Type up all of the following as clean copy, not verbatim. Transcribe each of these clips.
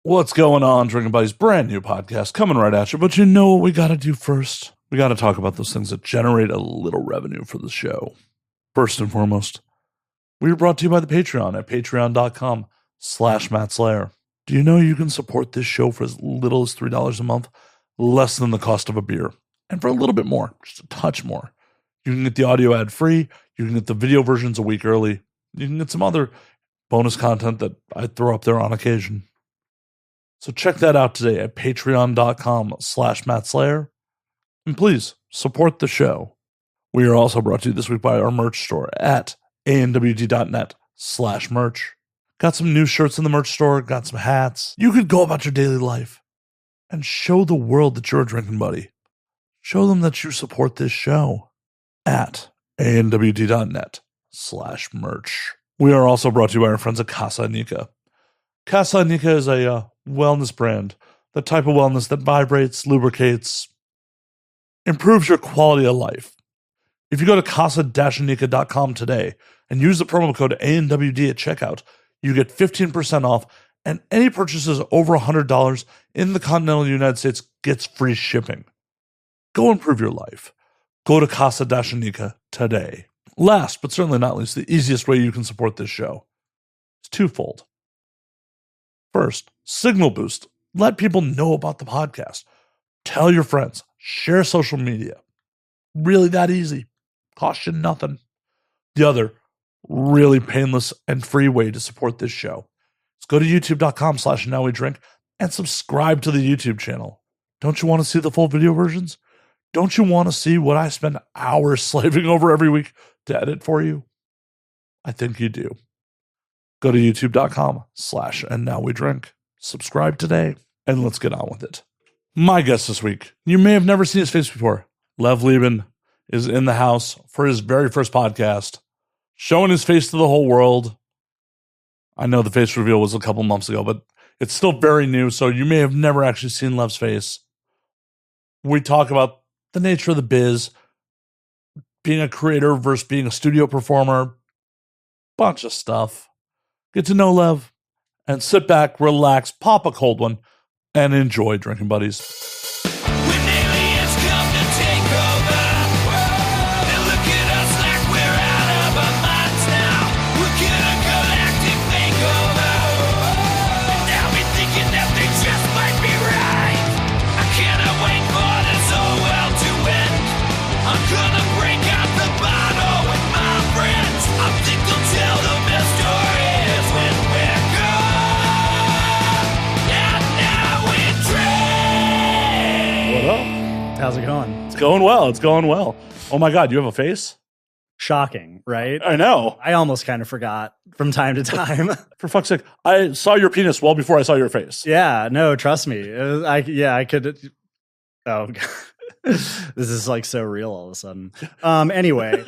What's going on, Drinking Buddies? Brand new podcast coming right at you. But you know what we got to do first? We got to talk about those things that generate a little revenue for the show. First and foremost, we are brought to you by the Patreon at patreon.com/Matt Slayer. Do you know you can support this show for as little as $3 a month? Less than the cost of a beer. And for a little bit more, just a touch more. You can get the audio ad free. You can get the video versions a week early. You can get some other bonus content that I throw up there on occasion. So check that out today at patreon.com/Matt Slayer. And please support the show. We are also brought to you this week by our merch store at anwd.net/merch. Got some new shirts in the merch store, got some hats. You could go about your daily life and show the world that you're a drinking buddy. Show them that you support this show at anwd.net/merch. We are also brought to you by our friends at Casa Nica. Casa Nica is a wellness brand, the type of wellness that vibrates, lubricates, improves your quality of life. If you go to casa-nica.com today and use the promo code ANWD at checkout, you get 15% off, and any purchases over $100 in the continental United States gets free shipping. Go improve your life. Go to casa-nica today. Last, but certainly not least, the easiest way you can support this show is twofold. First, signal boost. Let people know about the podcast. Tell your friends. Share social media. Really that easy. Cost you nothing. The other, really painless and free way to support this show is go to youtube.com/nowwedrink and subscribe to the YouTube channel. Don't you want to see the full video versions? Don't you want to see what I spend hours slaving over every week to edit for you? I think you do. Go to youtube.com/andnowwedrink. Subscribe today, and let's get on with it. My guest this week, you may have never seen his face before. Lev Lieben is in the house for his very first podcast, showing his face to the whole world. I know the face reveal was a couple months ago, but it's still very new, so you may have never actually seen Lev's face. We talk about the nature of the biz, being a creator versus being a studio performer, bunch of stuff. Get to know Lev and sit back, relax, pop a cold one, and enjoy Drinking Buddies. When aliens come to take over, they look at us like we're out of our minds now. We're gonna galactic makeover. And now we're thinking that they just might be right. I cannot wait for this whole world to end. I'm gonna break out the bottle with my friends. I think they'll tell the best stories when we're gone. And now we drink. What up? How's it going? It's going well. It's going well. Oh my God, you have a face? Shocking, right? I know. I almost kind of forgot from time to time. For fuck's sake, I saw your penis well before I saw your face. Yeah, no, trust me. I could. Oh, God. This is like so real all of a sudden. Anyway,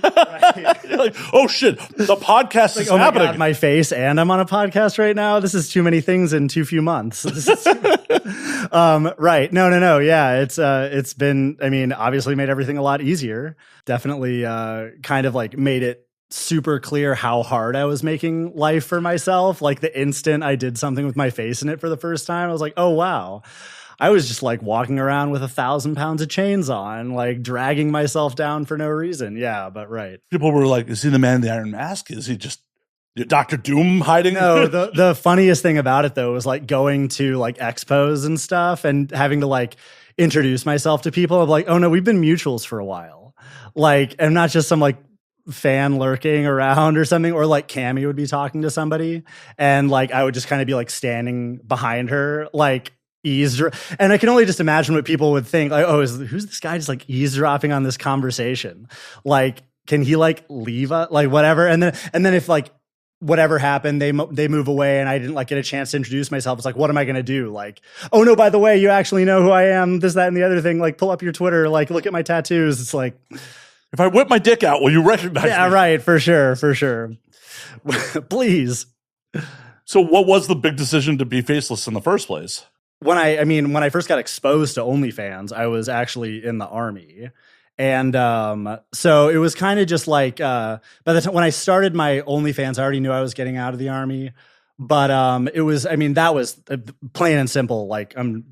You're like, oh shit, the podcast is oh my happening. God, my face, and I'm on a podcast right now. This is too many things in too few months. This is right? No. Yeah, it's been. I mean, obviously made everything a lot easier. Definitely, kind of like made it super clear how hard I was making life for myself. Like the instant I did something with my face in it for the first time, I was like, oh wow. I was just like walking around with 1,000 pounds of chains on, like dragging myself down for no reason. Yeah, but right. People were like, is he the man in the iron mask? Is he just Dr. Doom hiding? No, the funniest thing about it though was like going to like expos and stuff and having to like introduce myself to people. I'm like, oh no, we've been mutuals for a while. Like, I'm not just some like fan lurking around or something, or like Cammie would be talking to somebody and like I would just kind of be like standing behind her, like and I can only just imagine what people would think, like, oh, who's this guy just like eavesdropping on this conversation? Like, can he like leave us, like whatever? And then if like whatever happened, they move away and I didn't like get a chance to introduce myself. It's like, what am I going to do? Like, oh no, by the way, you actually know who I am, this, that, and the other thing. Like, pull up your Twitter, like look at my tattoos. It's like, if I whip my dick out, will you recognize me? Yeah, right. For sure. Please. So what was the big decision to be faceless in the first place? When I first got exposed to OnlyFans, I was actually in the Army. And so it was kind of just like, by the time when I started my OnlyFans, I already knew I was getting out of the Army. But it was, I mean, that was plain and simple. Like, I'm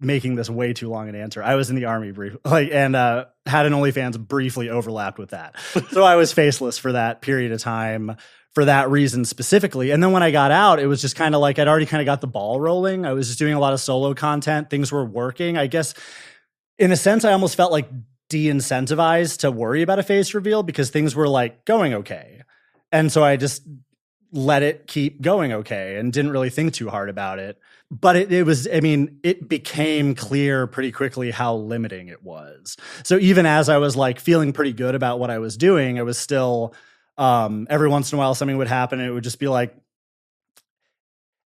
making this way too long an answer. I was in the Army and had an OnlyFans briefly overlapped with that. So I was faceless for that period of time for that reason specifically. And then when I got out, it was just kind of like I'd already kind of got the ball rolling. I was just doing a lot of solo content. Things were working. I guess in a sense, I almost felt like de-incentivized to worry about a face reveal because things were like going okay. And so I just let it keep going okay and didn't really think too hard about it. But it was, I mean, it became clear pretty quickly how limiting it was. So even as I was like feeling pretty good about what I was doing, I was still, every once in a while something would happen and it would just be like,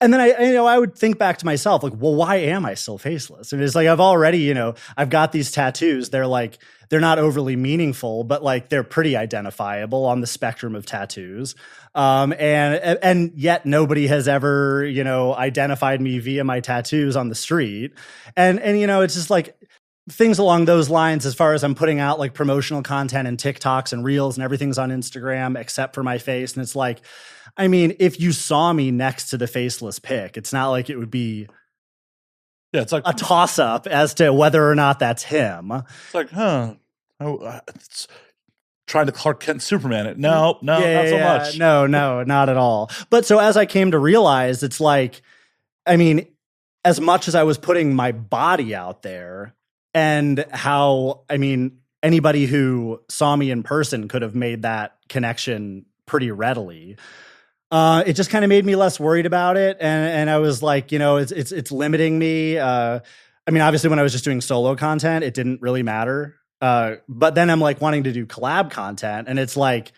and then I would think back to myself, like, well, why am I still faceless? And it's like, I've already, I've got these tattoos. They're not overly meaningful, but like they're pretty identifiable on the spectrum of tattoos. And yet nobody has ever, identified me via my tattoos on the street. And it's just like things along those lines, as far as I'm putting out like promotional content and TikToks and reels and everything's on Instagram except for my face. And it's like, I mean, if you saw me next to the faceless pic, it's not like it would be it's like a toss up as to whether or not that's him. It's like, it's trying to Clark Kent Superman it. No, not so much. No, not at all. But so as I came to realize, it's like, I mean, as much as I was putting my body out there and how, I mean, anybody who saw me in person could have made that connection pretty readily. It just kind of made me less worried about it. And I was like, it's limiting me. I mean, obviously when I was just doing solo content, it didn't really matter. But then I'm like wanting to do collab content. And it's like,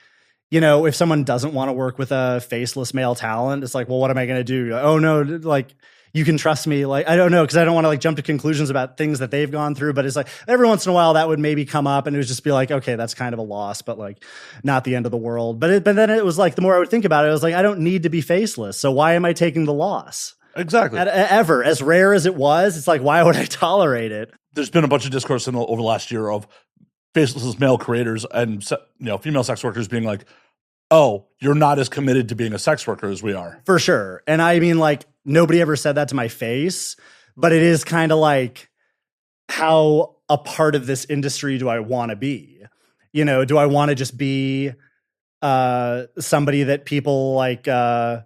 if someone doesn't want to work with a faceless male talent, it's like, well, what am I going to do? Oh no, like you can trust me. Like, I don't know. Cause I don't want to like jump to conclusions about things that they've gone through, but it's like every once in a while that would maybe come up and it would just be like, okay, that's kind of a loss, but like not the end of the world. But then it was like, the more I would think about it, I was like, I don't need to be faceless. So why am I taking the loss? Exactly. Ever. As rare as it was, it's like, why would I tolerate it? There's been a bunch of discourse over the last year of faceless male creators and female sex workers being like, oh, you're not as committed to being a sex worker as we are. For sure. And I mean, like, nobody ever said that to my face, but it is kind of like, how a part of this industry do I want to be? Do I want to just be somebody that people like, how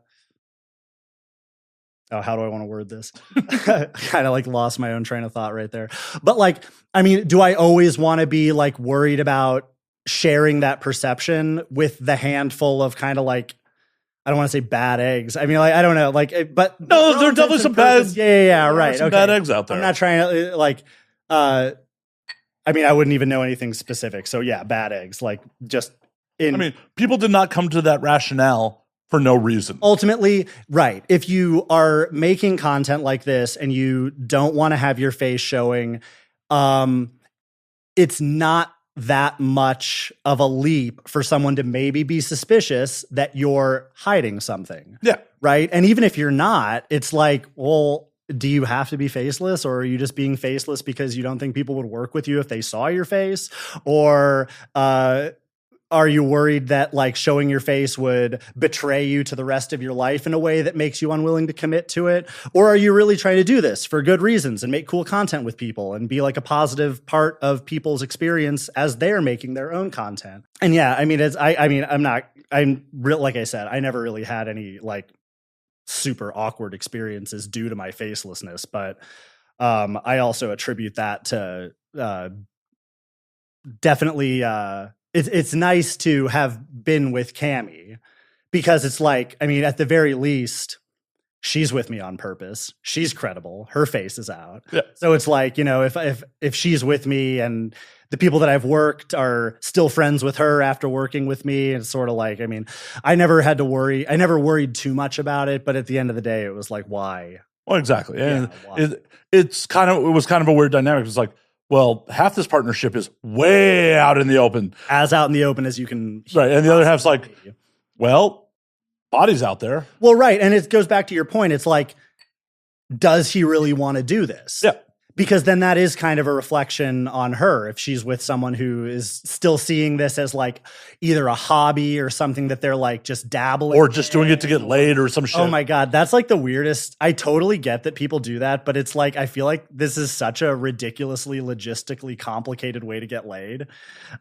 do I want to word this? Kind of like lost my own train of thought right there. But like, I mean, do I always want to be like worried about sharing that perception with the handful of kind of like, I don't want to say bad eggs. I mean, like, I don't know, like, but no, there are definitely some bad, right. Some bad eggs out there. I'm not trying to like, I mean, I wouldn't even know anything specific. So yeah, bad eggs, like just I mean, people did not come to that rationale for no reason. Ultimately, right. If you are making content like this and you don't want to have your face showing, it's not that much of a leap for someone to maybe be suspicious that you're hiding something. Yeah. Right. And even if you're not, it's like, well, do you have to be faceless, or are you just being faceless because you don't think people would work with you if they saw your face? Or, are you worried that like showing your face would betray you to the rest of your life in a way that makes you unwilling to commit to it? Or are you really trying to do this for good reasons and make cool content with people and be like a positive part of people's experience as they're making their own content? And yeah, I mean, like I said, I never really had any like super awkward experiences due to my facelessness, but I also attribute that to definitely it's nice to have been with Cammie, because it's like, I mean, at the very least, she's with me on purpose. She's credible. Her face is out. Yeah. So it's like, if she's with me and the people that I've worked are still friends with her after working with me, it's sort of like, I mean, I never had to worry. I never worried too much about it, but at the end of the day, it was like, why? Well, exactly. And yeah, it was kind of a weird dynamic. It's like, well, half this partnership is way out in the open. As out in the open as you can. Right. And the other half's like, well, body's out there. Well, right. And it goes back to your point. It's like, does he really want to do this? Yeah. Because then that is kind of a reflection on her if she's with someone who is still seeing this as like either a hobby or something that they're like just dabbling or just doing it to get laid or some shit. Oh my God, that's like the weirdest. I totally get that people do that, but it's like I feel like this is such a ridiculously logistically complicated way to get laid.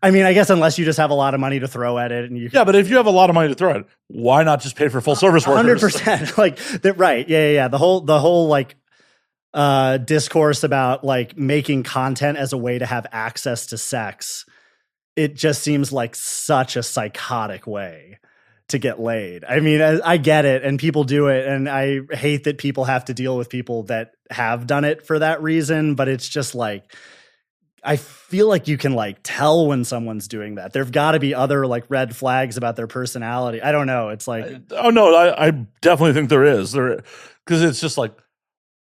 I mean, I guess unless you just have a lot of money to throw at it and you Yeah, but if you have a lot of money to throw at it, why not just pay for full service workers? 100%. Like that, right. Yeah. The whole like discourse about like making content as a way to have access to sex, it just seems like such a psychotic way to get laid. I mean, I get it and people do it, and I hate that people have to deal with people that have done it for that reason, but it's just like I feel like you can like tell when someone's doing that. There've got to be other like red flags about their personality. I don't know. It's like I definitely think there is. Because it's just like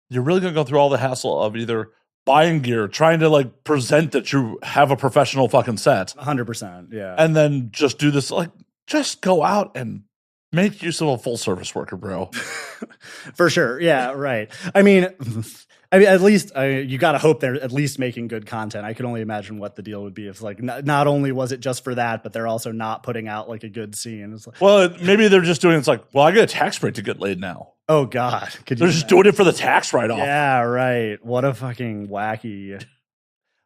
you're really going to go through all the hassle of either buying gear, trying to like present that you have a professional fucking set. 100%. Yeah. And then just do this, like, just go out and make use of a full service worker, bro. For sure. Yeah. Right. I mean, at least you got to hope they're at least making good content. I can only imagine what the deal would be if like not only was it just for that, but they're also not putting out like a good scene. It's like, well, maybe they're just doing it's like, well, I get a tax break to get laid now. Oh God. They're just doing it for the tax write-off. Yeah, right. What a fucking wacky.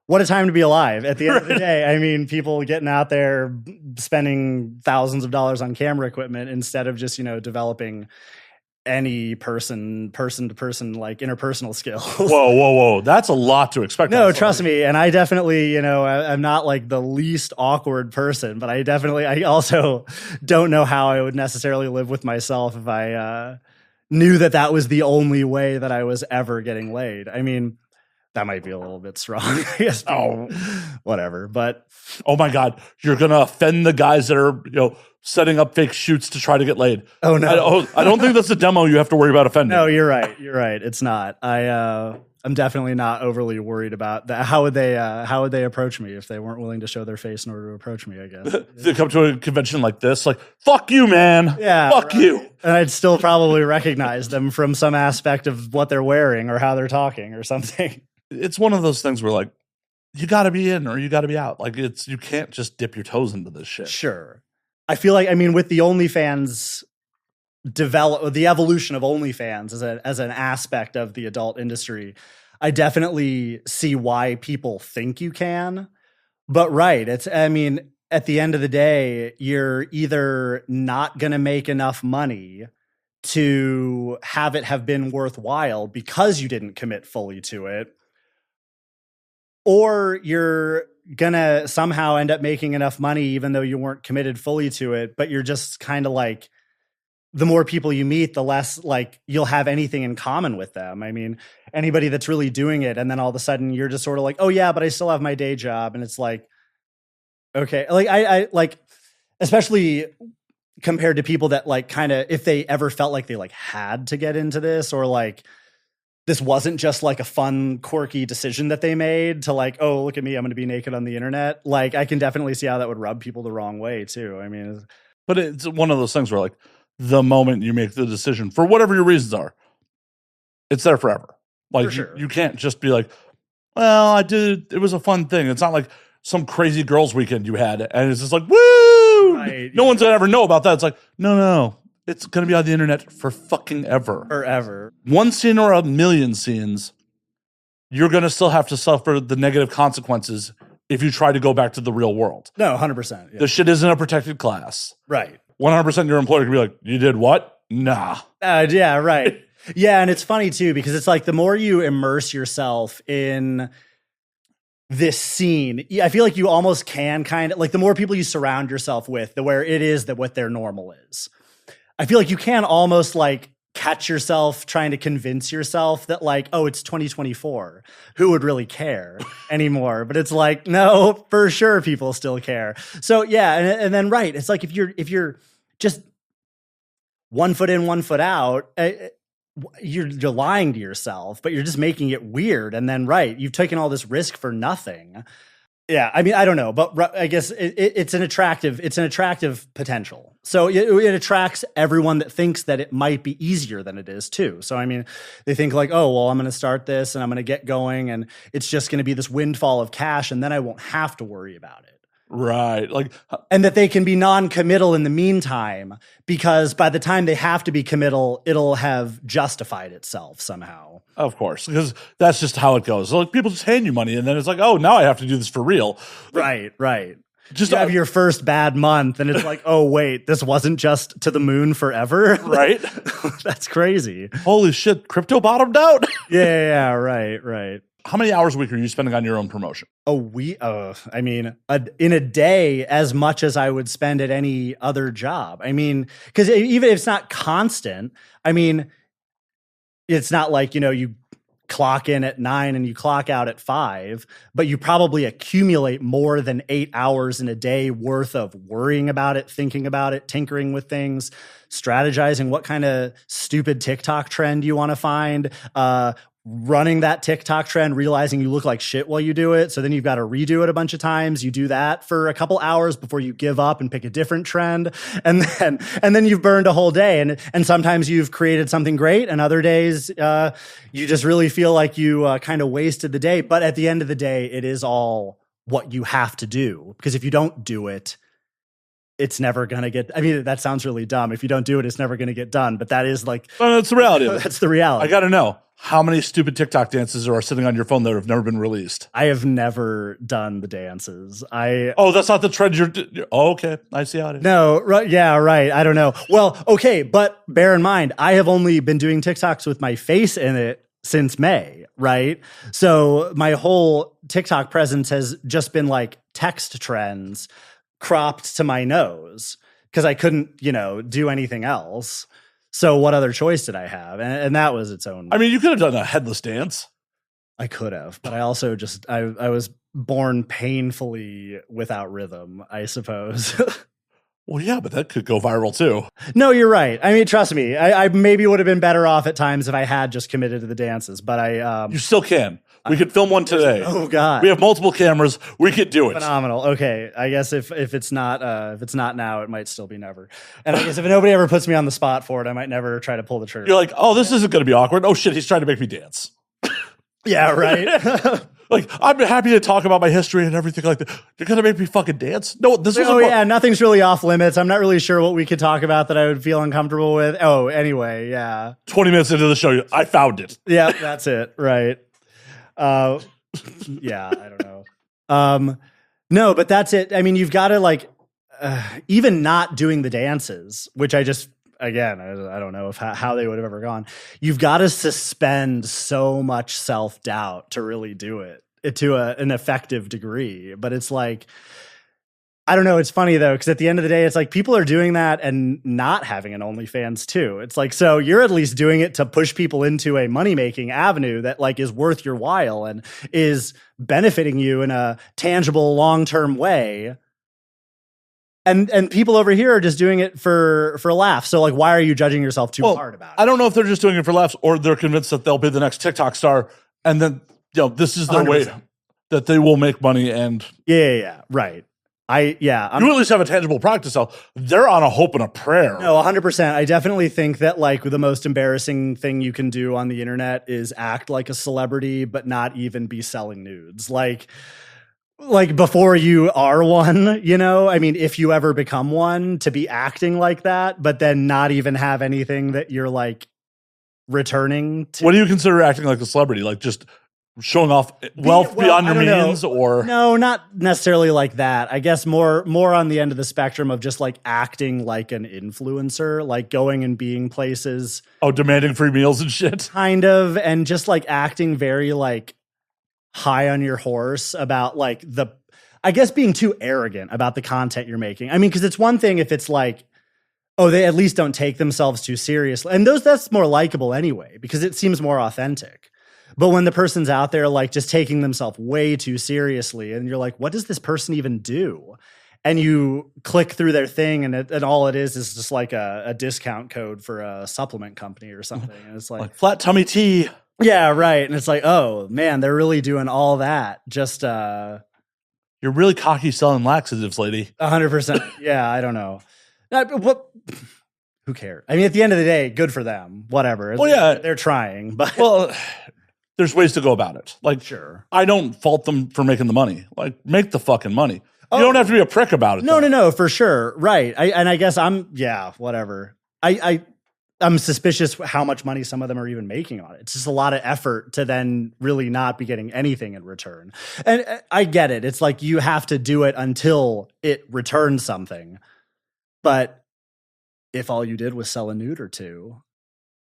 What a time to be alive at the end of the day. I mean, people getting out there spending thousands of dollars on camera equipment instead of just, developing any person to person, like interpersonal skills. Whoa. That's a lot to expect. No, trust me. And I definitely, I'm not like the least awkward person, but I also don't know how I would necessarily live with myself if I knew that was the only way that I was ever getting laid. I mean, that might be a little bit strong, I guess. Oh, whatever. But oh my God, you're gonna offend the guys that are setting up fake shoots to try to get laid. Oh no, I don't think that's a demo you have to worry about offending. No, you're right. It's not. I'm definitely not overly worried about that. How would they approach me if they weren't willing to show their face in order to approach me? I guess they come to a convention like this, like fuck you, man. Yeah, fuck you. And I'd still probably recognize them from some aspect of what they're wearing or how they're talking or something. It's one of those things where like you got to be in or you got to be out. Like you can't just dip your toes into this shit. Sure. I feel like, with the OnlyFans the evolution of OnlyFans as an aspect of the adult industry, I definitely see why people think you can. But right, at the end of the day, you're either not going to make enough money to have been worthwhile because you didn't commit fully to it, or you're gonna somehow end up making enough money even though you weren't committed fully to it, but you're just kind of like, the more people you meet, the less like you'll have anything in common with them. I mean, anybody that's really doing it, and then all of a sudden you're just sort of like, oh yeah, but I still have my day job. And it's like, okay, like I like, especially compared to people that like kind of, if they ever felt like they like had to get into this, or like this wasn't just like a fun, quirky decision that they made to like, oh, look at me, I'm going to be naked on the internet. Like, I can definitely see how that would rub people the wrong way too. I mean, but it's one of those things where like the moment you make the decision for whatever your reasons are, it's there forever. Like for sure. You can't just be like, well, it was a fun thing. It's not like some crazy girls weekend you had and it's just like, woo! Right, no one's gonna ever know about that. It's like, no. It's going to be on the internet for fucking ever. Forever. One scene or a million scenes, you're going to still have to suffer the negative consequences if you try to go back to the real world. No, 100%. Yeah. The shit isn't a protected class. Right. 100% your employer can be like, you did what? Nah. Yeah, right. Yeah, and it's funny too, because it's like the more you immerse yourself in this scene, I feel like you almost can kind of, like the more people you surround yourself with, the where it is that what their normal is. I feel like you can almost like catch yourself trying to convince yourself that like, oh, it's 2024. Who would really care anymore? But it's like, no, for sure people still care. So yeah, and then right, it's like if you're just 1 foot in, 1 foot out, you're lying to yourself, but you're just making it weird. And then right, you've taken all this risk for nothing. Yeah, I mean, I don't know, but I guess it's an attractive potential. So it attracts everyone that thinks that it might be easier than it is too. So I mean, they think like, oh, well, I'm going to start this and I'm going to get going, and it's just going to be this windfall of cash, and then I won't have to worry about it. Right. Like, and that they can be non-committal in the meantime, because by the time they have to be committal, it'll have justified itself somehow. Of course, because that's just how it goes. Like, people just hand you money, and then it's like, oh, now I have to do this for real. Right. Just you have your first bad month, and it's like, oh, wait, this wasn't just to the moon forever? Right? That's crazy. Holy shit, crypto bottomed out? Yeah, right. How many hours a week are you spending on your own promotion? I mean, in a day, as much as I would spend at any other job. I mean, because even if it's not constant, I mean, it's not like, you clock in at 9 and you clock out at 5, but you probably accumulate more than 8 hours in a day worth of worrying about it, thinking about it, tinkering with things, strategizing what kind of stupid TikTok trend you want to find, running that TikTok trend, realizing you look like shit while you do it. So then you've got to redo it a bunch of times. You do that for a couple hours before you give up and pick a different trend. And then you've burned a whole day. And sometimes you've created something great, and other days, you just really feel like you kind of wasted the day. But at the end of the day, it is all what you have to do, because if you don't do it, it's never going to get, I mean, that sounds really dumb. If you don't do it, it's never going to get done. But that is like, that's the reality of it. That's the reality. I got to know, how many stupid TikTok dances are sitting on your phone that have never been released? I have never done the dances. Oh, that's not the trend oh, okay. I see how it is. No, right. Yeah, right. I don't know. Well, okay. But bear in mind, I have only been doing TikToks with my face in it since May, right? So my whole TikTok presence has just been like text trends cropped to my nose, because I couldn't, do anything else. So what other choice did I have? And that was its own. I mean, you could have done a headless dance. I could have, but I also just, I was born painfully without rhythm, I suppose. Well, yeah, but that could go viral too. No, you're right. I mean, trust me, I maybe would have been better off at times if I had just committed to the dances, but you still can. We could film one today. Oh God, we have multiple cameras. We could do it. Phenomenal. Okay, I guess if it's not now, it might still be never. And I guess if nobody ever puts me on the spot for it, I might never try to pull the trigger. You're like, oh, this isn't going to be awkward. Oh shit, he's trying to make me dance. Yeah, right. Like, I'm happy to talk about my history and everything like that. You're going to make me fucking dance? No, this is. Oh yeah, nothing's really off limits. I'm not really sure what we could talk about that I would feel uncomfortable with. Oh, anyway, yeah. 20 minutes into the show, I found it. Yeah, that's it. Right. Yeah, I don't know. No, but that's it. I mean, you've got to like, even not doing the dances, which I just, again, I don't know how they would have ever gone. You've got to suspend so much self-doubt to really do it to an effective degree. But it's like, I don't know. It's funny though, because at the end of the day, it's like people are doing that and not having an OnlyFans too. It's like, so you're at least doing it to push people into a money-making avenue that like is worth your while and is benefiting you in a tangible, long-term way. And people over here are just doing it for a laugh. So like, why are you judging yourself too hard about it? I don't know if they're just doing it for laughs or they're convinced that they'll be the next TikTok star, and then this is their 100%. Way that they will make money. And yeah, right. You at least have a tangible product to sell. They're on a hope and a prayer. No, 100%. I definitely think that like the most embarrassing thing you can do on the internet is act like a celebrity, but not even be selling nudes. Like before you are one, I mean, if you ever become one, to be acting like that, but then not even have anything that you're like returning to. What do you consider acting like a celebrity? Like just showing off wealth beyond your means, or no, not necessarily like that. I guess more on the end of the spectrum of just like acting like an influencer, like going and being places. Oh, demanding free meals and shit. Kind of, and just like acting very like high on your horse about like I guess being too arrogant about the content you're making. I mean, because it's one thing if it's like, oh, they at least don't take themselves too seriously. And that's more likable anyway, because it seems more authentic. But when the person's out there like just taking themselves way too seriously and you're like, what does this person even do? And you click through their thing and all it is just like a discount code for a supplement company or something. And it's like flat tummy tea. Yeah, right. And it's like, oh man, they're really doing all that just You're really cocky selling laxatives, lady. 100%. Yeah, I don't know. Who cares? I mean, at the end of the day, good for them. Whatever. Well, yeah. They're trying, but Well, there's ways to go about it. Like, sure. I don't fault them for making the money. Like, make the fucking money. You don't have to be a prick about it. No, for sure. Right. I guess whatever. I'm suspicious how much money some of them are even making on it. It's just a lot of effort to then really not be getting anything in return. And I get it. It's like you have to do it until it returns something. But if all you did was sell a nude or two,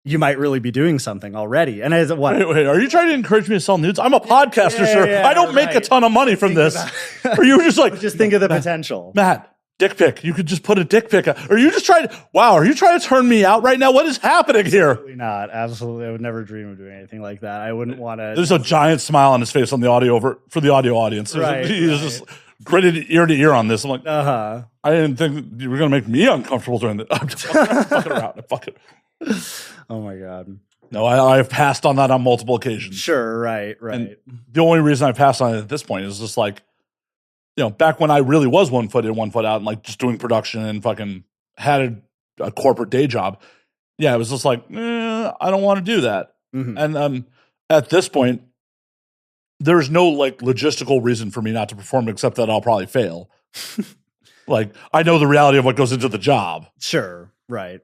you might really be doing something already. And as what? Wait, are you trying to encourage me to sell nudes? I'm a podcaster, sir. Yeah, I don't make a ton of money from this. Or you were just like, just think of the potential. Matt, dick pic. You could just put a dick pic. Are you trying to turn me out right now? What is happening here? Absolutely not. Absolutely. I would never dream of doing anything like that. I wouldn't want to. There's a giant smile on his face on the audio for the audio audience. He's just gritted ear to ear on this. I'm like, I didn't think you were going to make me uncomfortable during this. I'm just fucking around. Oh my God. No, I have passed on that on multiple occasions. Sure, right. And the only reason I passed on it at this point is just like, back when I really was 1 foot in, 1 foot out, and like just doing production and fucking had a corporate day job. Yeah, it was just like, I don't want to do that. Mm-hmm. And at this point, there's no like logistical reason for me not to perform except that I'll probably fail. Like, I know the reality of what goes into the job. Sure, right.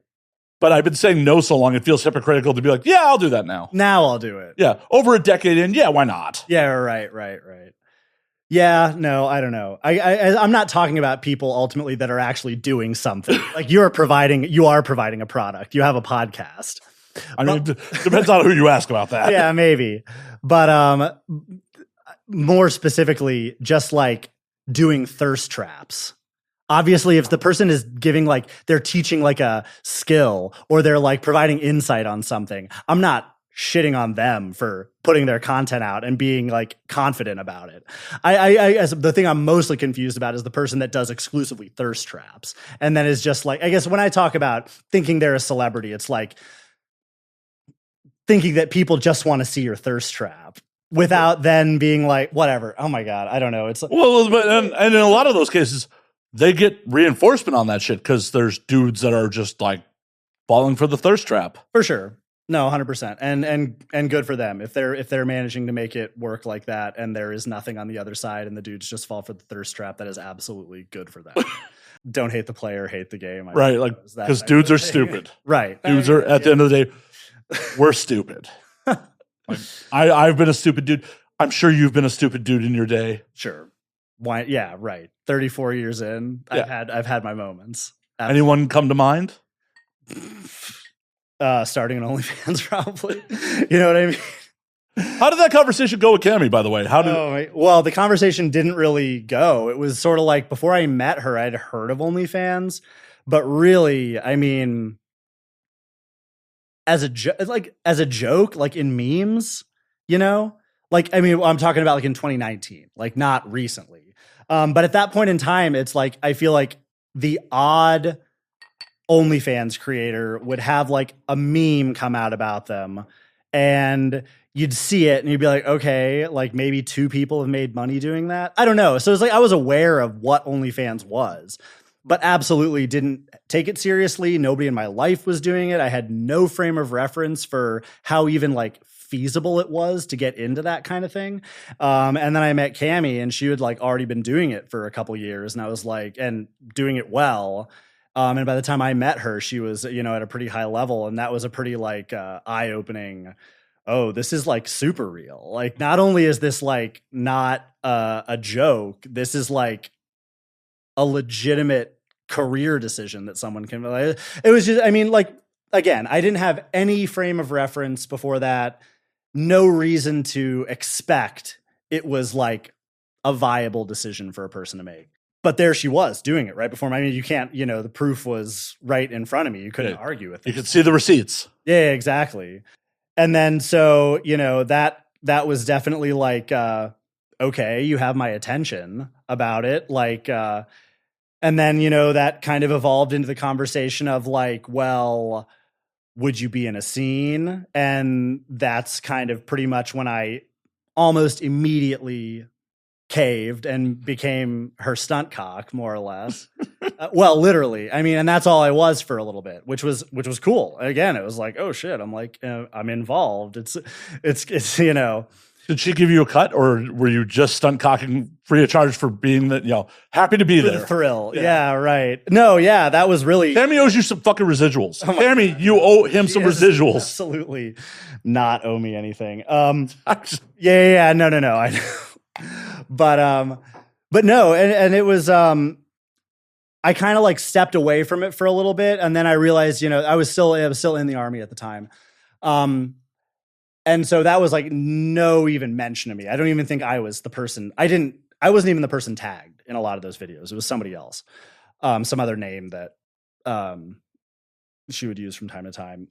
But I've been saying no so long, it feels hypocritical to be like, yeah, I'll do that now. Now I'll do it. Yeah, over a decade in, yeah, why not? Yeah, right. Yeah, no, I don't know. I'm not talking about people ultimately that are actually doing something. Like you are providing a product. You have a podcast. I mean, it depends on who you ask about that. Yeah, maybe. But more specifically, just like doing thirst traps. Obviously, if the person is giving like they're teaching like a skill or they're like providing insight on something, I'm not shitting on them for putting their content out and being like confident about it. As the thing I'm mostly confused about is the person that does exclusively thirst traps. And then is just like, I guess when I talk about thinking they're a celebrity, it's like thinking that people just want to see your thirst trap without then being like, whatever. Oh my God. I don't know. It's well, but and in a lot of those cases, they get reinforcement on that shit because there's dudes that are just like falling for the thirst trap. For sure. No, 100%. And good for them. If they're managing to make it work like that and there is nothing on the other side and the dudes just fall for the thirst trap, that is absolutely good for them. Don't hate the player, hate the game. Right, like because dudes are stupid. Right. Dudes are at the end of the day, we're stupid. Like, I've been a stupid dude. I'm sure you've been a stupid dude in your day. Sure. Why? Yeah, right. 34 years in, yeah. I've had my moments. Absolutely. Anyone come to mind? Starting an OnlyFans, probably. You know what I mean? How did that conversation go with Cammie, by the way? Well, the conversation didn't really go. It was sort of like before I met her, I'd heard of OnlyFans, but really, I mean, as a joke, like in memes, you know, like I mean, I'm talking about like in 2019, like not recently. But at that point in time, it's like I feel like the odd OnlyFans creator would have like a meme come out about them and you'd see it and you'd be like, okay, like maybe 2 people have made money doing that. I don't know. So it's like, I was aware of what OnlyFans was, but absolutely didn't take it seriously. Nobody in my life was doing it. I had no frame of reference for how even like feasible it was to get into that kind of thing. And then I met Cammie and she had like already been doing it for a couple years and I was like, and doing it well. And by the time I met her, she was, you know, at a pretty high level. And that was a pretty like eye-opening, oh, this is like super real. Like, not only is this like not a joke, this is like a legitimate career decision that someone can, it was just, I mean, like, again, I didn't have any frame of reference before that. No reason to expect it was like a viable decision for a person to make. But there she was doing it right before me. I mean, you can't, you know, the proof was right in front of me. You couldn't argue with it. You could see the receipts. Yeah, exactly. And then, so, you know, that was definitely like, okay, you have my attention about it. Like, and then, you know, that kind of evolved into the conversation of like, well, would you be in a scene? And that's kind of pretty much when I almost immediately caved and became her stunt cock, more or less. Well, literally. I mean, and that's all I was for a little bit, which was cool. Again, it was like, oh shit, I'm like, I'm involved. It's you know. Did she give you a cut, or were you just stunt cocking free of charge for being that, happy to be For there? the thrill. Yeah, right. No, yeah, that was really. Tammy owes you some fucking residuals. Tammy, you owe him some residuals. Absolutely not owe me anything. Yeah. No. I know. But no, and it was, I kind of like stepped away from it for a little bit. And then I realized, I was still in the Army at the time. And so that was like no even mention of me. I don't even think I was the person. I wasn't even the person tagged in a lot of those videos. It was somebody else, some other name that she would use from time to time.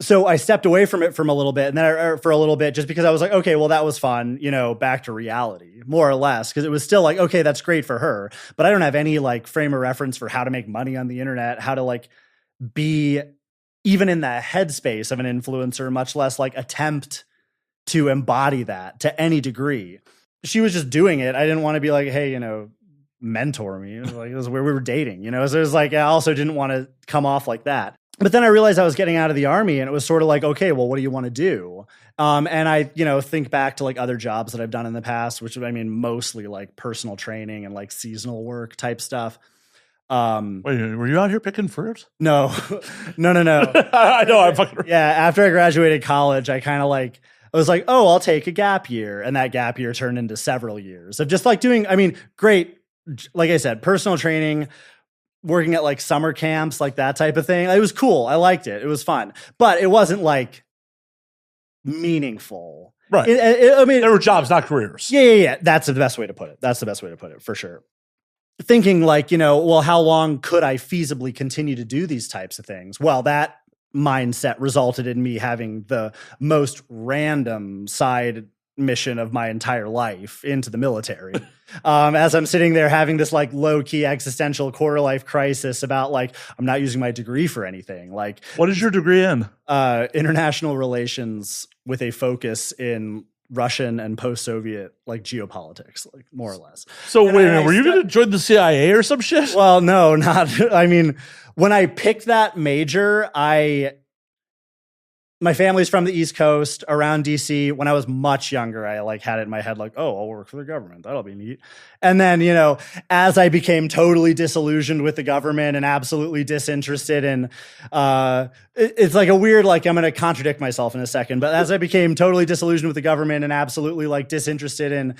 So I stepped away from it for a little bit, and then for a little bit, just because I was like, okay, well, that was fun, back to reality, more or less, because it was still like, okay, that's great for her, but I don't have any like frame of reference for how to make money on the internet, how to like be even in the headspace of an influencer, much less like attempt to embody that to any degree. She was just doing it. I didn't want to be like, hey, mentor me. It was like, it was where we were dating, So it was like, I also didn't want to come off like that. But then I realized I was getting out of the Army, and it was sort of like, okay, well, what do you want to do? And I, think back to like other jobs that I've done in the past, which I mean, mostly like personal training and like seasonal work type stuff. Wait, were you out here picking fruit? No. I know. I'm fucking. Yeah. After I graduated college, I was like, oh, I'll take a gap year. And that gap year turned into several years of just like doing, great. Like I said, personal training, working at like summer camps, like that type of thing. It was cool. I liked it. It was fun, but it wasn't like meaningful. Right. There were jobs, not careers. Yeah. That's the best way to put it. For sure. Thinking like, well, how long could I feasibly continue to do these types of things? Well, that mindset resulted in me having the most random side mission of my entire life into the military. As I'm sitting there having this like low key existential quarter life crisis about like, I'm not using my degree for anything. Like, what is your degree in? International relations with a focus in Russian and post-Soviet like geopolitics, like more or less. So wait a minute, were you going to join the CIA or some shit? Well, no, not. When I picked that major, my family's from the East Coast, around DC. When I was much younger, I like had it in my head like, oh, I'll work for the government. That'll be neat. And then, as I became totally disillusioned with the government and absolutely disinterested in, it's like a weird, like I'm going to contradict myself in a second, but as I became totally disillusioned with the government and absolutely like disinterested in,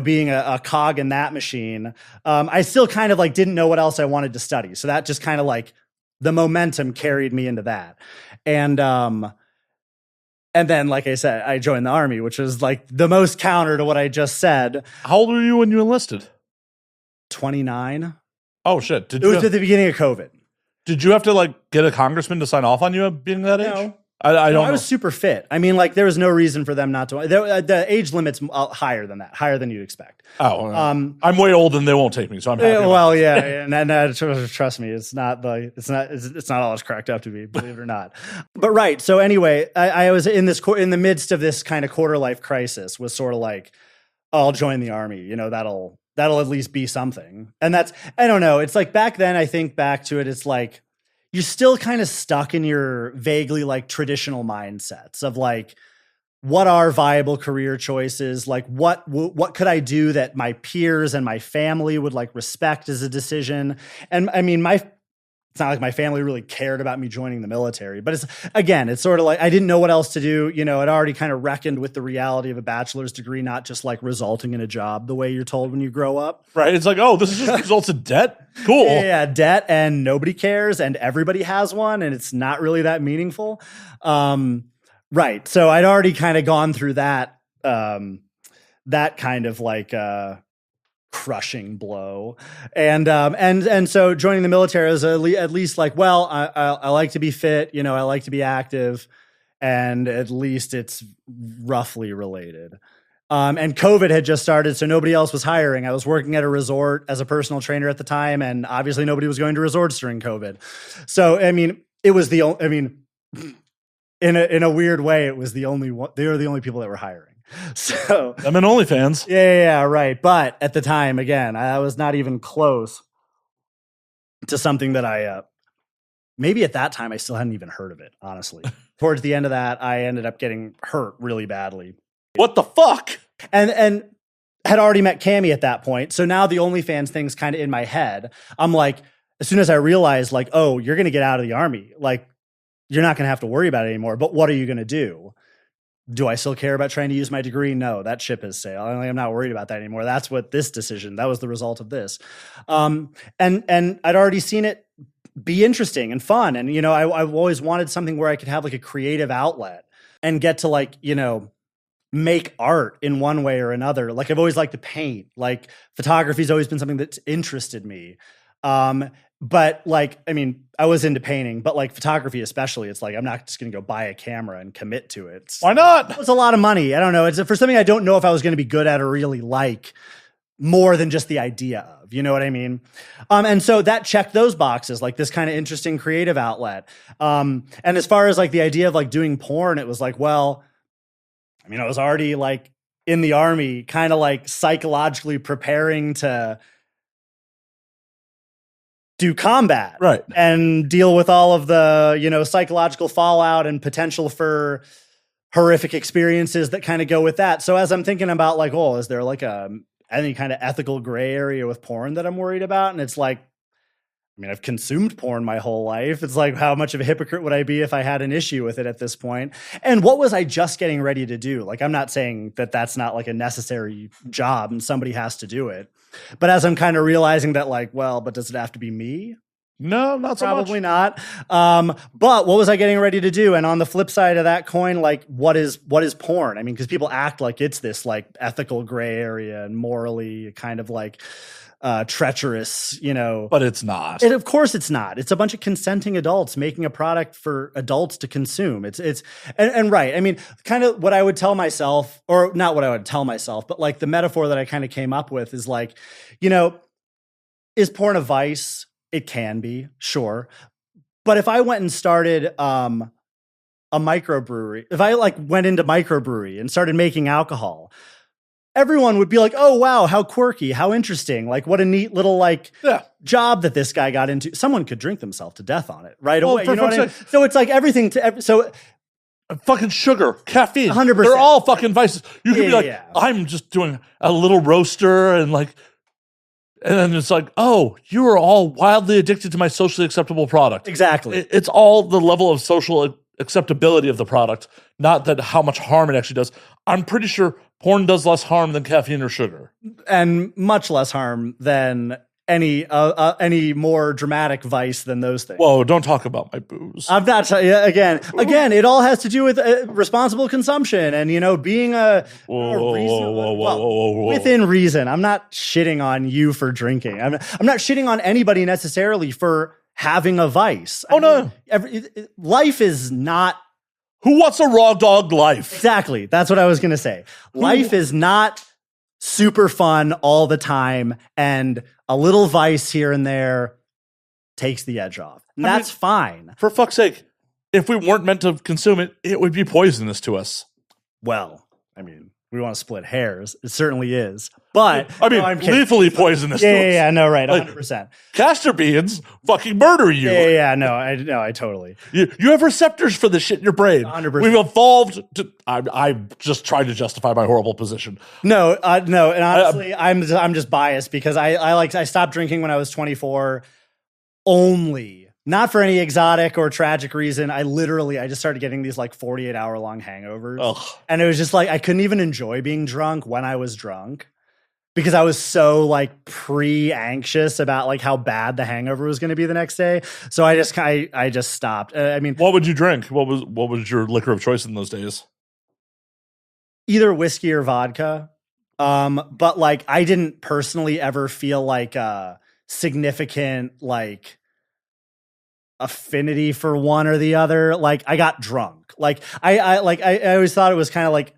being a cog in that machine, I still kind of like didn't know what else I wanted to study. So that just kind of like the momentum carried me into that. And then, like I said, I joined the Army, which was like the most counter to what I just said. How old were you when you enlisted? 29. Oh, shit. It was at the beginning of COVID. Did you have to like get a congressman to sign off on you being that age? No. I don't know. I was super fit. There was no reason for them not to. The age limit's higher than that, higher than you'd expect. Oh, I'm way old and they won't take me, so I'm happy. Well, yeah, and trust me, it's not all it's cracked up to be, believe it or not. But right, so anyway, I was in the midst of this kind of quarter life crisis. Was sort of like, oh, I'll join the Army. That'll at least be something. And that's, I don't know. It's like back then. I think back to it. It's like, you're still kind of stuck in your vaguely like traditional mindsets of like, what are viable career choices? Like what could I do that my peers and my family would like respect as a decision? And it's not like my family really cared about me joining the military, but it's sort of like, I didn't know what else to do. I'd already kind of reckoned with the reality of a bachelor's degree, not just like resulting in a job the way you're told when you grow up. Right. It's like, oh, this is just results in debt. Cool. Yeah. Debt, and nobody cares, and everybody has one, and it's not really that meaningful. Right. So I'd already kind of gone through that kind of like, crushing blow, and so joining the military is at least like, well, I like to be fit, I like to be active, and at least it's roughly related. And COVID had just started, so nobody else was hiring. I was working at a resort as a personal trainer at the time, and obviously nobody was going to resorts during COVID. So it was in a weird way, it was they were the only people that were hiring. So I'm in OnlyFans. yeah, right. But at the time, again, I was not even close to something that I maybe at that time I still hadn't even heard of it, honestly. Towards the end of that, I ended up getting hurt really badly. What the fuck? And had already met Cammie at that point. So now the OnlyFans thing's kind of in my head. I'm like, as soon as I realized, like, oh, you're going to get out of the army. Like, you're not going to have to worry about it anymore. But what are you going to do? Do I still care about trying to use my degree? No, that ship has sailed. I'm not worried about that anymore. That's what this decision, that was the result of this. And I'd already seen it be interesting and fun. And, you know, I've always wanted something where I could have like a creative outlet and get to like, you know, make art in one way or another. Like I've always liked to paint. Like photography's always been something that's interested me. But like, I mean, I was into painting, but like photography, especially, it's like, I'm not just going to go buy a camera and commit to it. Why not? It's a lot of money. I don't know. It's for something I don't know if I was going to be good at or really like more than just the idea of, you know what I mean? And so that checked those boxes, like this kind of interesting creative outlet. And as far as like the idea of like doing porn, it was like, well, I mean, I was already like in the army, kind of like psychologically preparing to do combat, right, and deal with all of the, you know, psychological fallout and potential for horrific experiences that kind of go with that. So as I'm thinking about like, oh, is there like any kind of ethical gray area with porn that I'm worried about? And it's like, I mean, I've consumed porn my whole life. It's like, how much of a hypocrite would I be if I had an issue with it at this point? And what was I just getting ready to do? Like, I'm not saying that that's not like a necessary job and somebody has to do it. But as I'm kind of realizing that, like, well, but does it have to be me? No, not so much. Probably not. But what was I getting ready to do? And on the flip side of that coin, like, what is porn? I mean, because people act like it's this like ethical gray area and morally kind of like treacherous, you know. But it's not. And of course it's not. It's a bunch of consenting adults making a product for adults to consume. It's right. I mean, kind of what I would tell myself, or not what I would tell myself, but like the metaphor that I kind of came up with is like, you know, is porn a vice? It can be, sure. But if I went and started a microbrewery, if I like went into microbrewery and started making alcohol, everyone would be like, oh, wow, how quirky, how interesting. Like, what a neat little like job that this guy got into. Someone could drink themselves to death on it right away. You know what I mean? So it's like everything so fucking sugar, caffeine, 100%. They're all fucking vices. You could be like, I'm just doing a little roaster and like, and then it's like, oh, you are all wildly addicted to my socially acceptable product. Exactly. It's all the level of social acceptability of the product, not that how much harm it actually does. I'm pretty sure porn does less harm than caffeine or sugar, and much less harm than any more dramatic vice than those things. Whoa! Don't talk about my booze. I'm not again. It all has to do with responsible consumption and, you know, being within reason. I'm not shitting on you for drinking. I'm not shitting on anybody necessarily for having a vice. No. Life is not. Who wants a raw dog life? Exactly. That's what I was going to say. Life is not super fun all the time, and a little vice here and there takes the edge off. And that's fine. For fuck's sake, if we weren't meant to consume it, it would be poisonous to us. Well, I mean, we want to split hairs. It certainly is. But I mean, lethally poisonous to us. Yeah, no, right, 100%. Castor beans fucking murder you. I totally. You have receptors for this shit in your brain. 100%. We've evolved to. I'm just trying to justify my horrible position. No, and honestly, I'm just biased because I stopped drinking when I was 24. Only. Not for any exotic or tragic reason. I just started getting these like 48-hour long hangovers. Ugh. And it was just like, I couldn't even enjoy being drunk when I was drunk because I was so like pre-anxious about like how bad the hangover was going to be the next day. So I just stopped. I mean, what would you drink? What was your liquor of choice in those days? Either whiskey or vodka. But like, I didn't personally ever feel like a significant, like, affinity for one or the other. Like, I got drunk. Like, I always thought it was kind of like,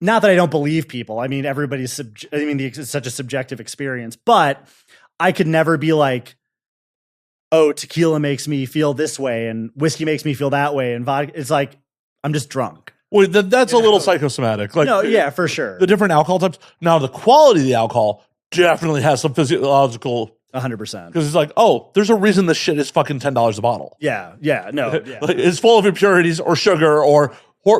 not that I don't believe people. I mean, it's such a subjective experience, but I could never be like, oh, tequila makes me feel this way and whiskey makes me feel that way. And vodka, it's like, I'm just drunk. Well, that's a little psychosomatic. Like, No, yeah, for sure. The different alcohol types. Now, the quality of the alcohol definitely has some physiological. 100%. Because it's like, oh, there's a reason this shit is fucking $10 a bottle. Yeah, no. Yeah. Like, it's full of impurities or sugar or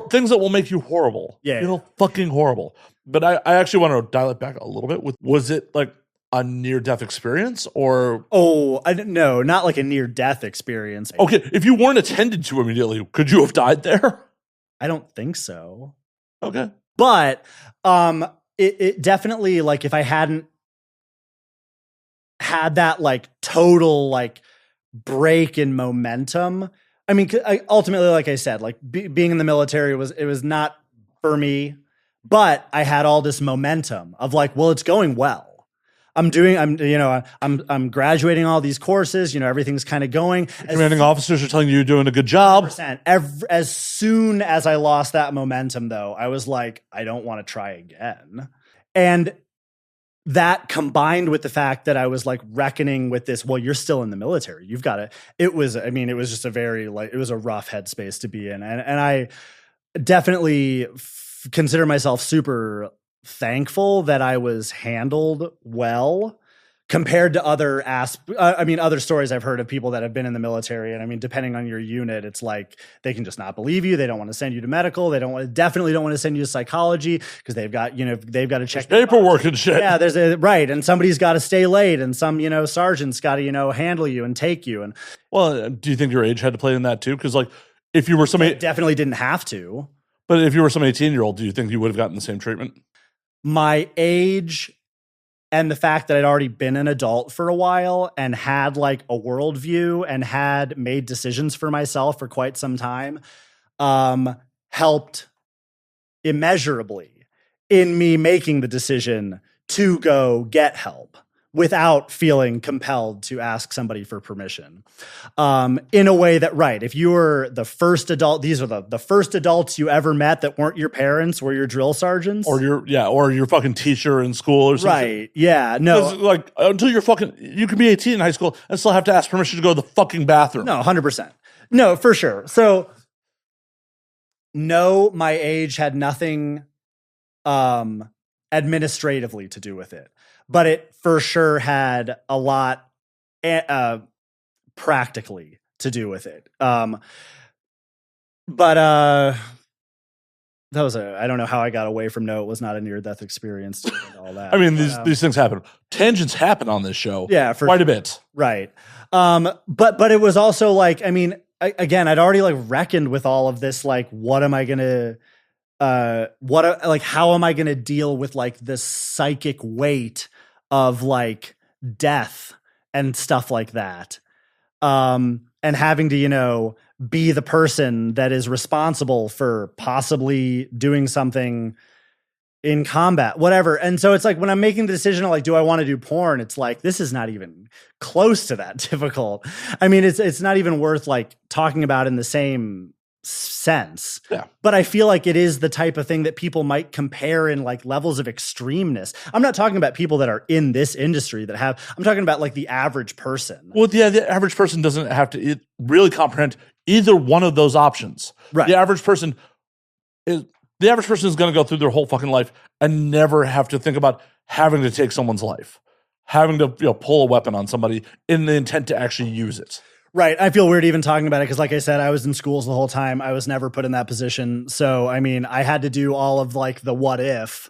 things that will make you horrible. Yeah. You know, fucking horrible. But I actually want to dial it back a little bit. Was it like a near-death experience or? Oh, no, not like a near-death experience. Okay, if you weren't attended to immediately, could you have died there? I don't think so. Okay. But it definitely, like, if I hadn't had that like total like break in momentum, I mean, ultimately, like I said, like being in the military was not for me, but I had all this momentum of like, well, it's going well. I'm graduating all these courses, you know, everything's kind of going. Commanding officers are telling you you're doing a good job. As soon as I lost that momentum, though, I was like, I don't want to try again. And that combined with the fact that I was like reckoning with this, well, you're still in the military. You've got to, it was just a very like, it was a rough headspace to be in. And I definitely consider myself super thankful that I was handled well compared to other stories I've heard of people that have been in the military. And I mean, depending on your unit, it's like they can just not believe you. They don't want to send you to medical. They definitely don't want to send you to psychology because they've got to check paperwork and shit. Yeah, right. And somebody's got to stay late and some, sergeant's got to, handle you and take you. And well, do you think your age had to play in that too? Because like if you were somebody definitely didn't have to. But if you were some 18-year-old, do you think you would have gotten the same treatment? My age and the fact that I'd already been an adult for a while and had like a worldview and had made decisions for myself for quite some time, helped immeasurably in me making the decision to go get help without feeling compelled to ask somebody for permission. In a way that, right, if you were the first adult, these are the first adults you ever met that weren't your parents, were your drill sergeants. Or your fucking teacher in school or something. Right, yeah, no. Like, until you can be 18 in high school and still have to ask permission to go to the fucking bathroom. No, 100%. No, for sure. So, no, my age had nothing administratively to do with it. But it for sure had a lot practically to do with it. But that was I don't know how I got away from no, it was not a near-death experience. All that. I mean, these things happen. Tangents happen on this show. Yeah, for quite a bit. Right. But it was also like, I mean, again, I'd already like reckoned with all of this. Like, what am I going to, how am I going to deal with like this psychic weight of like death and stuff like that. And having to, be the person that is responsible for possibly doing something in combat, whatever. And so it's like, when I'm making the decision of like, do I want to do porn? It's like, this is not even close to that difficult. I mean, it's not even worth like talking about in the same sense. Yeah. But I feel like it is the type of thing that people might compare in like levels of extremeness. I'm not talking about people that are in this industry I'm talking about like the average person. Well, yeah, the average person doesn't have to really comprehend either one of those options. Right. The average person is going to go through their whole fucking life and never have to think about having to take someone's life, having to pull a weapon on somebody in the intent to actually use it. Right. I feel weird even talking about it because, like I said, I was in schools the whole time. I was never put in that position. So, I mean, I had to do all of like the what if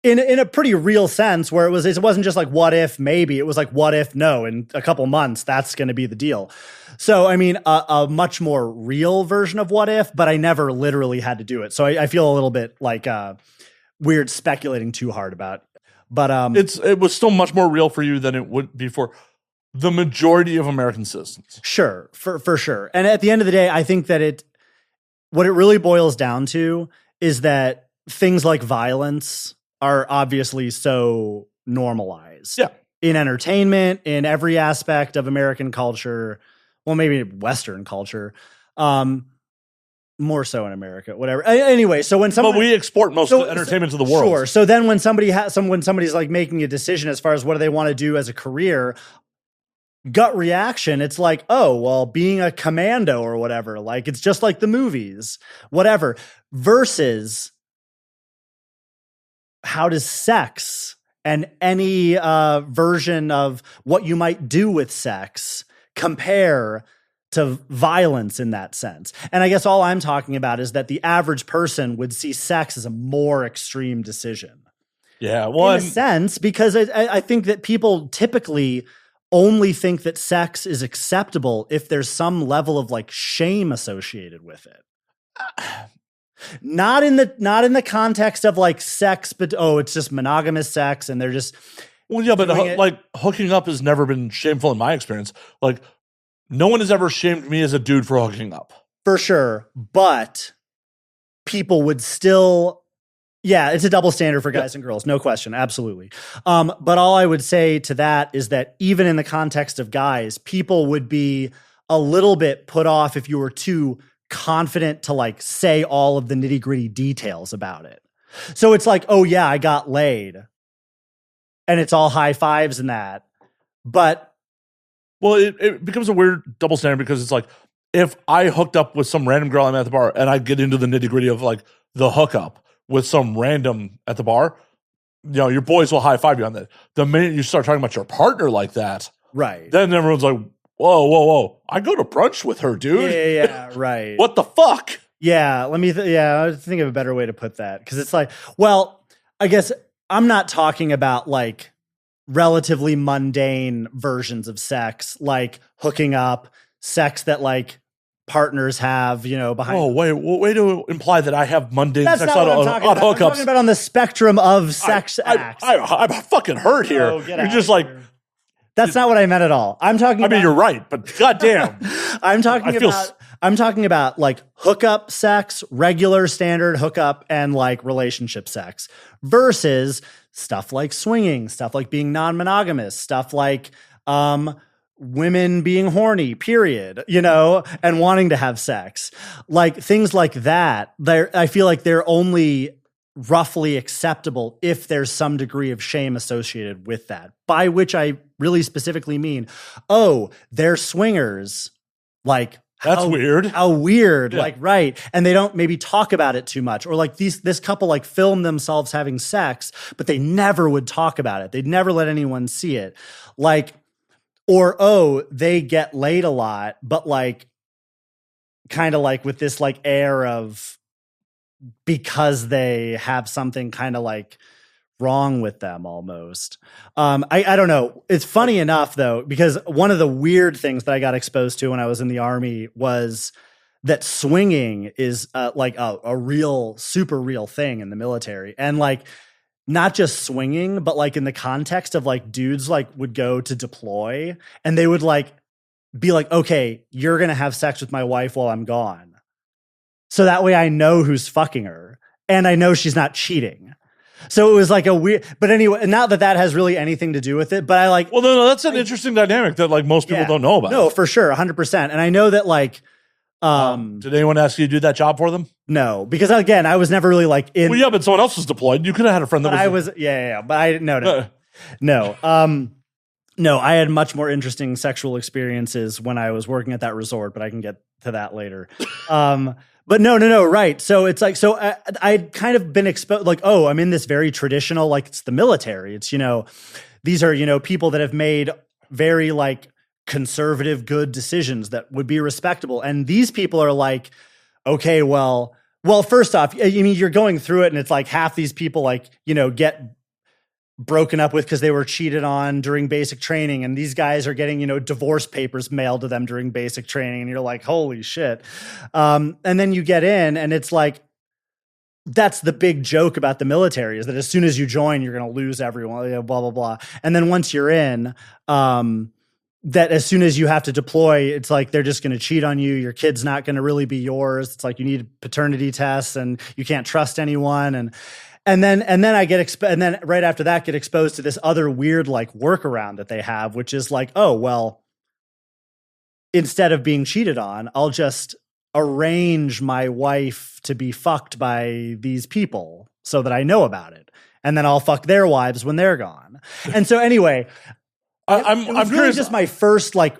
in a pretty real sense where it wasn't just like what if maybe. It was like what if no, in a couple months, that's going to be the deal. So, I mean, a much more real version of what if, but I never literally had to do it. So I feel a little bit like weird speculating too hard about it. But it was still much more real for you than it would be for the majority of American citizens. Sure, for sure. And at the end of the day, I think that what it really boils down to is that things like violence are obviously so normalized. Yeah. In entertainment, in every aspect of American culture, well, maybe Western culture, more so in America, whatever. Anyway, so when but we export most of the entertainment to the world. Sure. So then when somebody's like making a decision as far as what do they want to do as a career, gut reaction, it's like, oh, well, being a commando or whatever, like it's just like the movies, whatever, versus how does sex and any version of what you might do with sex compare to violence in that sense? And I guess all I'm talking about is that the average person would see sex as a more extreme decision. Yeah, well, in a sense, because I think that people typically only think that sex is acceptable if there's some level of like shame associated with it. Not in the context of like sex, but it's just monogamous sex and they're just well, yeah, but like hooking up has never been shameful in my experience. Like no one has ever shamed me as a dude for hooking up. For sure, but people would still. Yeah, it's a double standard for guys and girls, no question, absolutely. But all I would say to that is that even in the context of guys, people would be a little bit put off if you were too confident to like say all of the nitty gritty details about it. So it's like, oh yeah, I got laid, and it's all high fives and that. But well, it becomes a weird double standard because it's like if I hooked up with some random girl I'm at the bar and I get into the nitty gritty of like the hookup with some random at the bar, you know, your boys will high five you on that. The minute you start talking about your partner like that, right, then everyone's like, whoa, I go to brunch with her, dude. Yeah, right. What the fuck? Yeah, let me, I think of a better way to put that. Because it's like, well, I guess I'm not talking about like relatively mundane versions of sex, like hooking up, sex that like partners have, you know, behind. Oh, way to imply that I have mundane That's sex not on what I'm talking about. hookups. I'm talking about on the spectrum of sex acts. I'm fucking hurt here. Oh, You're just like, that's not what I meant at all. I'm talking about, I mean, you're right, but goddamn. I'm talking about like hookup sex, regular standard hookup and like relationship sex versus stuff like swinging, stuff like being non-monogamous, stuff like women being horny, period, you know, and wanting to have sex. Like things like that, I feel like they're only roughly acceptable if there's some degree of shame associated with that, by which I really specifically mean, oh, they're swingers. Like, that's weird. How weird. Yeah. Like, right. And they don't maybe talk about it too much. Or like this couple like film themselves having sex, but they never would talk about it. They'd never let anyone see it. Like, or, oh, they get laid a lot, but like, kind of like with this like air of because they have something kind of like wrong with them almost. I don't know. It's funny enough though, because one of the weird things that I got exposed to when I was in the army was that swinging is like a real, super real thing in the military. And like, not just swinging, but like in the context of like dudes like would go to deploy and they would like be like, okay, you're going to have sex with my wife while I'm gone. So that way I know who's fucking her and I know she's not cheating. So it was like a weird, but anyway, not that has really anything to do with it, but I like, well, no, that's an interesting dynamic that like most people don't know about. No, for sure. 100%. And I know that like, did anyone ask you to do that job for them? No, because again, I was never really like in. Well, yeah, but someone else was deployed. You could have had a friend that but I no. I had much more interesting sexual experiences when I was working at that resort, but I can get to that later. But no, right. So it's like, so I'd kind of been exposed, like, oh, I'm in this very traditional, like it's the military. It's, you know, these are, you know, people that have made very like conservative, good decisions that would be respectable. And these people are like, okay, well, first off, I mean, you're going through it and it's like half these people like, you know, get broken up with because they were cheated on during basic training. And these guys are getting, you know, divorce papers mailed to them during basic training. And you're like, holy shit. And then you get in and it's like, that's the big joke about the military is that as soon as you join, you're going to lose everyone, you know, blah, blah, blah. And then once you're in, that as soon as you have to deploy, it's like they're just going to cheat on you. Your kid's not going to really be yours. It's like you need paternity tests and you can't trust anyone. And then I get and then right after that get exposed to this other weird like workaround that they have, which is like, oh, well, instead of being cheated on, I'll just arrange my wife to be fucked by these people so that I know about it. And then I'll fuck their wives when they're gone. And so anyway, I'm It was really curious. just my first, like,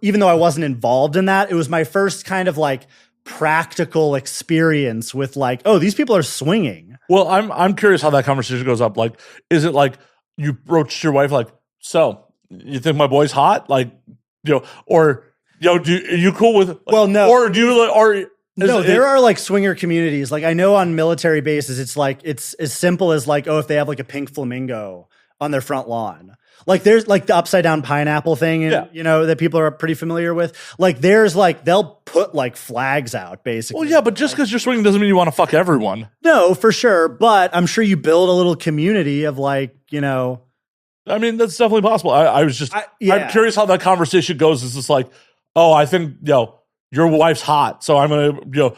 even though I wasn't involved in that, it was my first kind of like practical experience with like, oh, these people are swinging. Well, I'm curious how that conversation goes up. Like, is it like you approach your wife like, so you think my boy's hot? Like, or are you cool with? Like, Well, no. Or do you or No, there are like swinger communities. Like I know on military bases, it's like it's as simple as like, oh, if they have like a pink flamingo on their front lawn. Like there's like the upside down pineapple thing, and that people are pretty familiar with. Like there's like they'll put like flags out basically. Well, yeah, but just because you're swinging doesn't mean you want to fuck everyone. No, for sure. But I'm sure you build a little community of like, I mean, that's definitely possible. I'm curious how that conversation goes. Is this like, oh, I think your wife's hot, so I'm gonna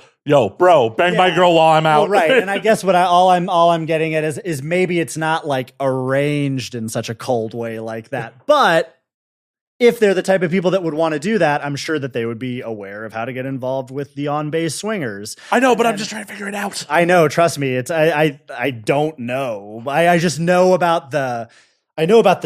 bro, bang my girl while I'm out. Well, right. And I guess what all I'm getting at is maybe it's not like arranged in such a cold way like that. But if they're the type of people that would want to do that, I'm sure that they would be aware of how to get involved with the on-base swingers. I know, but I'm just trying to figure it out. I know, trust me. It's I don't know. I just know about the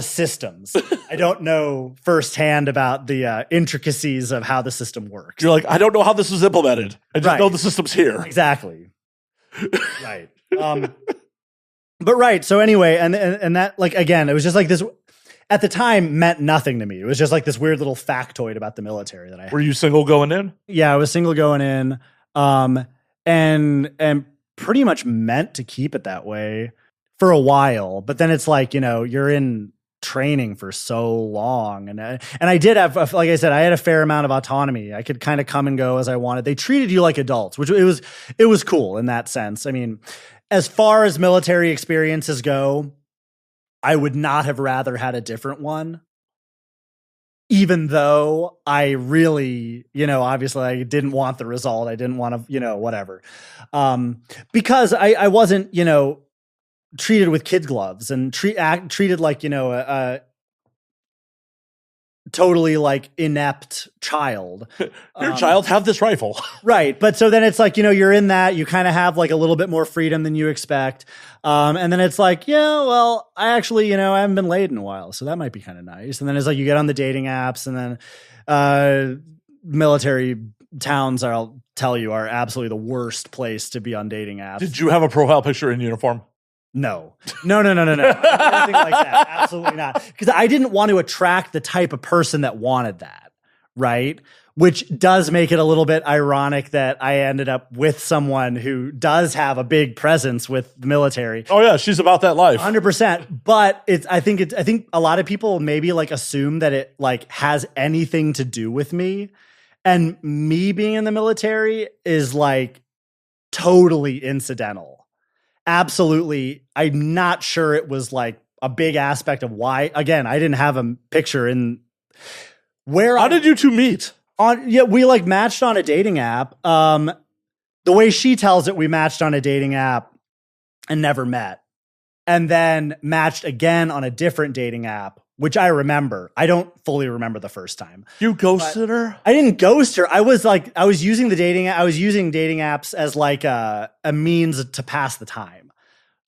systems. I don't know firsthand about the intricacies of how the system works. You're like, I don't know how this is implemented. I just know the system's here. Exactly. Right. But right. So anyway, and that, like, again, it was just like this at the time meant nothing to me. It was just like this weird little factoid about the military that I had. Were you single going in? Yeah, I was single going in. And pretty much meant to keep it that way for a while, but then it's like, you're in training for so long. And I did have, like I said, I had a fair amount of autonomy. I could kind of come and go as I wanted. They treated you like adults, which it was cool in that sense. I mean, as far as military experiences go, I would not have rather had a different one. Even though I really, obviously I didn't want the result. I didn't want to, whatever. Because I wasn't, treated with kid gloves and treated like, a totally like inept child. Your child, have this rifle. Right. But so then it's like, you're in that, you kind of have like a little bit more freedom than you expect. And then it's like, well, I actually, I haven't been laid in a while, so that might be kind of nice. And then it's like, you get on the dating apps, and then, military towns, I'll tell you, are absolutely the worst place to be on dating apps. Did you have a profile picture in uniform? No. Nothing like that. Absolutely not. Because I didn't want to attract the type of person that wanted that, right? Which does make it a little bit ironic that I ended up with someone who does have a big presence with the military. Oh yeah, she's about that life. 100%. But I think a lot of people maybe like assume that it like has anything to do with me. And me being in the military is like totally incidental. Absolutely. I'm not sure it was like a big aspect of why. Again, I didn't have a picture in where. How did you two meet? We like matched on a dating app. The way she tells it, we matched on a dating app and never met. And then matched again on a different dating app, which I remember. I don't fully remember the first time. You ghosted her? I didn't ghost her. I was using dating apps as like a means to pass the time.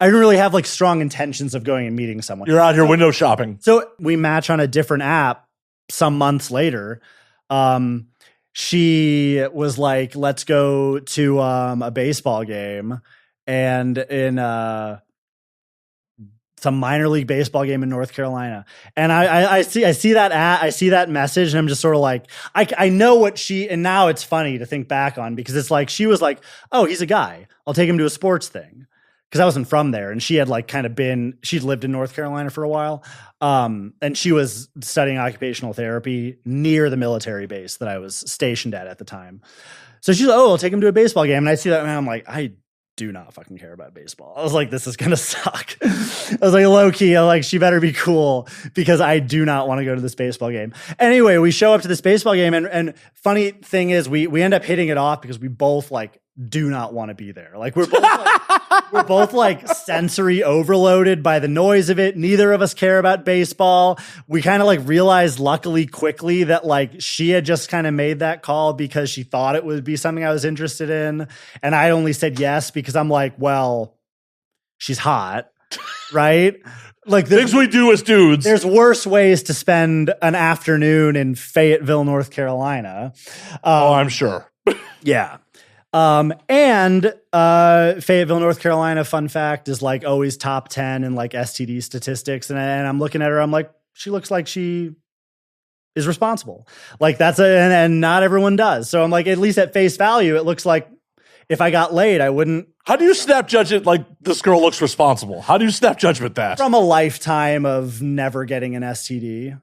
I didn't really have like strong intentions of going and meeting someone. You're out here window shopping. So we match on a different app some months later. She was like, let's go to a baseball game, and in some minor league baseball game in North Carolina. And I see that message, and I'm just sort of like, I know what and now it's funny to think back on, because it's like, she was like, oh, he's a guy, I'll take him to a sports thing. Cause I wasn't from there, and she had like she'd lived in North Carolina for a while. And she was studying occupational therapy near the military base that I was stationed at the time. So she's like, oh, I'll take him to a baseball game. And I see that, and I'm like, I do not fucking care about baseball. I was like, this is going to suck. I was like, low key, I'm like, she better be cool, because I do not want to go to this baseball game. Anyway, we show up to this baseball game, and funny thing is we end up hitting it off because we both like do not want to be there. Like we're both like sensory overloaded by the noise of it. Neither of us care about baseball. We kind of like realized luckily quickly that like she had just kind of made that call because she thought it would be something I was interested in. And I only said yes because I'm like, well, she's hot. right? Like Things we do as dudes. there's worse ways to spend an afternoon in Fayetteville, North Carolina. I'm sure. Yeah. And Fayetteville, North Carolina, fun fact, is like always top 10 in like STD statistics. And I'm looking at her, I'm like, she looks like she is responsible. Like and not everyone does. So I'm like, at least at face value, it looks like if I got laid, I wouldn't. How do you snap judge it like this girl looks responsible? How do you snap judgment that? From a lifetime of never getting an STD.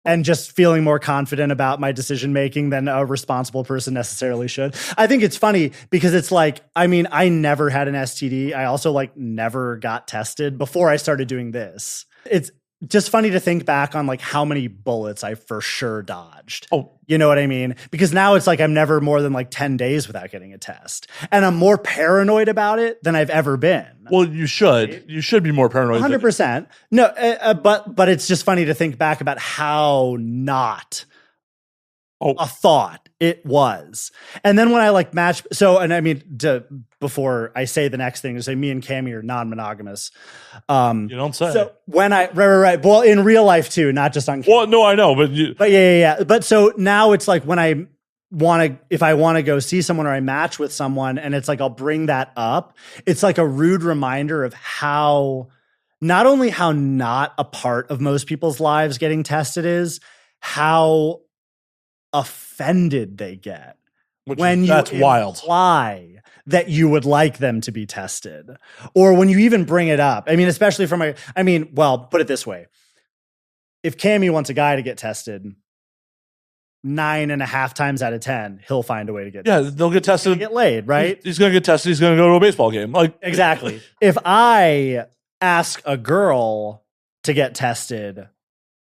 And just feeling more confident about my decision making than a responsible person necessarily should. I think it's funny because it's like, I mean, I never had an STD. I also like never got tested before I started doing this. It's just funny to think back on like how many bullets I for sure dodged. Oh, you know what I mean? Because now it's like I'm never more than like 10 days without getting a test. And I'm more paranoid about it than I've ever been. well, you should. You should be more paranoid. 100%. No, but it's just funny to think back about how not a thought it was. And then when I like match, and I mean, before I say the next thing, to say me and Cammie are non-monogamous. You don't say. So when right. Well, in real life too, not just on camera. Well, no, I know, but yeah. But so now it's like when if I want to go see someone or I match with someone and it's like, I'll bring that up. It's like a rude reminder of not only how not a part of most people's lives getting tested is, how offended they get when that's you wild. imply that you would like them to be tested, or when you even bring it up. I mean, especially put it this way. If Cammie wants a guy to get tested, 9.5 times out of 10, he'll find a way to get tested. Yeah, they'll get tested. Get laid, right? He's going to get tested. He's going to go to a baseball game. Like Exactly. If I ask a girl to get tested,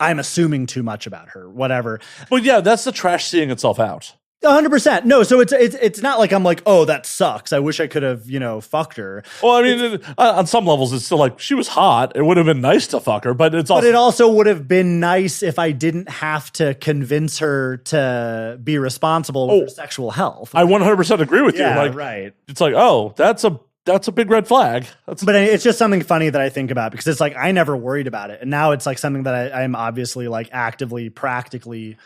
I'm assuming too much about her, whatever. But yeah, that's the trash seeing itself out. 100%. No, so it's not like I'm like, oh, that sucks. I wish I could have, fucked her. Well, I mean, on some levels, it's still like she was hot. It would have been nice to fuck her, but it also would have been nice if I didn't have to convince her to be responsible with her sexual health. I 100% agree with you. Like, right. It's like, oh, that's a big red flag. But it's just something funny that I think about because it's like I never worried about it, and now it's like something that I'm obviously like actively, practically,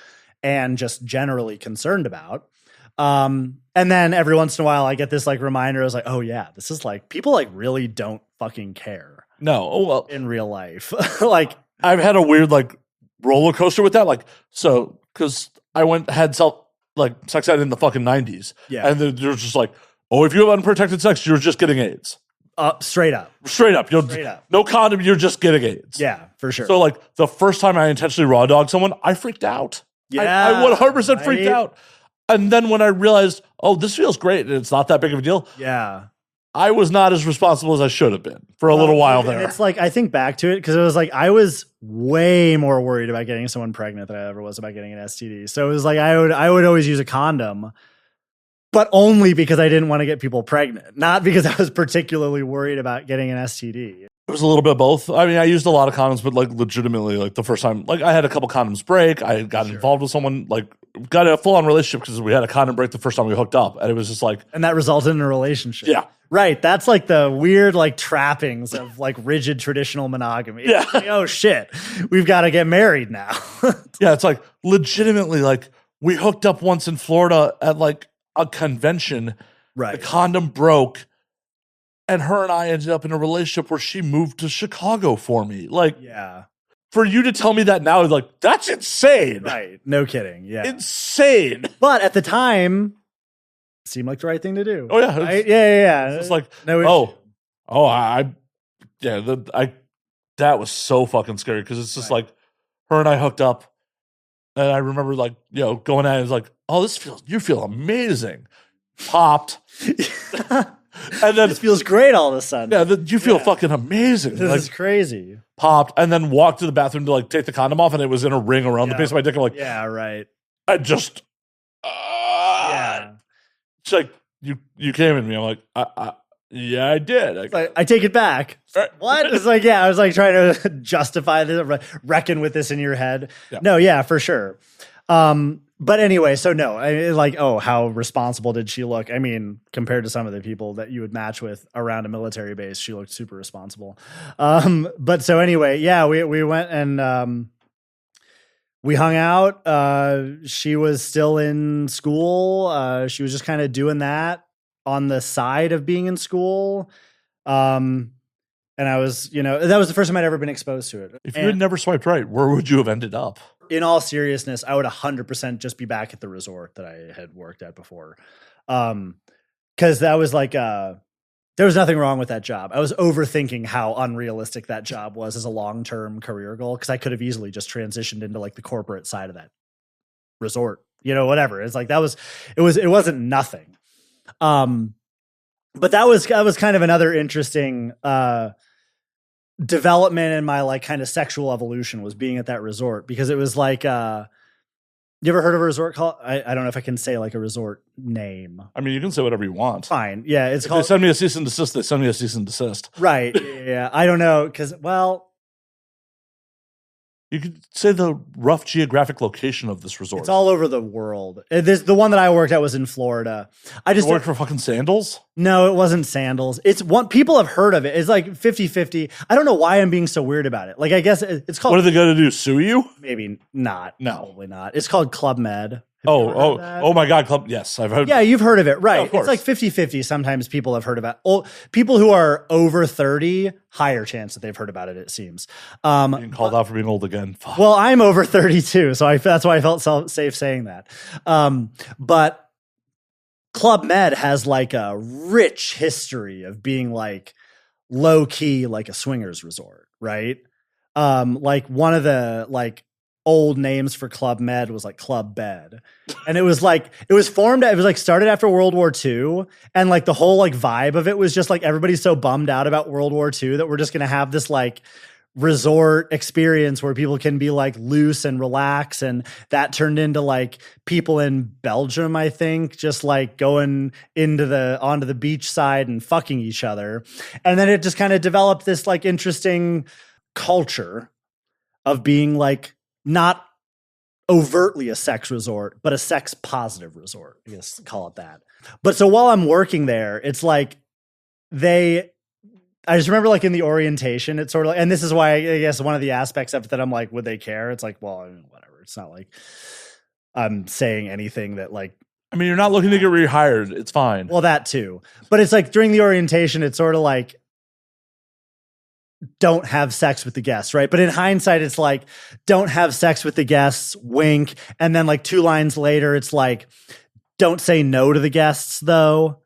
and just generally concerned about. And then every once in a while I get this like reminder. I was like, oh yeah, this is like people like really don't fucking care. No. Oh, well, in real life. Like I've had a weird like roller coaster with that. Like, so, cause I had sex ed in the fucking 90s. Yeah. And they're just like, oh, if you have unprotected sex, you're just getting AIDS. Straight up. No condom, you're just getting AIDS. Yeah, for sure. So like the first time I intentionally raw dogged someone, I freaked out. Yeah, I 100% freaked out. And then when I realized, oh, this feels great and it's not that big of a deal. Yeah. I was not as responsible as I should have been for a little while there. It's like, I think back to it because it was like, I was way more worried about getting someone pregnant than I ever was about getting an STD. So it was like, I would always use a condom, but only because I didn't want to get people pregnant, not because I was particularly worried about getting an STD. It was a little bit of both. I mean, I used a lot of condoms, but like legitimately, like the first time, like I had a couple condoms break. I got involved with someone, like got a full on relationship because we had a condom break the first time we hooked up, and it was just like, and that resulted in a relationship. Yeah, right. That's like the weird like trappings of like rigid traditional monogamy. Yeah. Like, oh shit, we've got to get married now. Yeah, it's like legitimately like we hooked up once in Florida at like a convention. Right. The condom broke. And her and I ended up in a relationship where she moved to Chicago for me. Like, yeah. For you to tell me that now, like, that's insane. Right. No kidding. Yeah. Insane. But at the time, it seemed like the right thing to do. Oh, yeah. Right? Yeah. It's like, no that was so fucking scary because it's just like her and I hooked up. And I remember, like, going at it, was like, oh, you feel amazing. Popped. And then this feels great all of a sudden. Yeah, you feel fucking amazing. This is crazy. Popped and then walked to the bathroom to like take the condom off, and it was in a ring around the base of my dick. I'm like, yeah, right. I just, yeah. It's like you came at me. I'm like, yeah, I did. I take it back. What? It's like, yeah, I was like trying to justify this, reckon with this in your head. Yeah. No, yeah, for sure. But anyway, so no, like, oh, how responsible did she look? I mean, compared to some of the people that you would match with around a military base, she looked super responsible. But so anyway, yeah, we went and we hung out. She was still in school. She was just kind of doing that on the side of being in school. And I was, that was the first time I'd ever been exposed to it. If you had never swiped right, where would you have ended up? In all seriousness, I would 100% just be back at the resort that I had worked at before. Cause that was like, there was nothing wrong with that job. I was overthinking how unrealistic that job was as a long-term career goal. Cause I could have easily just transitioned into like the corporate side of that resort, whatever. It's like, it wasn't nothing. But that was kind of another interesting, development in my like kind of sexual evolution was being at that resort, because it was like, you ever heard of a resort called, I don't know if I can say like a resort name. I mean, you can say whatever you want. Fine. Yeah. It's If called, they send me a cease and desist, they send me a cease and desist. right. Yeah. I don't know. Cause You could say the rough geographic location of this resort. it's all over the world. The one that I worked at was in Florida. I just You work for fucking sandals? No, it wasn't sandals. It's one, people have heard of it. It's like 50-50. I don't know why I'm being so weird about it. Like, I guess it's called. What are they going to do? Sue you? Maybe not. No. Probably not. It's called Club Med. Have you ever heard of that? Oh my God. Club. Yes, I've heard. Yeah, you've heard of it, right? Yeah, of course. It's like 50-50. Sometimes people have heard about people who are over 30, higher chance that they've heard about it, it seems. Being called out for being old again. Fuck. Well, I'm over 32, so that's why I felt safe saying that. But Club Med has like a rich history of being like low key, like a swingers resort, right? Like one of the like old names for Club Med was like Club Bed. And it was started after World War II. And like the whole like vibe of it was just like everybody's so bummed out about World War II that we're just going to have this like resort experience where people can be like loose and relax. And that turned into like people in Belgium, I think, just like going onto the beach side and fucking each other. And then it just kind of developed this like interesting culture of being like not overtly a sex resort, but a sex positive resort, I guess, call it that. But so while I'm working there, it's like I just remember like in the orientation, it's sort of like, and this is why I guess one of the aspects of it that I'm like, would they care? It's like, well, I mean, whatever. It's not like I'm saying anything that like, I mean, you're not looking to get rehired. It's fine. well, that too. But it's like during the orientation, it's sort of like, don't have sex with the guests, right? But in hindsight, it's like, don't have sex with the guests, wink. And then like 2 lines later, it's like, don't say no to the guests though.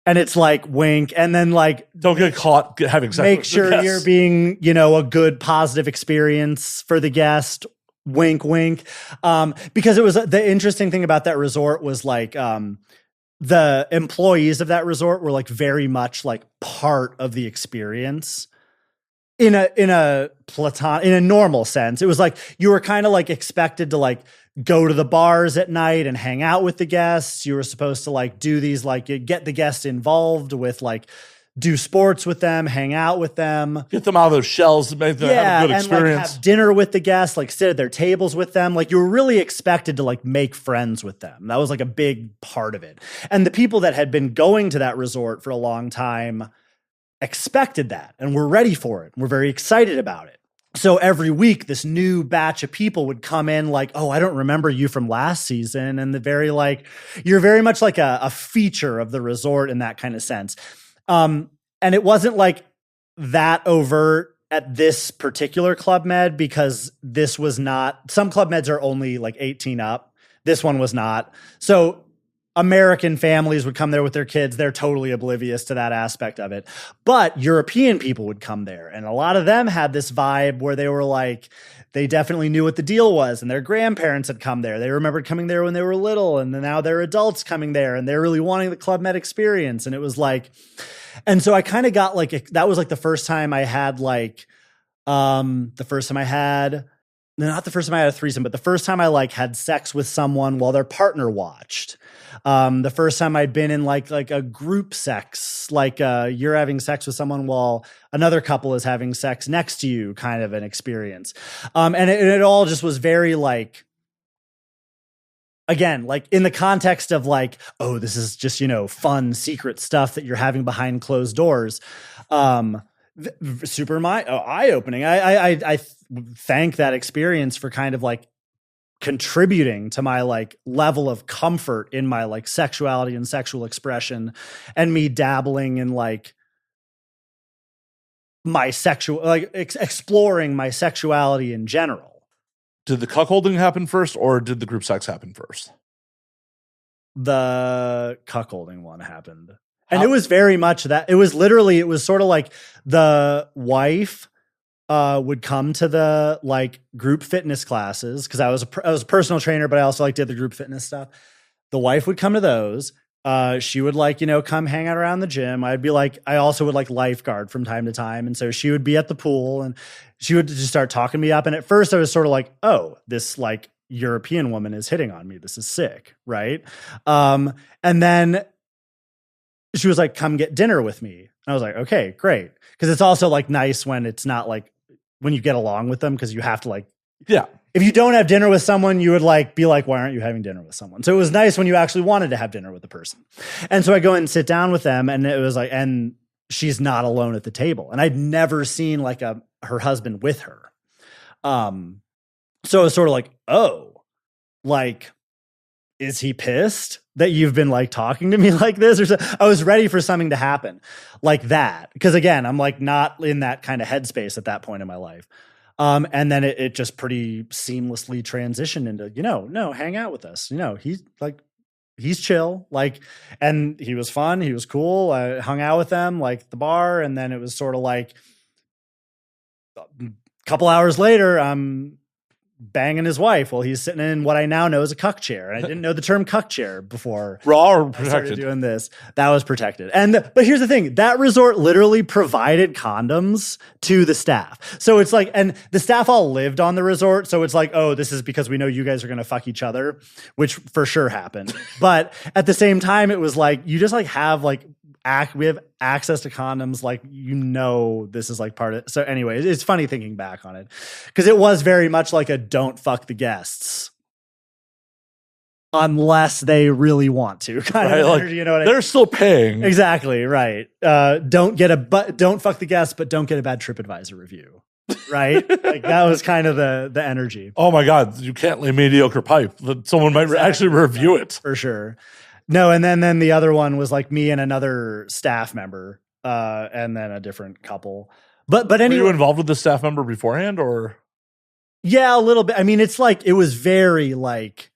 And it's like, wink. And then like, Don't get caught having sex make with sure the guests. you're being, a good positive experience for the guest. Wink, wink. Because it was the interesting thing about that resort was like, the employees of that resort were like very much like part of the experience. In a normal sense, it was like you were kind of like expected to like go to the bars at night and hang out with the guests. You were supposed to like do these, like get the guests involved with like do sports with them, hang out with them, Get them out of those shells to make them have a good experience. And like have dinner with the guests, like sit at their tables with them. Like you were really expected to like make friends with them. That was like a big part of it. And the people that had been going to that resort for a long time expected that and we're ready for it. We're very excited about it. So every week, this new batch of people would come in like, oh, I don't remember you from last season. And you're very much like a feature of the resort in that kind of sense. And it wasn't like that overt at this particular Club Med because this was not, some Club Meds are only like 18 up. This one was not. So American families would come there with their kids. They're totally oblivious to that aspect of it. But European people would come there. And a lot of them had this vibe where they were like, they definitely knew what the deal was. And their grandparents had come there. They remembered coming there when they were little. And then now they're adults coming there. And they're really wanting the Club Med experience. And it was like, and so I kind of got like, that was like the first time I had like, not the first time I had a threesome, but the first time I like had sex with someone while their partner watched. The first time I'd been in like a group sex, like you're having sex with someone while another couple is having sex next to you, kind of an experience. And it all just was very like again, like in the context of like, oh, this is just, fun secret stuff that you're having behind closed doors. Super eye-opening. I thank that experience for kind of like contributing to my like level of comfort in my like sexuality and sexual expression, and me dabbling in like my sexual, like exploring my sexuality in general. Did the cuckolding happen first, or did the group sex happen first? The cuckolding one happened. And it was very much that. It was sort of like the wife would come to the like group fitness classes, because I was a personal trainer, but I also like did the group fitness stuff. The wife would come to those. She would like, come hang out around the gym. I'd be like, I also would like lifeguard from time to time. And so she would be at the pool and she would just start talking me up. And at first I was sort of like, oh, this like European woman is hitting on me. This is sick. Right. And then she was like, come get dinner with me. And I was like, okay, great. Cause it's also like nice when it's not like when you get along with them, cause you have to like, yeah. If you don't have dinner with someone, you would like be like, why aren't you having dinner with someone? So it was nice when you actually wanted to have dinner with the person. And so I go and sit down with them, and it was like, and she's not alone at the table. And I'd never seen like her husband with her. So it was sort of like, oh, like, is he pissed that you've been like talking to me like this? Or so? I was ready for something to happen like that. Because again, I'm like not in that kind of headspace at that point in my life. And then it just pretty seamlessly transitioned into, no, hang out with us. He's chill. Like, and he was fun. He was cool. I hung out with them like at the bar. And then it was sort of like a couple hours later, I'm banging his wife while he's sitting in what I now know is a cuck chair. And I didn't know the term cuck chair before. Raw or I protected? started doing this. That was protected. But here's the thing, that resort literally provided condoms to the staff. So it's like, and the staff all lived on the resort. So it's like, oh, this is because we know you guys are going to fuck each other, which for sure happened. But at the same time, it was like, you just like have like, we have access to condoms, like, this is like part of it. So anyway, it's funny thinking back on it, because it was very much like a don't fuck the guests unless they really want to kind of like, energy, you know what I mean? They're still paying. Exactly, right. Don't fuck the guests, but don't get a bad TripAdvisor review. Right? Like that was kind of the energy. Oh my God, you can't lay mediocre pipe. Someone might actually review it. For sure. No, and then the other one was like me and another staff member, and then a different couple. But anyway, were you involved with the staff member beforehand, or? Yeah, a little bit. I mean, it's like it was very like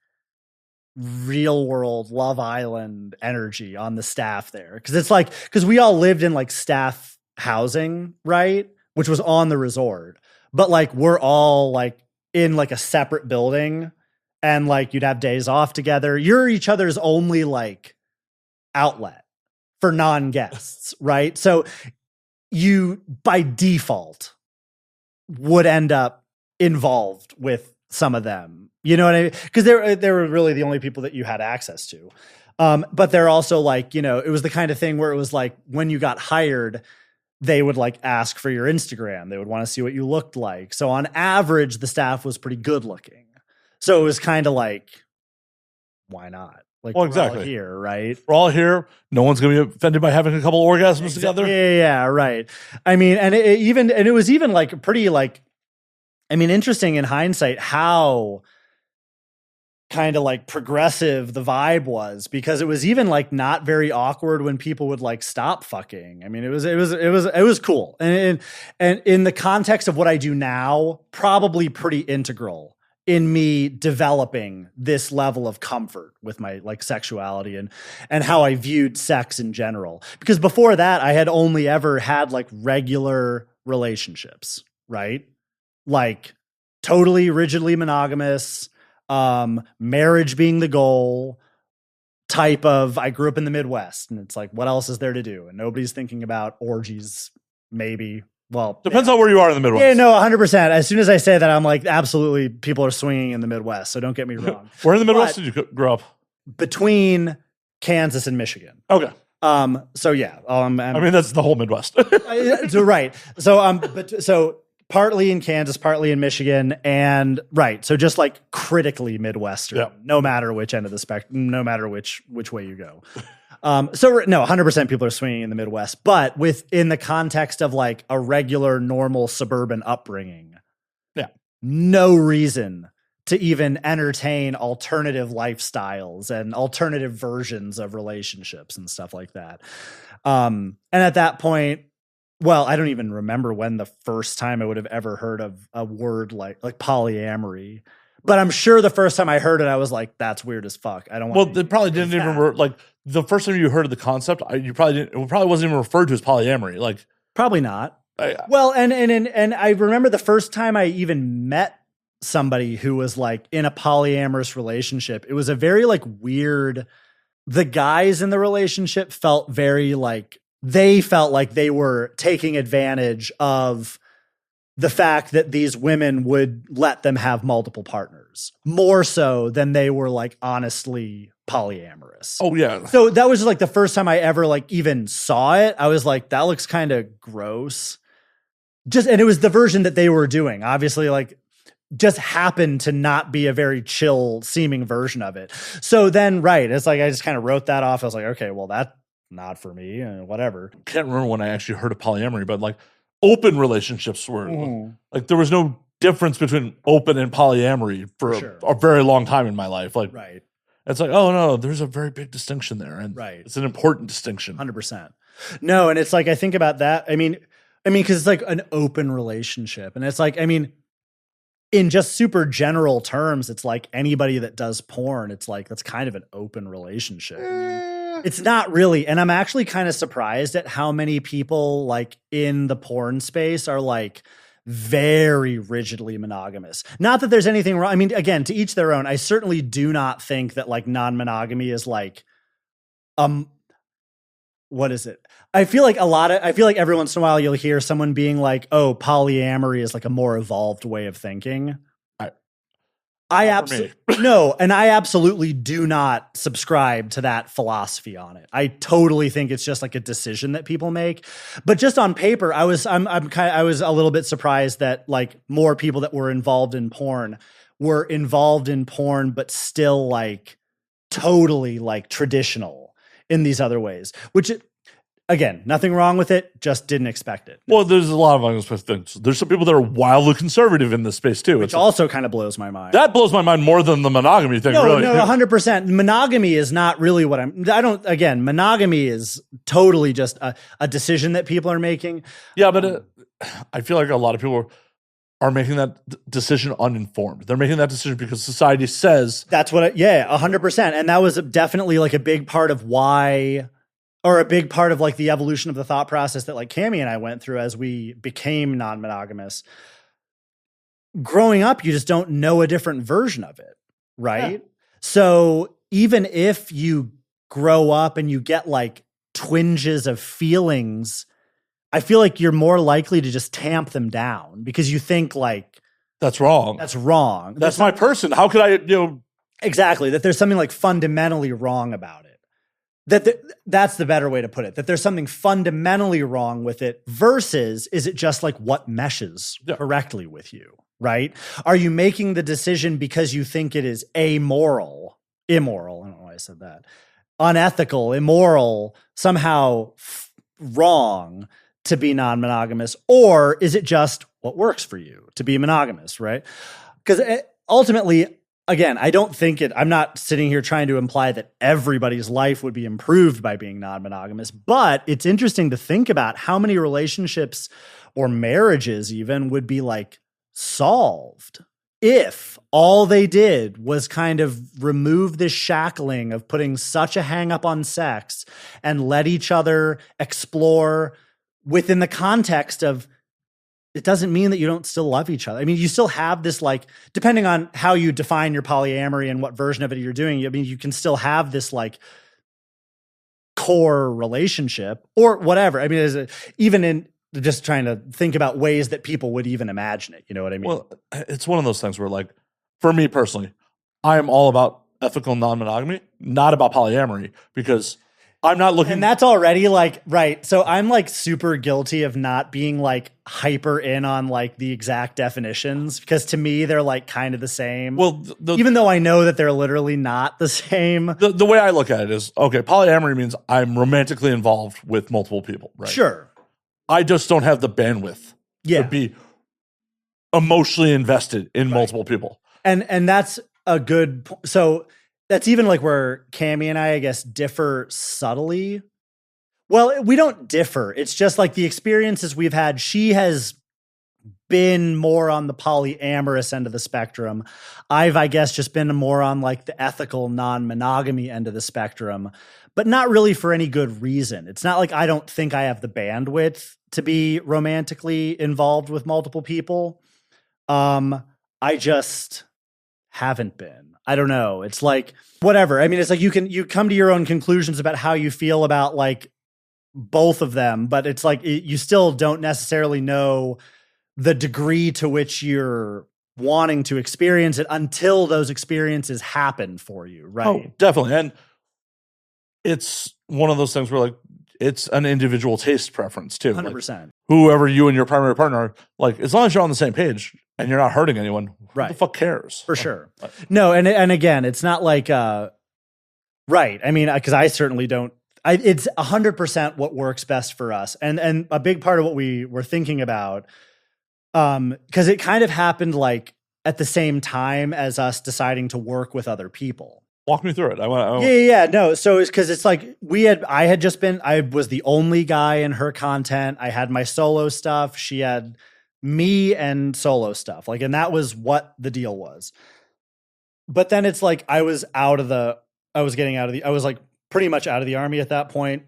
real world Love Island energy on the staff there, because we all lived in like staff housing, right, which was on the resort, but like we're all like in like a separate building. And like you'd have days off together. You're each other's only like outlet for non-guests, right? So you by default would end up involved with some of them. You know what I mean? Because they were really the only people that you had access to. But they're also like, it was the kind of thing where it was like when you got hired, they would like ask for your Instagram. They would want to see what you looked like. So on average, the staff was pretty good looking. So it was kind of like, why not? Like, well, exactly. We're all here, right? We're all here. No one's going to be offended by having a couple orgasms together. Yeah, right. I mean, and it was even like pretty like, I mean, interesting in hindsight how kind of like progressive the vibe was, because it was even like not very awkward when people would like stop fucking. I mean, it was cool. And in the context of what I do now, probably pretty integral in me developing this level of comfort with my like sexuality and how I viewed sex in general. Because before that, I had only ever had like regular relationships, right? Like totally rigidly monogamous, marriage being the goal type of, I grew up in the Midwest, and it's like, what else is there to do? And nobody's thinking about orgies, maybe. Well, depends on where you are in the Midwest. Yeah, no, 100%. As soon as I say that, I'm like, absolutely, people are swinging in the Midwest. So don't get me wrong. Where in the Midwest did you grow up? Between Kansas and Michigan. Okay. So yeah. I mean, that's the whole Midwest. So right. So partly in Kansas, partly in Michigan, and right. So just like critically Midwestern, no matter which end of the spectrum, no matter which way you go. So no, 100% people are swinging in the Midwest, but within the context of like a regular, normal suburban upbringing, no reason to even entertain alternative lifestyles and alternative versions of relationships and stuff like that. And at that point, well, I don't even remember when the first time I would have ever heard of a word like polyamory. But I'm sure the first time I heard it, I was like, "That's weird as fuck." I don't want. Well, they probably didn't even like the first time you heard of the concept. You probably didn't. It probably wasn't even referred to as polyamory. Like, probably not. Well, and I remember the first time I even met somebody who was like in a polyamorous relationship. It was a very like weird. The guys in the relationship felt very like they felt like they were taking advantage of the fact that these women would let them have multiple partners more so than they were like honestly polyamorous. Oh yeah. So that was just like the first time I ever like even saw it. I was like, that looks kind of gross. And it was the version that they were doing. Obviously, like just happened to not be a very chill seeming version of it. So then, right. It's like, I just kind of wrote that off. I was like, okay, well, that's not for me and whatever. Can't remember when I actually heard of polyamory, but like open relationships were like, there was no difference between open and polyamory for a very long time in my life. Like, right. It's like, oh no, there's a very big distinction there. And it's an important distinction. 100%. No. And it's like, I think about that. I mean, cause it's like an open relationship and it's like, I mean, in just super general terms, it's like anybody that does porn, it's like, that's kind of an open relationship. I mean, it's not really. And I'm actually kind of surprised at how many people like in the porn space are like very rigidly monogamous. Not that there's anything wrong. I mean, again, to each their own. I certainly do not think that like non-monogamy is like, what is it? I feel like every once in a while you'll hear someone being like, oh, polyamory is like a more evolved way of thinking. I absolutely do not subscribe to that philosophy on it. I totally think it's just like a decision that people make. But just on paper, I was a little bit surprised that like more people that were involved in porn, but still like totally like traditional in these other ways, which again, nothing wrong with it, just didn't expect it. Well, there's a lot of unexpected things. There's some people that are wildly conservative in this space too. Which also kind of blows my mind. That blows my mind more than the monogamy thing, really. No, 100%. Monogamy is not really what monogamy is totally just a decision that people are making. Yeah, but I feel like a lot of people are making that decision uninformed. They're making that decision because society says. That's 100%. And that was definitely like a big part of why... or a big part of like the evolution of the thought process that like Cammie and I went through as we became non-monogamous. Growing up, you just don't know a different version of it, right? Yeah. So even if you grow up and you get like twinges of feelings, I feel like you're more likely to just tamp them down because you think like, that's wrong. That's wrong. That's my person. How could I, Exactly. That there's something like fundamentally wrong about it. That's the better way to put it, that there's something fundamentally wrong with it versus is it just like what meshes correctly with you, right? Are you making the decision because you think it is immoral, I don't know why I said that, unethical, immoral, somehow wrong to be non-monogamous, or is it just what works for you to be monogamous, right? Because ultimately, again, I don't think I'm not sitting here trying to imply that everybody's life would be improved by being non-monogamous, but it's interesting to think about how many relationships or marriages even would be like solved if all they did was kind of remove this shackling of putting such a hang up on sex and let each other explore within the context of it doesn't mean that you don't still love each other. I mean, you still have this, like, depending on how you define your polyamory and what version of it you're doing, I mean, you can still have this like core relationship or whatever. I mean, even in just trying to think about ways that people would even imagine it. You know what I mean? Well, it's one of those things where like, for me personally, I am all about ethical non-monogamy, not about polyamory, because I'm not looking. And that's already like, right. So I'm like super guilty of not being like hyper in on like the exact definitions, because to me, they're like kind of the same. Well, even though I know that they're literally not the same. The way I look at it is, okay, polyamory means I'm romantically involved with multiple people, right? Sure. I just don't have the bandwidth to be emotionally invested in multiple people. And that's a good, so that's even like where Cammie and I guess, differ subtly. Well, we don't differ. It's just like the experiences we've had. She has been more on the polyamorous end of the spectrum. I've, I guess, just been more on like the ethical non-monogamy end of the spectrum, but not really for any good reason. It's not like I don't think I have the bandwidth to be romantically involved with multiple people. I just haven't been. I don't know. It's like, whatever. I mean, it's like you come to your own conclusions about how you feel about like both of them, but it's like you still don't necessarily know the degree to which you're wanting to experience it until those experiences happen for you, right? Oh, definitely. And it's one of those things where like it's an individual taste preference too. 100%. Like, whoever you and your primary partner are, like, as long as you're on the same page and you're not hurting anyone, who the fuck cares? For sure. No, and again, it's not like right. I mean, because I certainly don't. It's 100% what works best for us, and a big part of what we were thinking about, because it kind of happened like at the same time as us deciding to work with other people. Walk me through it. Yeah. No. So it's because it's like I was the only guy in her content. I had my solo stuff. She had me and solo stuff. Like, and that was what the deal was. But then it's like, I was like pretty much out of the army at that point.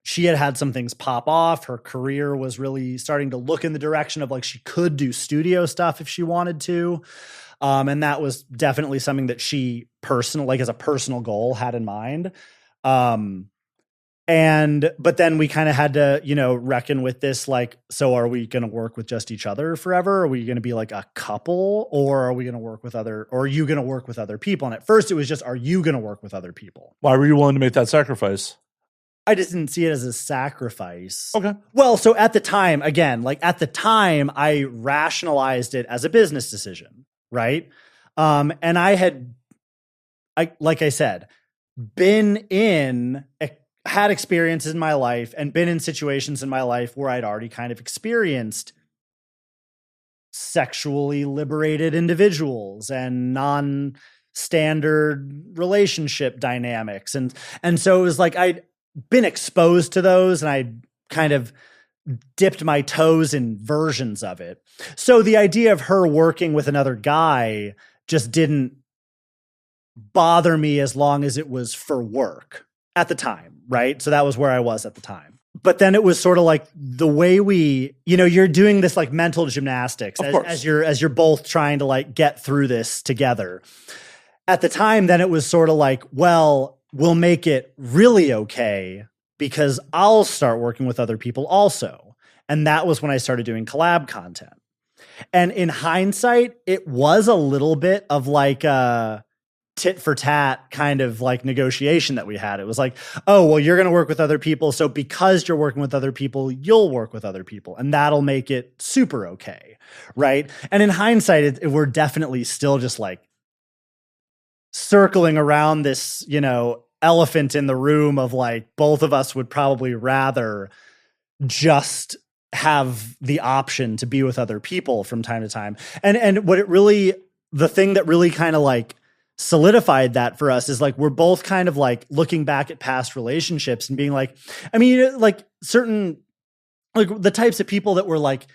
She had some things pop off. Her career was really starting to look in the direction of like, she could do studio stuff if she wanted to. And that was definitely something that she as a personal goal had in mind. But then we kind of had to, reckon with this, like, so are we going to work with just each other forever? Are we going to be like a couple, or are we going to work with or are you going to work with other people? And at first it was just, are you going to work with other people? Why were you willing to make that sacrifice? I just didn't see it as a sacrifice. Okay. Well, so at the time, again, like at the time I rationalized it as a business decision. Right. And like I said, had experiences in my life and been in situations in my life where I'd already kind of experienced sexually liberated individuals and non-standard relationship dynamics. And so it was like, I'd been exposed to those and I kind of dipped my toes in versions of it. So the idea of her working with another guy just didn't bother me as long as it was for work at the time, right? So that was where I was at the time. But then it was sort of like the way you're doing this like mental gymnastics as you're both trying to like get through this together. At the time, then it was sort of like, well, we'll make it really okay because I'll start working with other people also. And that was when I started doing collab content. And in hindsight, it was a little bit of like a tit for tat kind of like negotiation that we had. It was like, oh, well, you're going to work with other people. So because you're working with other people, you'll work with other people. And that'll make it super okay. Right. And in hindsight, we're definitely still just like circling around this, elephant in the room of like, both of us would probably rather just have the option to be with other people from time to time. And the thing that really kind of like solidified that for us is like, we're both kind of like looking back at past relationships and being like, I mean, like certain, like the types of people that were like,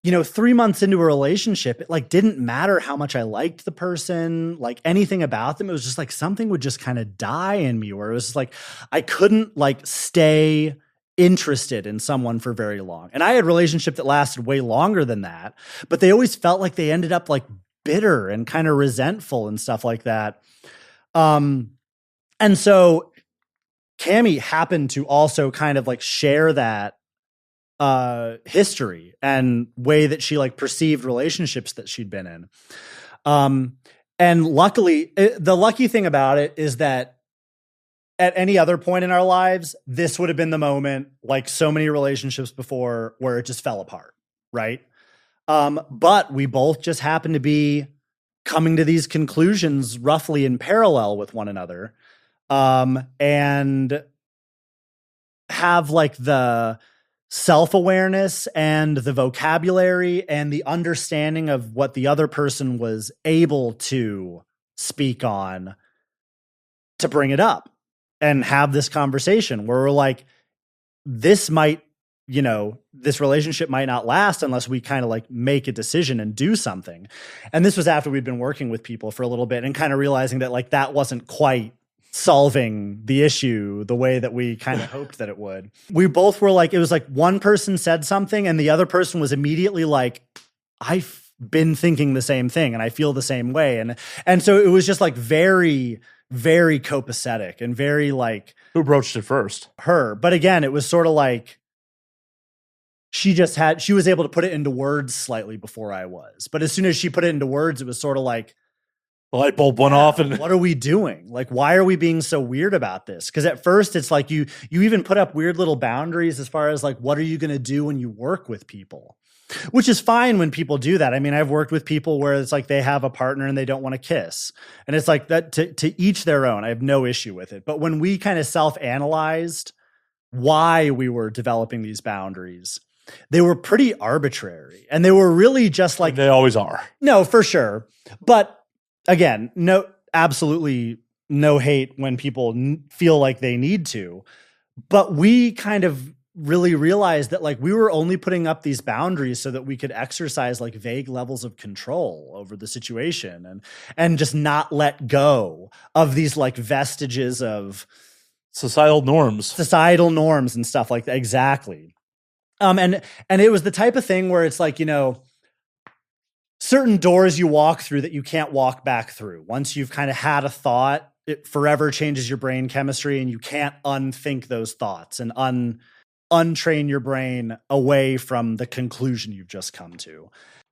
3 months into a relationship, it like didn't matter how much I liked the person, like anything about them. It was just like something would just kind of die in me where it was just like, I couldn't like stay interested in someone for very long. And I had a relationship that lasted way longer than that, but they always felt like they ended up like bitter and kind of resentful and stuff like that. And so Cammie happened to also kind of like share that history and way that she like perceived relationships that she'd been in. And luckily, the lucky thing about it is that at any other point in our lives, this would have been the moment, like so many relationships before, where it just fell apart, right? But we both just happen to be coming to these conclusions roughly in parallel with one another, and have like the self-awareness and the vocabulary and the understanding of what the other person was able to speak on to bring it up and have this conversation where we're like, this might, this relationship might not last unless we kind of like make a decision and do something. And this was after we'd been working with people for a little bit and kind of realizing that like that wasn't quite solving the issue the way that we kind of hoped that it would. We both were like, it was like one person said something and the other person was immediately like, I've been thinking the same thing and I feel the same way. And so it was just like very, very copacetic and very like, who broached it first? Her. But again, it was sort of like she was able to put it into words slightly before I was. But as soon as she put it into words, it was sort of like the light bulb went off. And what are we doing? Like, why are we being so weird about this? Because at first it's like you even put up weird little boundaries as far as like, what are you going to do when you work with people? Which is fine when people do that. I mean, I've worked with people where it's like they have a partner and they don't want to kiss. And it's like that to each their own. I have no issue with it. But when we kind of self-analyzed why we were developing these boundaries, they were pretty arbitrary. And they were really just like... They always are. No, for sure. But again, absolutely no hate when people feel like they need to. But we kind of really realized that like we were only putting up these boundaries so that we could exercise like vague levels of control over the situation and just not let go of these like vestiges of societal norms and stuff like that. Exactly. And it was the type of thing where it's like, certain doors you walk through that you can't walk back through. Once you've kind of had a thought, it forever changes your brain chemistry and you can't unthink those thoughts and untrain your brain away from the conclusion you've just come to.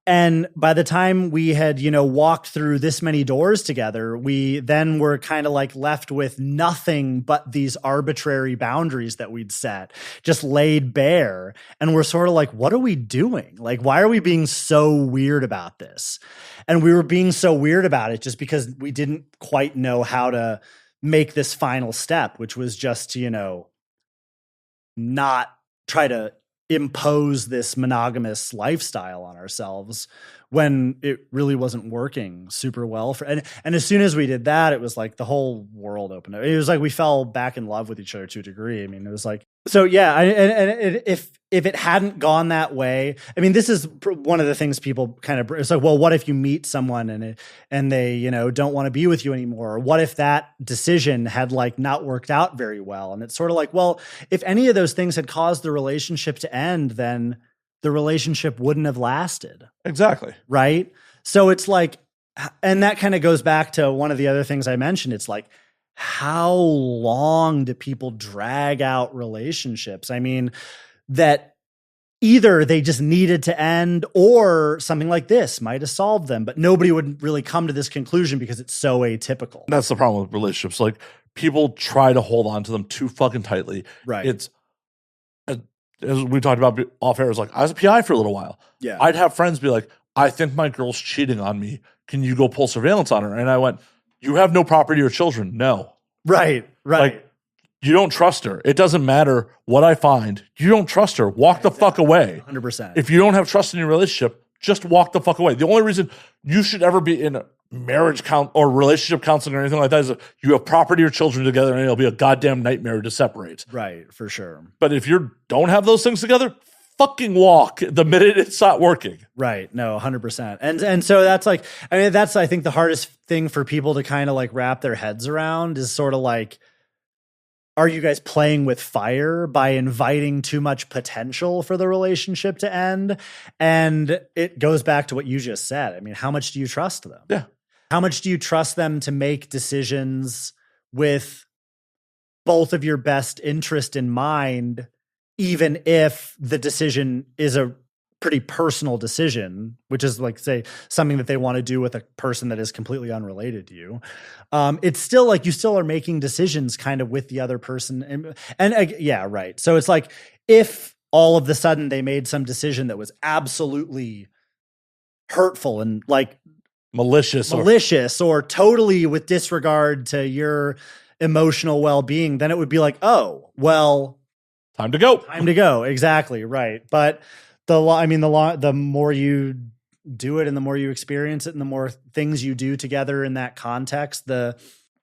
And by the time we had, walked through this many doors together, we then were kind of like left with nothing but these arbitrary boundaries that we'd set, just laid bare. And we're sort of like, what are we doing? Like, why are we being so weird about this? And we were being so weird about it just because we didn't quite know how to make this final step, which was just to, not try to impose this monogamous lifestyle on ourselves when it really wasn't working super well and as soon as we did that, it was like the whole world opened up. It was like we fell back in love with each other to a degree. I mean, it was like, so yeah. If it hadn't gone that way, I mean, this is one of the things people kind of, it's like, well, what if you meet someone and they, don't want to be with you anymore? Or what if that decision had like not worked out very well? And it's sort of like, well, if any of those things had caused the relationship to end, then the relationship wouldn't have lasted. Exactly. Right. So it's like, and that kind of goes back to one of the other things I mentioned. It's like, how long do people drag out relationships? I mean, that either they just needed to end or something like this might have solved them, but nobody would really come to this conclusion because it's so atypical. That's the problem with relationships. Like, people try to hold on to them too fucking tightly. Right. It's, as we talked about off air, it's like, I was a PI for a little while. Yeah. I'd have friends be like, I think my girl's cheating on me. Can you go pull surveillance on her? And I went, you have no property or children. No. Right. Like, you don't trust her. It doesn't matter what I find. You don't trust her. Walk the fuck away. 100%. If you don't have trust in your relationship, just walk the fuck away. The only reason you should ever be in a marriage or relationship counseling or anything like that is that you have property or children together and it'll be a goddamn nightmare to separate. Right, for sure. But if you don't have those things together, fucking walk the minute it's not working. Right. No, 100%. And so that's like, I mean, that's, I think the hardest thing for people to kind of like wrap their heads around is sort of like, are you guys playing with fire by inviting too much potential for the relationship to end? And it goes back to what you just said. I mean, how much do you trust them? Yeah. How much do you trust them to make decisions with both of your best interest in mind, even if the decision is a pretty personal decision, which is like, say, something that they want to do with a person that is completely unrelated to you. It's still like you still are making decisions kind of with the other person. And yeah, right. So it's like if all of the sudden they made some decision that was absolutely hurtful and like malicious or totally with disregard to your emotional well-being, then it would be like, oh, well, time to go. Time to go. Exactly. Right. But the more you do it and the more you experience it and the more things you do together in that context,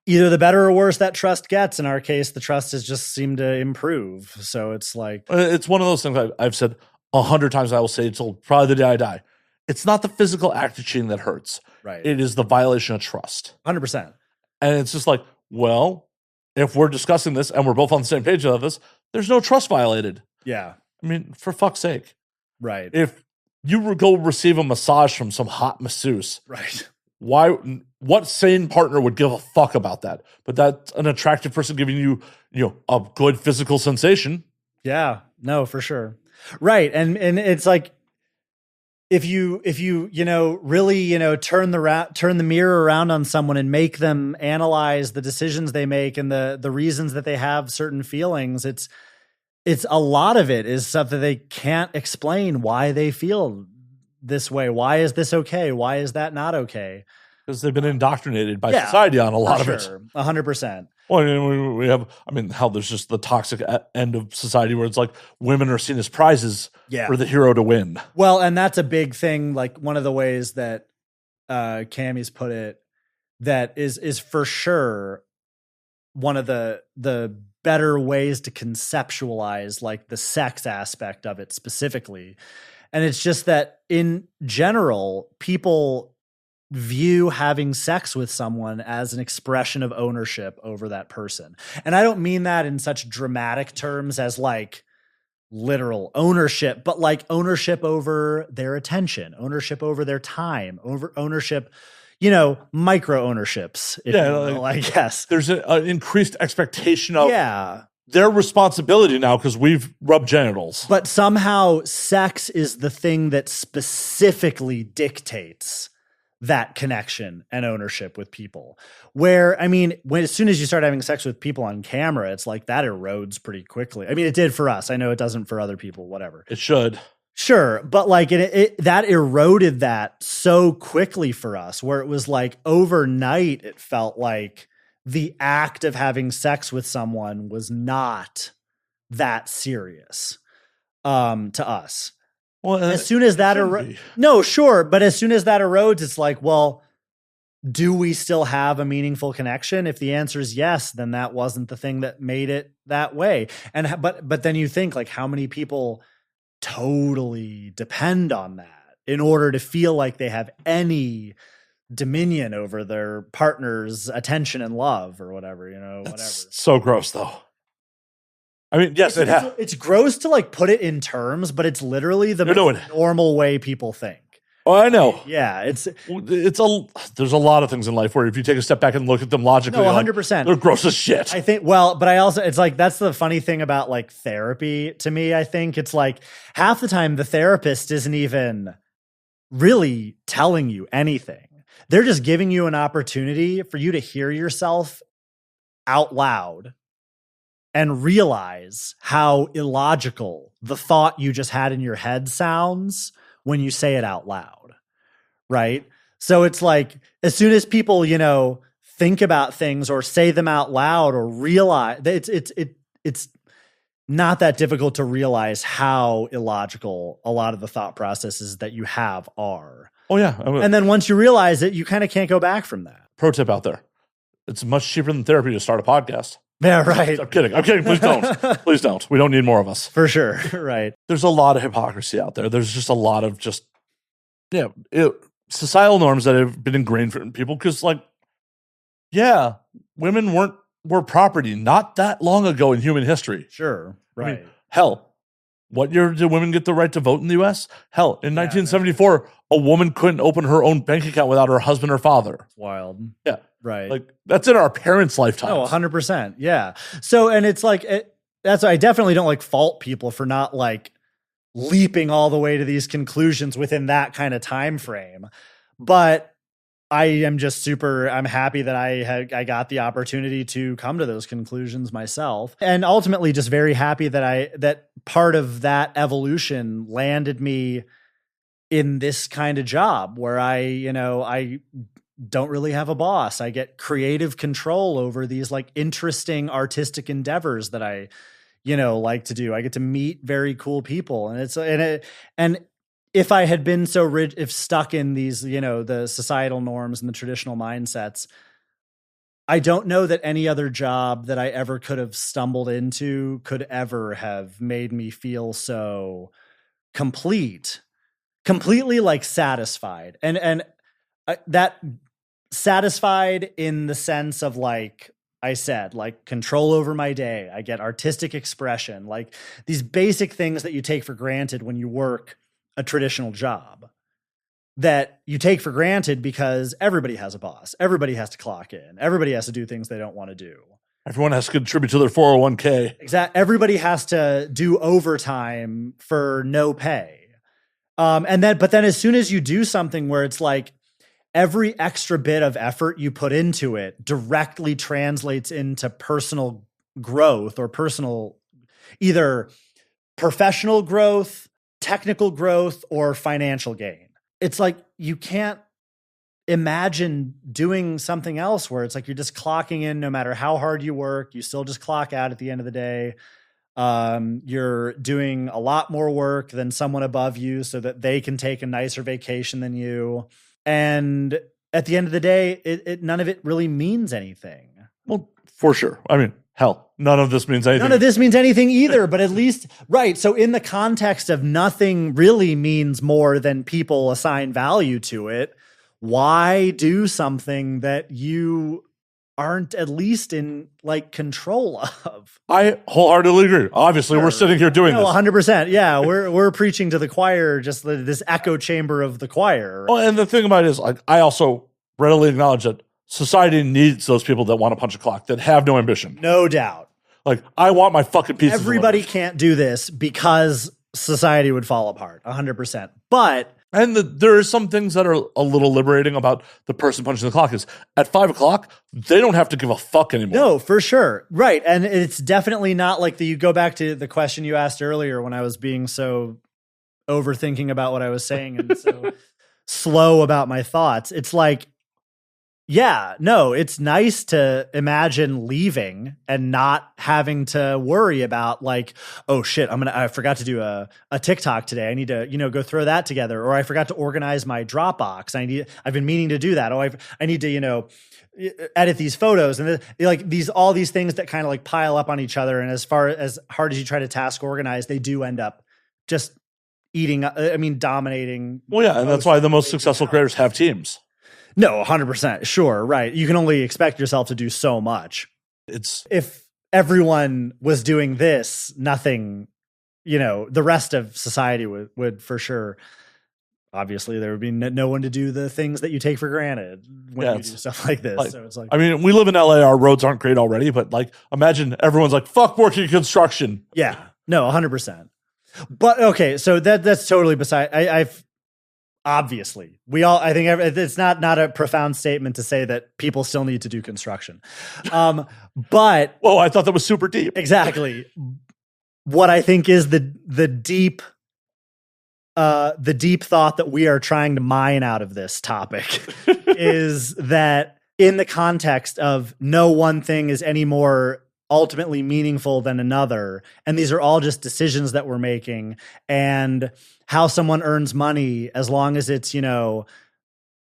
either the better or worse that trust gets. In our case, the trust has just seemed to improve. So it's like, it's one of those things I've said 100 times. I will say until probably the day I die. It's not the physical act of cheating that hurts. Right. It is the violation of trust. 100%. And it's just like, well, if we're discussing this and we're both on the same page of this, there's no trust violated. Yeah. I mean, for fuck's sake. Right. If you go receive a massage from some hot masseuse, right. What sane partner would give a fuck about that? But that's an attractive person giving you, a good physical sensation. Yeah. No, for sure. Right. And it's like, if you really turn the mirror around on someone and make them analyze the decisions they make and the reasons that they have certain feelings, it's a lot of it is stuff that they can't explain why they feel this way. Why is this okay? Why is that not okay? Because they've been indoctrinated by society on a lot of it. 100%. Well, we have, how there's just the toxic end of society where it's like women are seen as prizes for the hero to win. Well, and that's a big thing. Like one of the ways that Cammy's put it, that is for sure one of the better ways to conceptualize like the sex aspect of it specifically. And it's just that in general, people view having sex with someone as an expression of ownership over that person. And I don't mean that in such dramatic terms as like literal ownership, but like ownership over their attention, ownership over their time, over ownership, micro ownerships. I guess there's an increased expectation of their responsibility now because we've rubbed genitals. But somehow sex is the thing that specifically dictates that connection and ownership with people. Where, as soon as you start having sex with people on camera, it's like that erodes pretty quickly. It did for us. I know it doesn't for other people, whatever. It should. Sure. But like that eroded that so quickly for us, where it was like overnight, it felt like the act of having sex with someone was not that serious to us. Well, as soon as that no, sure, but as soon as that erodes, it's like, well, do we still have a meaningful connection? If the answer is yes, then that wasn't the thing that made it that way. And but then you think like how many people totally depend on that in order to feel like they have any dominion over their partner's attention and love or whatever, whatever. So gross though. Yes, it's gross to like put it in terms, but it's literally the normal way people think. Oh, I know. Yeah, there's a lot of things in life where if you take a step back and look at them logically, 100%, they're gross as shit. I think. Well, but I also, it's like that's the funny thing about like therapy to me. I think it's like half the time the therapist isn't even really telling you anything. They're just giving you an opportunity for you to hear yourself out loud and realize how illogical the thought you just had in your head sounds when you say it out loud, right? So it's like, as soon as people, think about things or say them out loud or realize that it's not that difficult to realize how illogical a lot of the thought processes that you have are. Oh yeah. And then once you realize it, you kind of can't go back from that. Pro tip out there. It's much cheaper than therapy to start a podcast. Yeah, right. I'm kidding. Please don't. Please don't. We don't need more of us. For sure. Right. There's a lot of hypocrisy out there. There's just a lot of societal norms that have been ingrained for people because, women were property not that long ago in human history. Sure. Right. Hell, what year did women get the right to vote in the U.S.? Hell, in 1974, a woman couldn't open her own bank account without her husband or father. Wild. Yeah. Right. That's in our parents' lifetime. No, 100%. Yeah. So, and it's like, that's why I definitely don't fault people for not leaping all the way to these conclusions within that kind of time frame. But I am just I'm happy that I got the opportunity to come to those conclusions myself, and ultimately just very happy that part of that evolution landed me in this kind of job where I don't really have a boss. I get creative control over these like interesting artistic endeavors that I, like to do. I get to meet very cool people, and if I had been if stuck in these, the societal norms and the traditional mindsets, I don't know that any other job that I ever could have stumbled into could ever have made me feel so completely like satisfied. And that satisfied in the sense of, like I said, like control over my day. I get artistic expression, like these basic things that you take for granted when you work a traditional job, that you take for granted because everybody has a boss. Everybody has to clock in. Everybody has to do things they don't want to do. Everyone has to contribute to their 401k. Exactly. Everybody has to do overtime for no pay. But then as soon as you do something where it's like every extra bit of effort you put into it directly translates into personal growth or either professional growth, technical growth, or financial gain. It's like you can't imagine doing something else where it's like you're just clocking in no matter how hard you work. You still just clock out at the end of the day. You're doing a lot more work than someone above you so that they can take a nicer vacation than you. And at the end of the day, none of it really means anything. Well, for sure. I mean, hell, none of this means anything. None of this means anything either, but at least, right. So in the context of nothing really means more than people assign value to it, why do something that you aren't at least in like control of? I wholeheartedly agree. Obviously, we're sitting here doing this. 100%. Yeah, we're preaching to the choir, just this echo chamber of the choir. Well, and the thing about it is, like, I also readily acknowledge that society needs those people that want to punch a clock, that have no ambition. No doubt. Like, I want my fucking pieces. Everybody can't do this because society would fall apart, 100%. But there are some things that are a little liberating about the person punching the clock is at 5 o'clock, they don't have to give a fuck anymore. No, for sure. Right. And it's definitely not like you go back to the question you asked earlier when I was being so overthinking about what I was saying and so slow about my thoughts. It's like, yeah, no, it's nice to imagine leaving and not having to worry about like, oh shit, I forgot to do a TikTok today. I need to, go throw that together. Or I forgot to organize my Dropbox. I've been meaning to do that. Oh, I need to, edit these photos and all these things that kind of like pile up on each other. And as hard as you try to task organize, they do end up just dominating. Well, yeah. And that's why the most successful creators have teams. No, 100%. Sure. Right. You can only expect yourself to do so much. If everyone was doing this, nothing, the rest of society would for sure. Obviously, there would be no one to do the things that you take for granted when you do stuff like this. So it's like, I mean, we live in LA. Our roads aren't great already, but like, imagine everyone's like, fuck working construction. Yeah. No, 100%. But okay. So that's totally beside, obviously, I think it's not a profound statement to say that people still need to do construction. But whoa, I thought that was super deep. Exactly. What I think is the deep thought that we are trying to mine out of this topic is that in the context of no one thing is any more ultimately meaningful than another, and these are all just decisions that we're making, and how someone earns money, as long as it's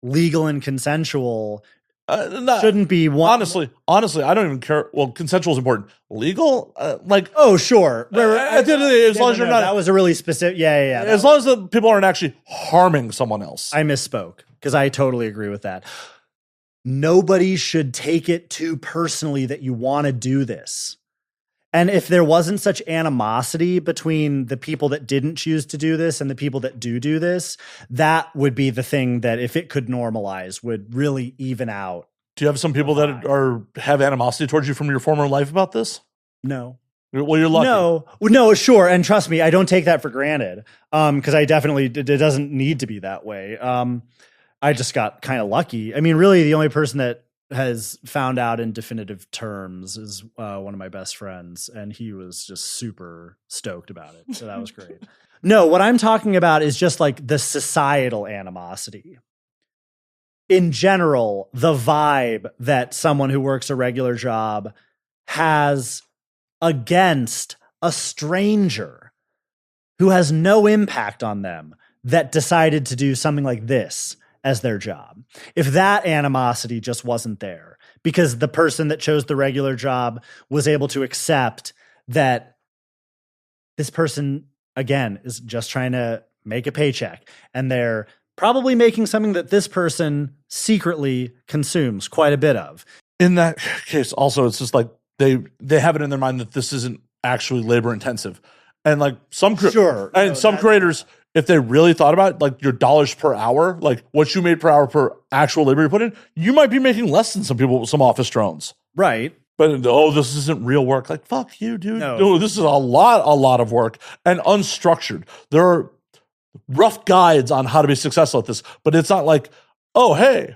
legal and consensual, shouldn't be one. Honestly, I don't even care. Well, consensual is important. Legal, oh sure. At the end of the day, as long as you're not, that was a really specific. Yeah. As long as the people aren't actually harming someone else. I misspoke because I totally agree with that. Nobody should take it too personally that you want to do this. And if there wasn't such animosity between the people that didn't choose to do this and the people that do this, that would be the thing that, if it could normalize, would really even out. Do you have some people that have animosity towards you from your former life about this? No. Well, you're lucky. No, sure. And trust me, I don't take that for granted. Because I definitely, it doesn't need to be that way. I just got kind of lucky. I mean, really the only person that has found out in definitive terms is one of my best friends. And he was just super stoked about it. So that was great. No, what I'm talking about is just like the societal animosity. In general, the vibe that someone who works a regular job has against a stranger who has no impact on them that decided to do something like this as their job. If that animosity just wasn't there, because the person that chose the regular job was able to accept that this person, again, is just trying to make a paycheck, and they're probably making something that this person secretly consumes quite a bit of. In that case, also, it's just like they have it in their mind that this isn't actually labor intensive. And like some creators, if they really thought about it, like your dollars per hour, like what you made per hour per actual labor you put in, you might be making less than some people with some office drones. Right. But this isn't real work. Like, fuck you, dude. No. This is a lot of work and unstructured. There are rough guides on how to be successful at this, but it's not like, oh, hey,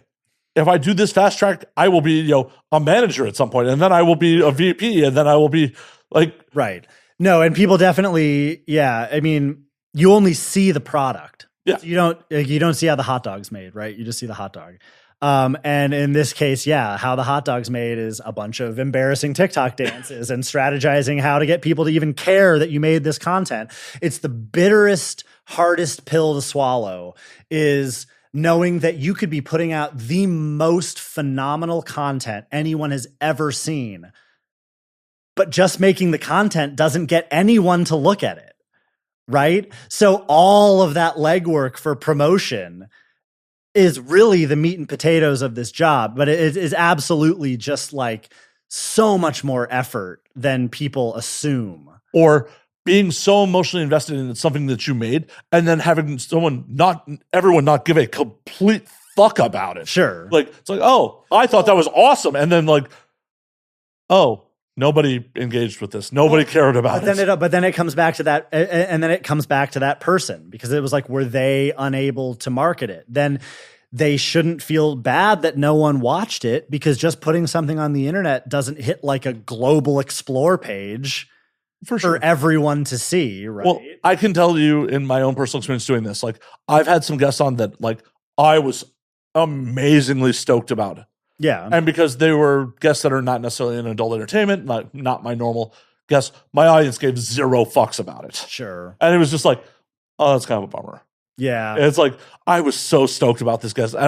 if I do this fast track, I will be, a manager at some point, and then I will be a VP, and then I will be like, right. No, and people definitely, yeah. I mean, you only see the product. Yeah. You don't see how the hot dog's made, right? You just see the hot dog. And in this case, yeah, how the hot dog's made is a bunch of embarrassing TikTok dances and strategizing how to get people to even care that you made this content. It's the bitterest, hardest pill to swallow, is knowing that you could be putting out the most phenomenal content anyone has ever seen, but just making the content doesn't get anyone to look at it, right? So all of that legwork for promotion is really the meat and potatoes of this job, but it is absolutely just like so much more effort than people assume. Or being so emotionally invested in something that you made, and then having everyone not give a complete fuck about it. Sure. Like, it's like, oh, I thought that was awesome. And then like, oh, nobody engaged with this. Nobody cared about it. But then it comes back to that. And then it comes back to that person, because it was like, were they unable to market it? Then they shouldn't feel bad that no one watched it, because just putting something on the internet doesn't hit like a global explore page for everyone to see, right? Well, I can tell you in my own personal experience doing this, like I've had some guests on that like I was amazingly stoked about it. Yeah. And because they were guests that are not necessarily in adult entertainment, not my normal guests, my audience gave zero fucks about it. Sure. And it was just like, oh, that's kind of a bummer. Yeah. And it's like, I was so stoked about this guest, and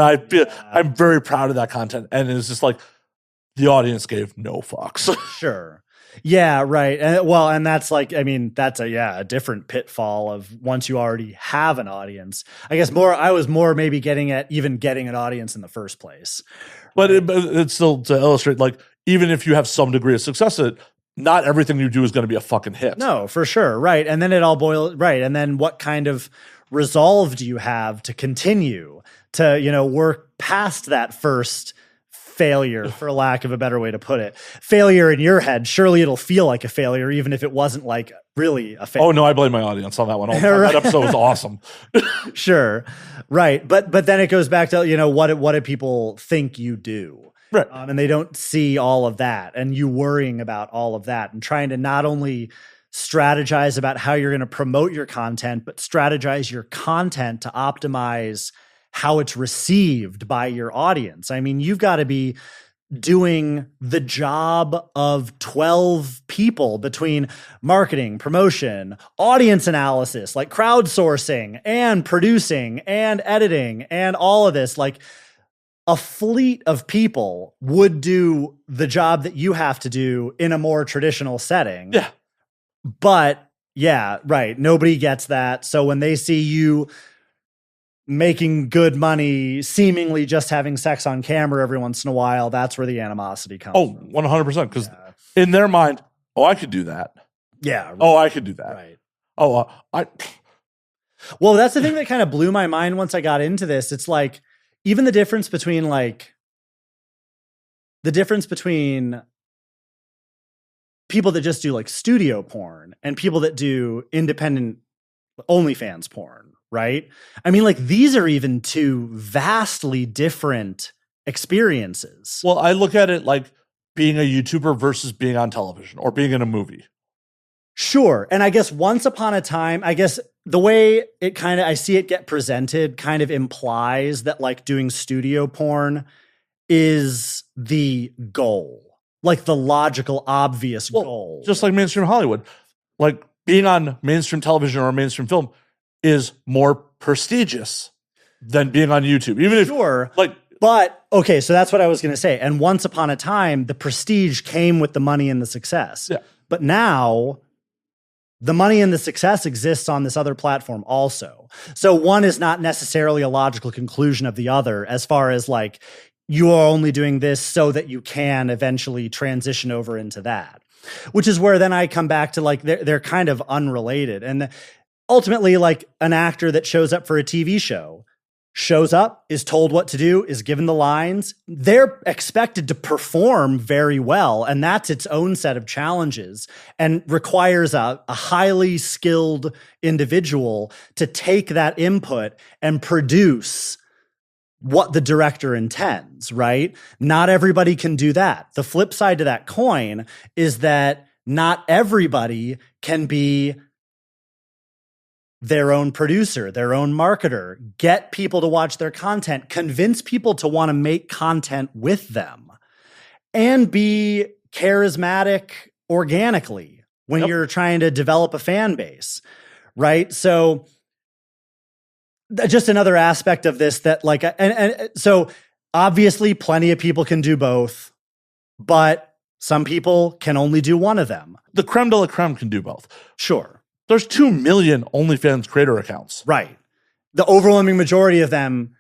I'm very proud of that content. And it's just like, the audience gave no fucks. Sure. Yeah, right. And that's like, I mean, that's a different pitfall of once you already have an audience. I guess I was more maybe getting at even getting an audience in the first place. But it's still to illustrate, like, even if you have some degree of success at it, not everything you do is going to be a fucking hit. No, for sure. Right. And then it all boils, right. And then what kind of resolve do you have to continue to, work past that first failure, for lack of a better way to put it? Failure in your head, surely it'll feel like a failure, even if it wasn't like really a failure. Oh no, I blame my audience on that one all the time. That episode was awesome. Sure. Right. But then it goes back to, what do people think you do? Right. And they don't see all of that, and you worrying about all of that, and trying to not only strategize about how you're going to promote your content, but strategize your content to optimize how it's received by your audience. I mean, you've got to be doing the job of 12 people between marketing, promotion, audience analysis, like crowdsourcing and producing and editing and all of this. Like, a fleet of people would do the job that you have to do in a more traditional setting. Yeah. But yeah, right. Nobody gets that. So when they see you making good money, seemingly just having sex on camera every once in a while, that's where the animosity comes from. 100%. Because in their mind, oh, I could do that. Yeah. Right. Oh, I could do that. Right. Oh, Well, that's the thing that kind of blew my mind once I got into this. It's like, even the difference between people that just do like studio porn and people that do independent OnlyFans porn, right? I mean, like these are even two vastly different experiences. Well, I look at it like being a YouTuber versus being on television or being in a movie. Sure. And I guess once upon a time, I guess the way it kind of, I see it get presented kind of implies that like doing studio porn is the goal, like the logical, obvious goal. Just like mainstream Hollywood. Like being on mainstream television or mainstream film is more prestigious than being on YouTube. Even if, like, but okay, so that's what I was going to say. And once upon a time, the prestige came with the money and the success. Yeah. But now the money and the success exists on this other platform also. So one is not necessarily a logical conclusion of the other as far as like, you are only doing this so that you can eventually transition over into that, which is where then I come back to like, they're kind of unrelated. And ultimately, like an actor that shows up for a TV show, shows up, is told what to do, is given the lines, they're expected to perform very well. And that's its own set of challenges and requires a highly skilled individual to take that input and produce what the director intends, right? Not everybody can do that. The flip side to that coin is that not everybody can be their own producer, their own marketer, get people to watch their content, convince people to want to make content with them, and be charismatic organically when you're trying to develop a fan base, right? So just another aspect of this that like, and so obviously plenty of people can do both, but some people can only do one of them. The creme de la creme can do both. Sure. There's 2 million OnlyFans creator accounts. Right. The overwhelming majority of them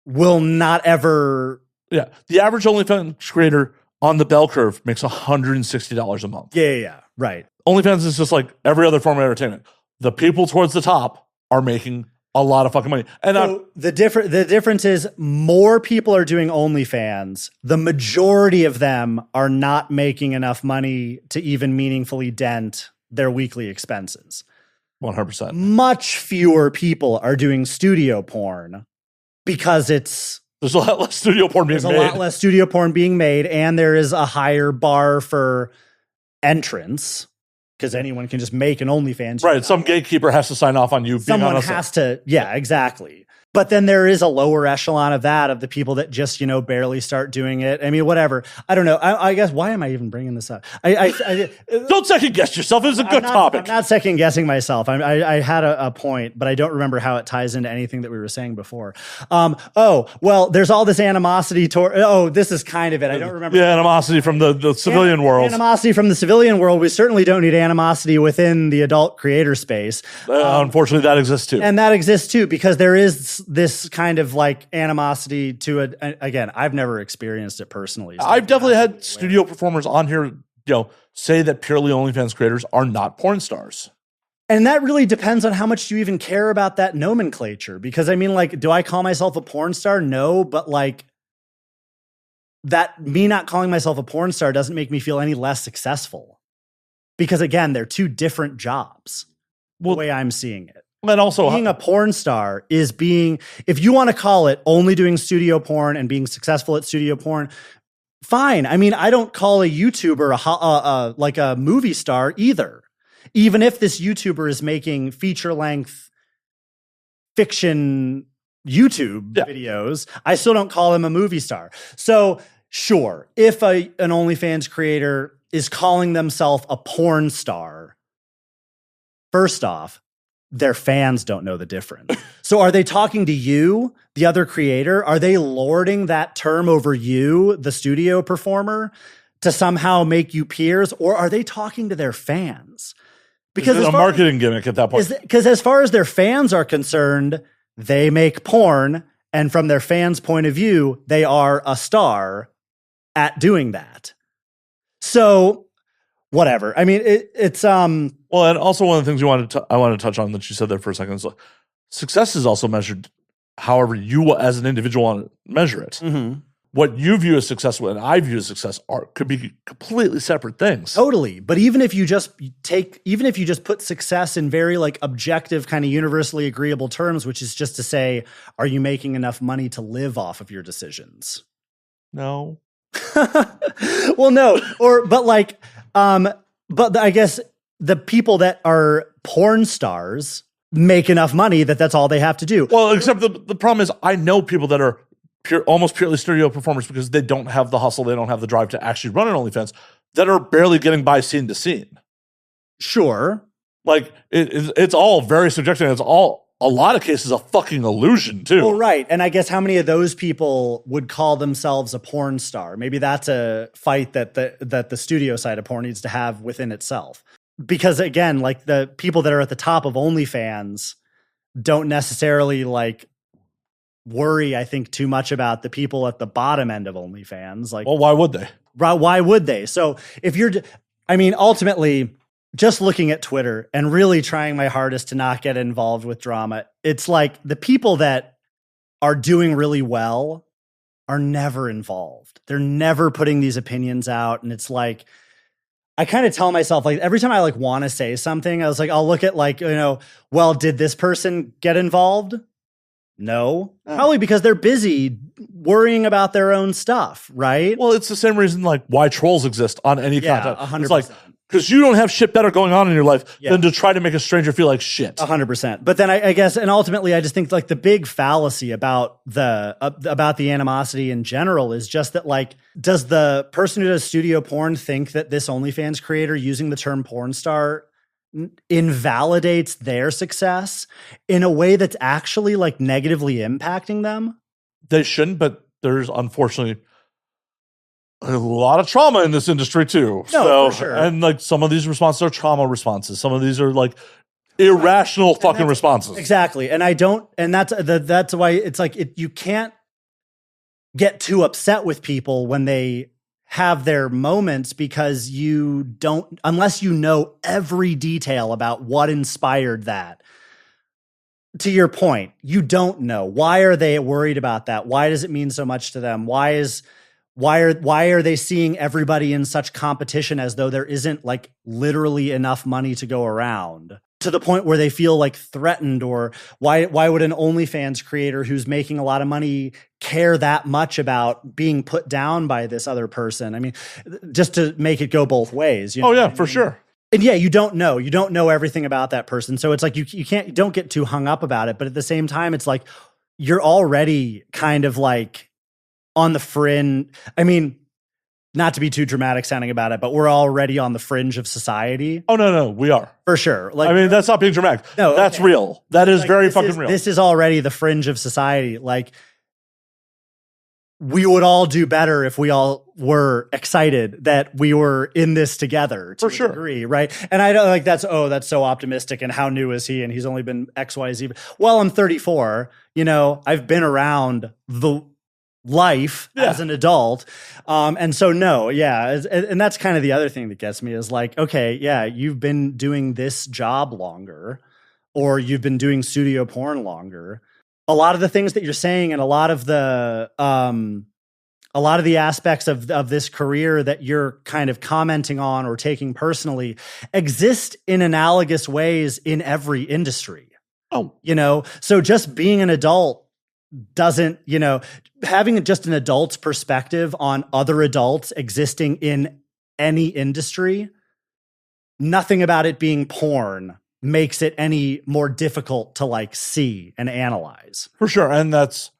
will not ever. Yeah. The average OnlyFans creator on the bell curve makes $160 a month. Yeah. Right. OnlyFans is just like every other form of entertainment. The people towards the top are making a lot of fucking money. And so the difference is more people are doing OnlyFans. The majority of them are not making enough money to even meaningfully dent their weekly expenses. 100%. Much fewer people are doing studio porn because there's a lot less studio porn being made. There's a lot less studio porn being made, and there is a higher bar for entrance because anyone can just make an OnlyFans. Right. Some gatekeeper has to sign off on you. Someone has to. Yeah, exactly. But then there is a lower echelon of the people that just, barely start doing it. I mean, whatever. I don't know. I guess, why am I even bringing this up? Don't second guess yourself. It's a good topic. I'm not second guessing myself. I had a point, but I don't remember how it ties into anything that we were saying before. There's all this animosity this is kind of it. I don't remember. Yeah, animosity from the civilian world. Animosity from the civilian world. We certainly don't need animosity within the adult creator space. Unfortunately, that exists too. And that exists too, because there is this kind of like animosity to it. Again, I've never experienced it personally. So I've definitely had studio performers on here, say that purely OnlyFans creators are not porn stars. And that really depends on how much you even care about that nomenclature. Because I mean, like, do I call myself a porn star? No, but like that, me not calling myself a porn star doesn't make me feel any less successful. Because again, they're two different jobs. The way I'm seeing it. And also, being a porn star is if you want to call it only doing studio porn and being successful at studio porn, fine. I mean, I don't call a YouTuber like a movie star either. Even if this YouTuber is making feature-length fiction YouTube videos, I still don't call him a movie star. So sure, if an OnlyFans creator is calling themselves a porn star, first off, their fans don't know the difference. So are they talking to you, the other creator? Are they lording that term over you, the studio performer, to somehow make you peers? Or are they talking to their fans? Because it's a marketing gimmick at that point. Because as far as their fans are concerned, they make porn. And from their fans' point of view, they are a star at doing that. So whatever. I mean, it's well, and also one of the things I want to touch on that you said there for a second is success is also measured however you as an individual want to measure it. Mm-hmm. what you view as success and I view as success could be completely separate things. Totally. But even if you just put success in very like objective, kind of universally agreeable terms, which is just to say, are you making enough money to live off of your decisions? No. Well, no. But I guess the people that are porn stars make enough money that's all they have to do. Well, except the problem is I know people that are almost purely studio performers because they don't have the hustle, they don't have the drive to actually run an OnlyFans, that are barely getting by scene to scene. Sure. Like, it's all very subjective. It's all, a lot of cases, a fucking illusion, too. Well, right. And I guess how many of those people would call themselves a porn star? Maybe that's a fight that the studio side of porn needs to have within itself. Because, again, like, the people that are at the top of OnlyFans don't necessarily, like, worry, I think, too much about the people at the bottom end of OnlyFans. Like, well, why would they? Why would they? So if ultimately, just looking at Twitter and really trying my hardest to not get involved with drama, it's like the people that are doing really well are never involved. They're never putting these opinions out. And it's like, I kind of tell myself, like, every time I like want to say something, I was like, I'll look at like, well, did this person get involved? No, probably because they're busy worrying about their own stuff, right? Well, it's the same reason like why trolls exist on any content. 100%. It's like, because you don't have shit better going on in your life than to try to make a stranger feel like shit. 100%. But then I guess, and ultimately, I just think like the big fallacy about the animosity in general is just that, like, does the person who does studio porn think that this OnlyFans creator using the term porn star invalidates their success in a way that's actually like negatively impacting them? They shouldn't, but there's unfortunately a lot of trauma in this industry too. No, for sure. And like some of these responses are trauma responses. Some of these are like irrational fucking responses. Exactly. And that's why it's like you can't get too upset with people when they have their moments, because you don't, unless you know every detail about what inspired that. To your point, you don't know. Why are they worried about that? Why does it mean so much to them? Why are they seeing everybody in such competition as though there isn't like literally enough money to go around, to the point where they feel like threatened? Or why would an OnlyFans creator who's making a lot of money care that much about being put down by this other person? I mean, just to make it go both ways. You know yeah, for sure. And yeah, you don't know everything about that person. So it's like, you don't get too hung up about it. But at the same time, it's like, you're already kind of like on the fringe. I mean, not to be too dramatic sounding about it, but we're already on the fringe of society. Oh, no, we are. For sure. Like, I mean, that's not being dramatic. No, that's okay. real. That is like, very fucking real. This is already the fringe of society. Like, we would all do better if we all were excited that we were in this together to For sure. a degree, right? And I don't like that's so optimistic. And how new is he? And he's only been XYZ. Well, I'm 34. I've been around the life as an adult. And so no, yeah. And that's kind of the other thing that gets me is like, okay, yeah, you've been doing this job longer, or you've been doing studio porn longer. A lot of the things that you're saying and a lot of the aspects of this career that you're kind of commenting on or taking personally exist in analogous ways in every industry. Oh, so just being an adult doesn't, having just an adult's perspective on other adults existing in any industry, nothing about it being porn makes it any more difficult to like see and analyze. For sure. And that's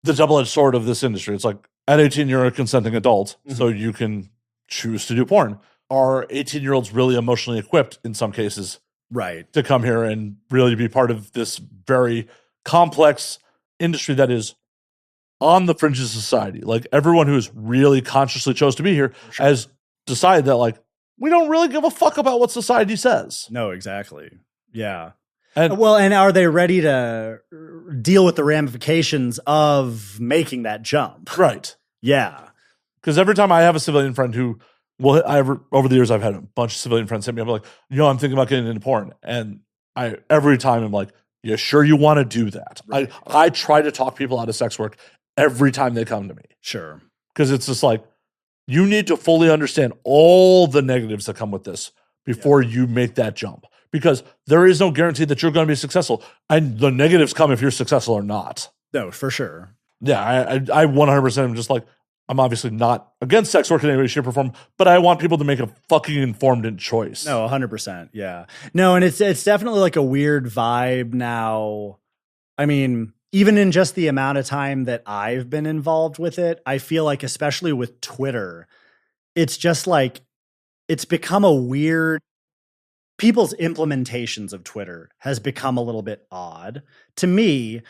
the double-edged sword of this industry. It's like, at 18, you're a consenting adult, so you can choose to do porn. Are 18-year-olds really emotionally equipped in some cases, right, to come here and really be part of this very complex industry that is on the fringes of society? Like, everyone who has really consciously chose to be here has decided that, like, we don't really give a fuck about what society says. No, exactly. Yeah. And are they ready to deal with the ramifications of making that jump? Right. Yeah. Because every time I have a civilian friend who, over the years, I've had a bunch of civilian friends hit me up like, I'm thinking about getting into porn. And every time I'm like, you sure you want to do that? Right. I try to talk people out of sex work every time they come to me. Sure. Because it's just like, you need to fully understand all the negatives that come with this before you make that jump. Because there is no guarantee that you're going to be successful. And the negatives come if you're successful or not. No, for sure. Yeah, I 100% am just like, I'm obviously not against sex work in any way, shape, or form, but I want people to make a fucking informed choice. No, 100%. Yeah. No, and it's definitely like a weird vibe now. I mean, even in just the amount of time that I've been involved with it, I feel like, especially with Twitter, it's just like, it's become a weird, people's implementations of Twitter has become a little bit odd to me,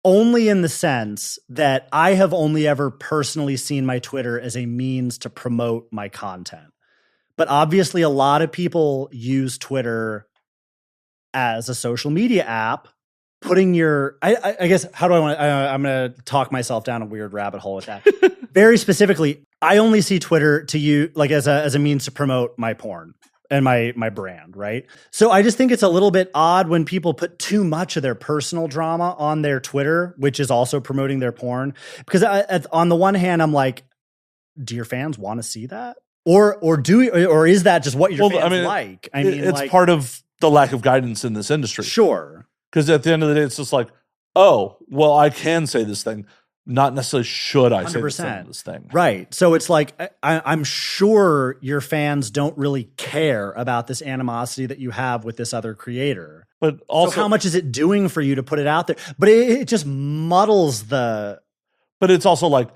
only in the sense that I have only ever personally seen my Twitter as a means to promote my content. But obviously a lot of people use Twitter as a social media app, putting your, I guess, how do I want, I'm going to talk myself down a weird rabbit hole with that. Very specifically, I only see Twitter to you like as a means to promote my porn and my brand, right? So I just think it's a little bit odd when people put too much of their personal drama on their Twitter, which is also promoting their porn. Because on the one hand, I'm like, do your fans want to see that? Or is that just what your fans like? I mean, it's part of the lack of guidance in this industry. Sure. Because at the end of the day, it's just like, oh, well, I can say this thing. Not necessarily should I say this thing. Right. So it's like, I'm sure your fans don't really care about this animosity that you have with this other creator. But also, so how much is it doing for you to put it out there? But it just muddles the... But it's also like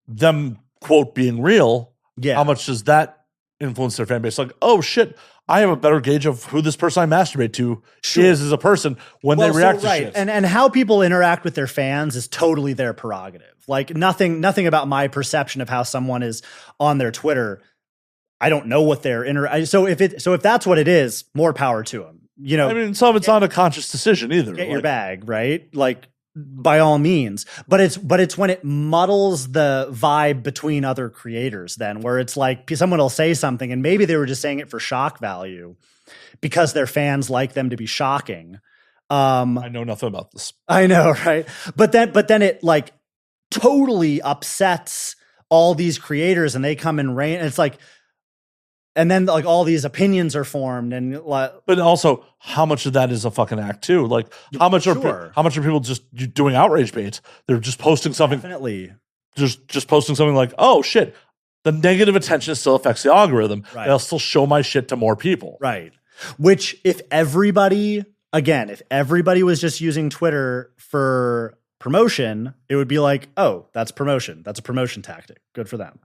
them, quote, being real. Yeah. How much does that influence their fan base? Like, oh, shit, I have a better gauge of who this person I masturbate to is as a person when they react to shit. And how people interact with their fans is totally their prerogative. Like nothing about my perception of how someone is on their Twitter. I don't know what they're so if that's what it is, more power to them. You know, I mean, some of it's not a conscious decision either. Get your bag, right? Like, by all means, but it's when it muddles the vibe between other creators then, where it's like someone will say something and maybe they were just saying it for shock value because their fans like them to be shocking. I know nothing about this. I know, right? But then it like totally upsets all these creators and they come and rain. And it's like, and then like all these opinions are formed and but also how much of that is a fucking act too? Like how much are people just doing outrage bait? They're just posting something. Definitely. Just posting something like, oh shit, the negative attention still affects the algorithm. Right. They'll still show my shit to more people. Right. Which if everybody was just using Twitter for promotion, it would be like, oh, that's promotion. That's a promotion tactic. Good for them.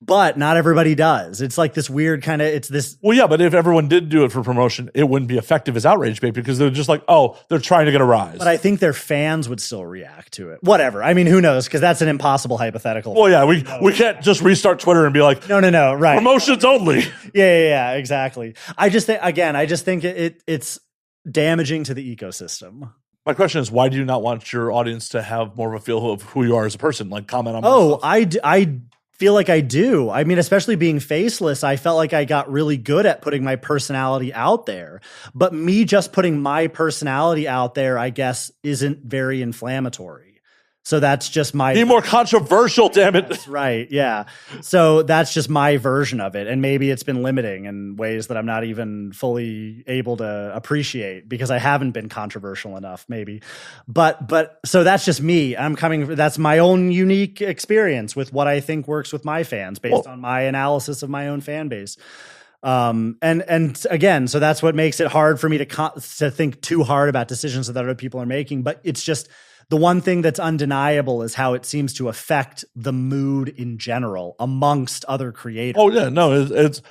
But not everybody does. It's like this weird kind of, it's this. Well, yeah, but if everyone did do it for promotion, it wouldn't be effective as outrage bait because they're just like, oh, they're trying to get a rise. But I think their fans would still react to it. Whatever. I mean, who knows? Because that's an impossible hypothetical. Well, yeah, we can't just restart Twitter and be like, no, right. Promotions only. Yeah, exactly. I just think it's damaging to the ecosystem. My question is, why do you not want your audience to have more of a feel of who you are as a person? Like comment on. Oh, I feel like I do. I mean, especially being faceless, I felt like I got really good at putting my personality out there. But me just putting my personality out there, I guess, isn't very inflammatory. So that's just my... Be more controversial, damn it. That's right, yeah. So that's just my version of it. And maybe it's been limiting in ways that I'm not even fully able to appreciate because I haven't been controversial enough, maybe. But so that's just me. That's my own unique experience with what I think works with my fans based on my analysis of my own fan base. And again, so that's what makes it hard for me to think too hard about decisions that other people are making. But it's just... The one thing that's undeniable is how it seems to affect the mood in general amongst other creators. Oh, yeah. No, it's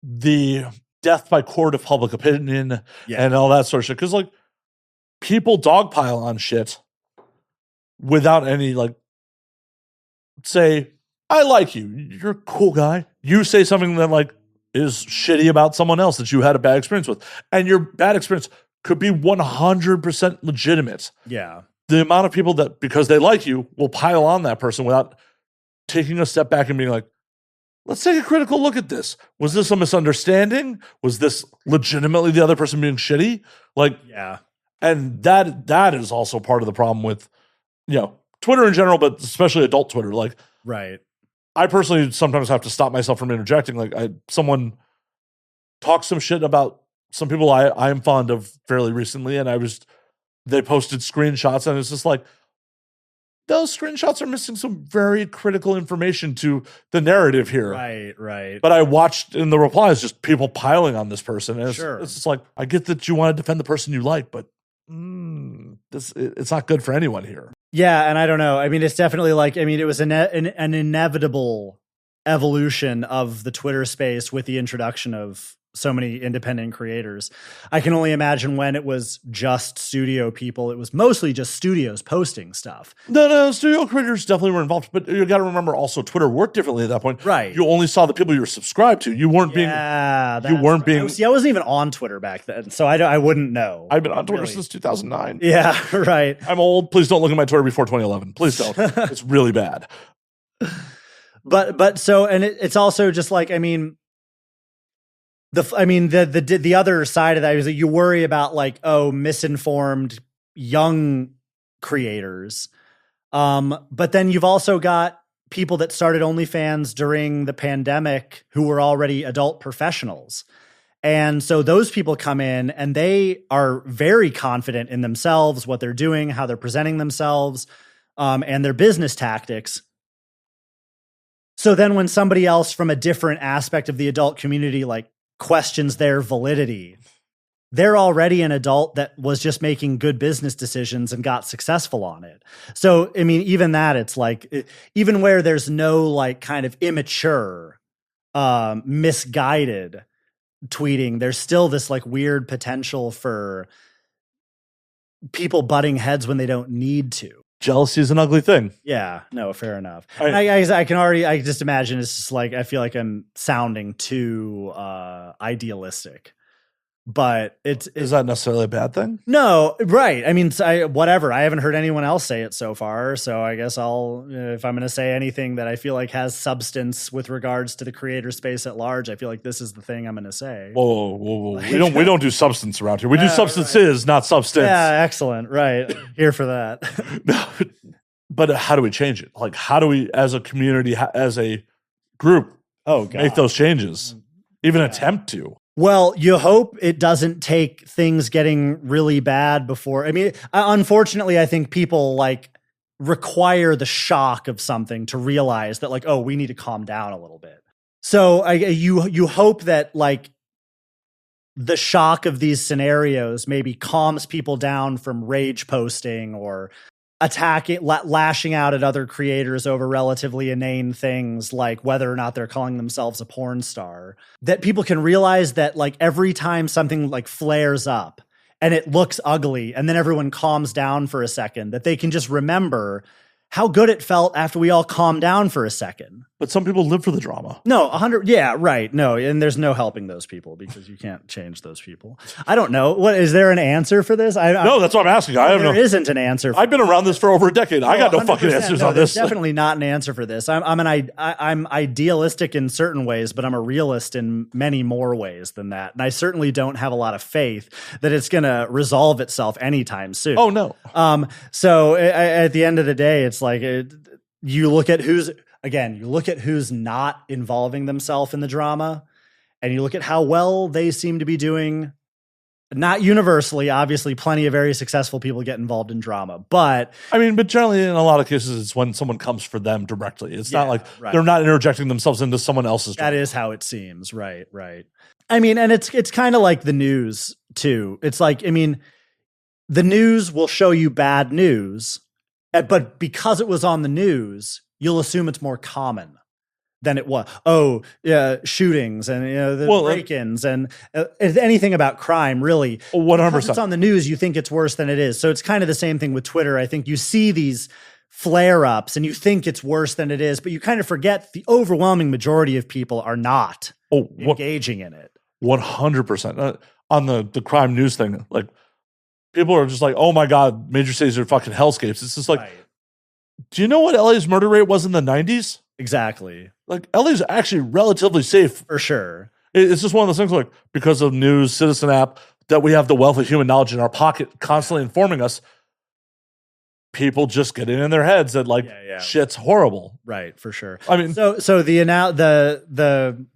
the death by court of public opinion and all that sort of shit. Because, like, people dogpile on shit without any, like, say, I like you. You're a cool guy. You say something that, like, is shitty about someone else that you had a bad experience with. And your bad experience could be 100% legitimate. Yeah. The amount of people that, because they like you, will pile on that person without taking a step back and being like, let's take a critical look at this. Was this a misunderstanding? Was this legitimately the other person being shitty? Like, yeah. And that is also part of the problem with, Twitter in general, but especially adult Twitter. Like, Right. I personally sometimes have to stop myself from interjecting. Like, someone talked some shit about some people I am fond of fairly recently, and they posted screenshots, and it's just like, those screenshots are missing some very critical information to the narrative here. Right. But I watched in the replies just people piling on this person. And Sure. it's just like, I get that you want to defend the person you like, but it's not good for anyone here. Yeah, and I don't know. I mean, it's definitely like, I mean, it was an inevitable evolution of the Twitter space with the introduction of so many independent creators. I can only imagine when it was just studio people. It was mostly just studios posting stuff. No, studio creators definitely were involved, but you got to remember also Twitter worked differently at that point. Right. You only saw the people you were subscribed to. You weren't being. I wasn't even on Twitter back then, so I wouldn't know. I've been on Twitter since 2009. Yeah, right. I'm old. Please don't look at my Twitter before 2011. Please don't. It's really bad. But so, and it's also just like, I mean, the other side of that is that you worry about like, misinformed young creators. But then you've also got people that started OnlyFans during the pandemic who were already adult professionals. And so those people come in and they are very confident in themselves, what they're doing, how they're presenting themselves, and their business tactics. So then when somebody else from a different aspect of the adult community, like, questions their validity, they're already an adult that was just making good business decisions and got successful on it. So, I mean, even that, it's like, even where there's no like kind of immature, misguided tweeting, there's still this like weird potential for people butting heads when they don't need to. Jealousy is an ugly thing. Yeah, no, fair enough. I just imagine it's just like, I feel like I'm sounding too idealistic, but is that necessarily a bad thing? No, right. I mean, whatever. I haven't heard anyone else say it so far, so I guess if I'm going to say anything that I feel like has substance with regards to the creator space at large, I feel like this is the thing I'm going to say. Whoa. We don't do substance around here. We do substances, not substance. Yeah, excellent. Right. Here for that. But how do we change it? Like, how do we, as a community, as a group, make those changes? Even attempt to? Well, you hope it doesn't take things getting really bad before. I mean, unfortunately, I think people like require the shock of something to realize that like, we need to calm down a little bit. So you hope that like the shock of these scenarios maybe calms people down from rage posting or lashing out at other creators over relatively inane things like whether or not they're calling themselves a porn star, that people can realize that like every time something like flares up and it looks ugly and then everyone calms down for a second, that they can just remember how good it felt after we all calmed down for a second. But some people live for the drama. No, 100. Yeah, right. No, and there's no helping those people because you can't change those people. I don't know. What is there an answer for this? No, that's what I'm asking. There isn't an answer. I've been around this for over a decade. I got no fucking answers on this. There's definitely not an answer for this. I'm idealistic in certain ways, but I'm a realist in many more ways than that. And I certainly don't have a lot of faith that it's going to resolve itself anytime soon. Oh no. So at the end of the day, it's like you look at who's not involving themselves in the drama, and you look at how well they seem to be doing. Not universally, obviously, plenty of very successful people get involved in drama, but generally in a lot of cases, it's when someone comes for them directly. It's not like they're not interjecting themselves into someone else's drama. That is how it seems. Right. I mean, and it's kind of like the news too. It's like, the news will show you bad news, but because it was on the news, you'll assume it's more common than it was. Shootings and break-ins and anything about crime, really. 100%. Because it's on the news, you think it's worse than it is. So it's kind of the same thing with Twitter. I think you see these flare-ups and you think it's worse than it is, but you kind of forget the overwhelming majority of people are not engaging in it. 100%. On the crime news thing, like, people are just like, oh my God, major cities are fucking hellscapes. It's just like, do you know what LA's murder rate was in the 90s? Exactly. Like, LA's actually relatively safe. For sure. It's just one of those things, like, because of news, Citizen app, that we have the wealth of human knowledge in our pocket constantly informing us. people just getting in their heads that like shit's horrible. Right, for sure. I mean, so the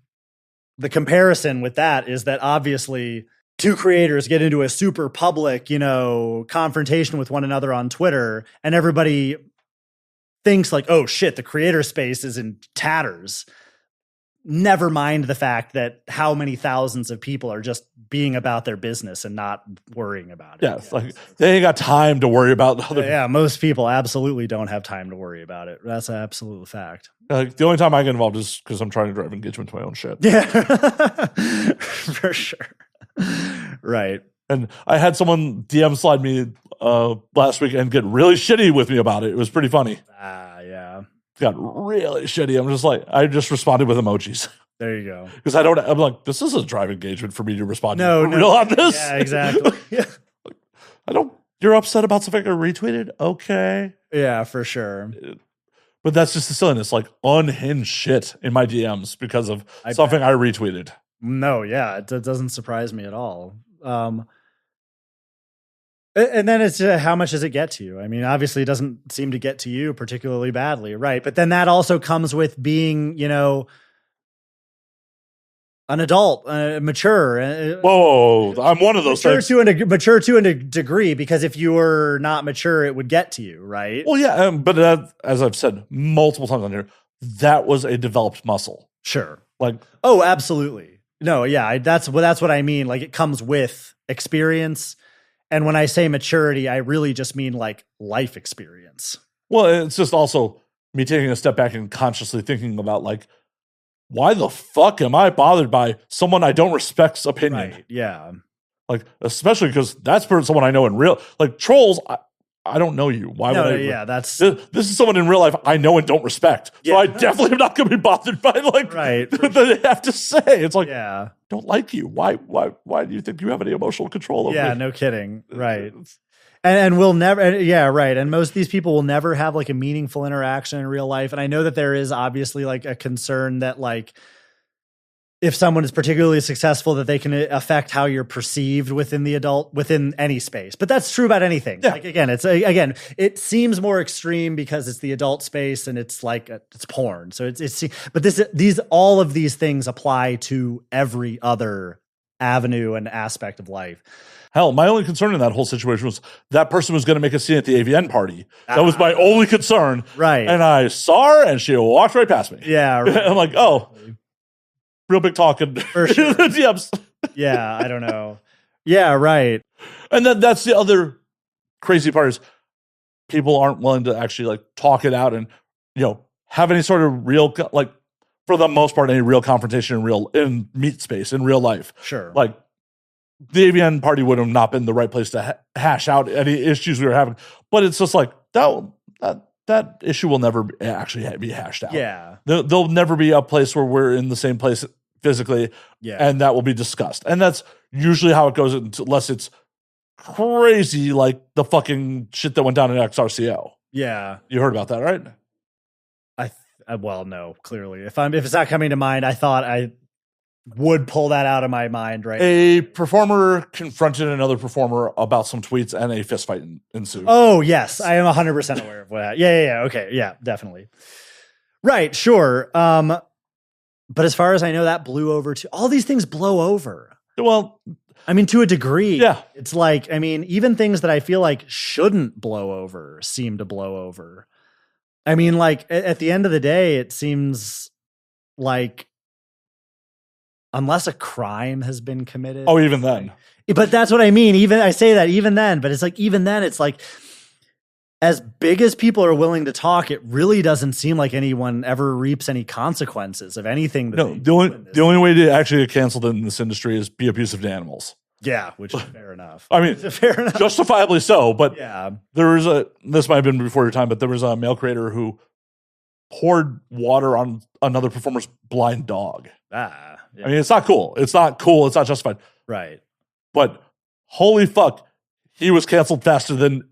comparison with that is that obviously two creators get into a super public, confrontation with one another on Twitter, and everybody thinks like, oh shit, the creator space is in tatters. Never mind the fact that how many thousands of people are just being about their business and not worrying about it. Yeah, it's like they ain't got time to worry about other. Yeah, most people absolutely don't have time to worry about it. That's an absolute fact. The only time I get involved is because I'm trying to drive engagement to my own shit. Yeah, for sure. Right. And I had someone DM slide me last week and get really shitty with me about it. It was pretty funny. Yeah. Got really shitty. I'm just like, I just responded with emojis. There you go. Because I'm like, this is a drive engagement for me to respond no, real on this. Yeah, exactly. You're upset about something I retweeted? Okay. Yeah, for sure. But that's just the silliness, like unhinged shit in my DMs because of something I retweeted. No, yeah, it doesn't surprise me at all. And then it's how much does it get to you? I mean, obviously it doesn't seem to get to you particularly badly, right? But then that also comes with being, an adult, mature. Whoa, I'm one of those types. Mature to a degree, because if you were not mature, it would get to you, right? Well, yeah, but as I've said multiple times on here, that was a developed muscle. Sure. Like, oh, absolutely. No, yeah, that's what I mean. Like, it comes with experience. And when I say maturity, I really just mean like life experience. Well, it's just also me taking a step back and consciously thinking about like, why the fuck am I bothered by someone I don't respect's opinion? Right, yeah. Like, especially because that's someone I know in real, like trolls, I don't know you. Why would I? Yeah, that's... This is someone in real life I know and don't respect. So I definitely am not going to be bothered by like that they have to say. It's like, don't like you. Why do you think you have any emotional control over me? Yeah, no kidding. Right. And we'll never, right. And most of these people will never have like a meaningful interaction in real life. And I know that there is obviously like a concern that like, if someone is particularly successful, that they can affect how you're perceived within any space. But that's true about anything. Yeah. Like, it seems more extreme because it's the adult space and it's like, it's porn. So all of these things apply to every other avenue and aspect of life. Hell, my only concern in that whole situation was that person was going to make a scene at the AVN party. That was my only concern. Right. And I saw her and she walked right past me. Yeah. Right. I'm like, oh, real big talking. For sure. Yeah, I don't know. Yeah, right. And then that's the other crazy part is people aren't willing to actually like talk it out and, have any sort of real, like for the most part, any real confrontation in meat space, in real life. Sure. Like, the AVN party would have not been the right place to hash out any issues we were having. But it's just like, that issue will never actually be hashed out. Yeah. There'll never be a place where we're in the same place physically, and that will be discussed. And that's usually how it goes, unless it's crazy, like the fucking shit that went down in XRCO. Yeah. You heard about that, right? Well, no, clearly. If it's not coming to mind, I thought I would pull that out of my mind, right? A performer confronted another performer about some tweets and a fist fight ensued. Oh, yes. I am 100% aware of that. Yeah. Okay. Yeah, definitely. Right. Sure. But as far as I know, that blew over too. All these things blow over. Well, I mean, to a degree. Yeah. It's like, I mean, even things that I feel like shouldn't blow over seem to blow over. I mean, like at the end of the day, it seems like, unless a crime has been committed. Oh, even then. But that's what I mean. I say that even then, but it's like, even then it's like, as big as people are willing to talk, it really doesn't seem like anyone ever reaps any consequences of anything. No, the only way to actually get canceled in this industry is be abusive to animals. Yeah, which is fair enough. I mean, fair enough. Justifiably so, but yeah, this might have been before your time, but there was a male creator who poured water on another performer's blind dog. Yeah. I mean, it's not cool. It's not cool. It's not justified. Right. But holy fuck, he was canceled faster than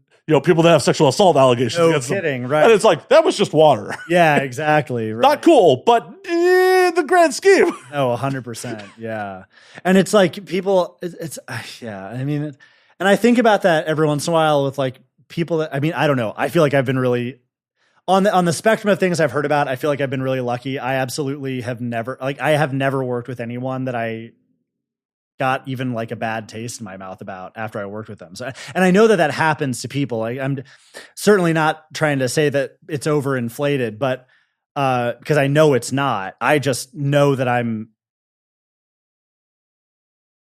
people that have sexual assault allegations. No kidding, them. Right? And it's like, that was just water. Yeah, exactly. Right. Not cool, but the grand scheme. No, 100%. Yeah, and it's like people. It's yeah. I mean, and I think about that every once in a while with like people that, I mean, I don't know. I feel like I've been really on the spectrum of things I've heard about. I feel like I've been really lucky. I absolutely have never, like, I have never worked with anyone that I got even like a bad taste in my mouth about after I worked with them. So, and I know that that happens to people. I'm certainly not trying to say that it's overinflated, but because I know it's not. I just know that I'm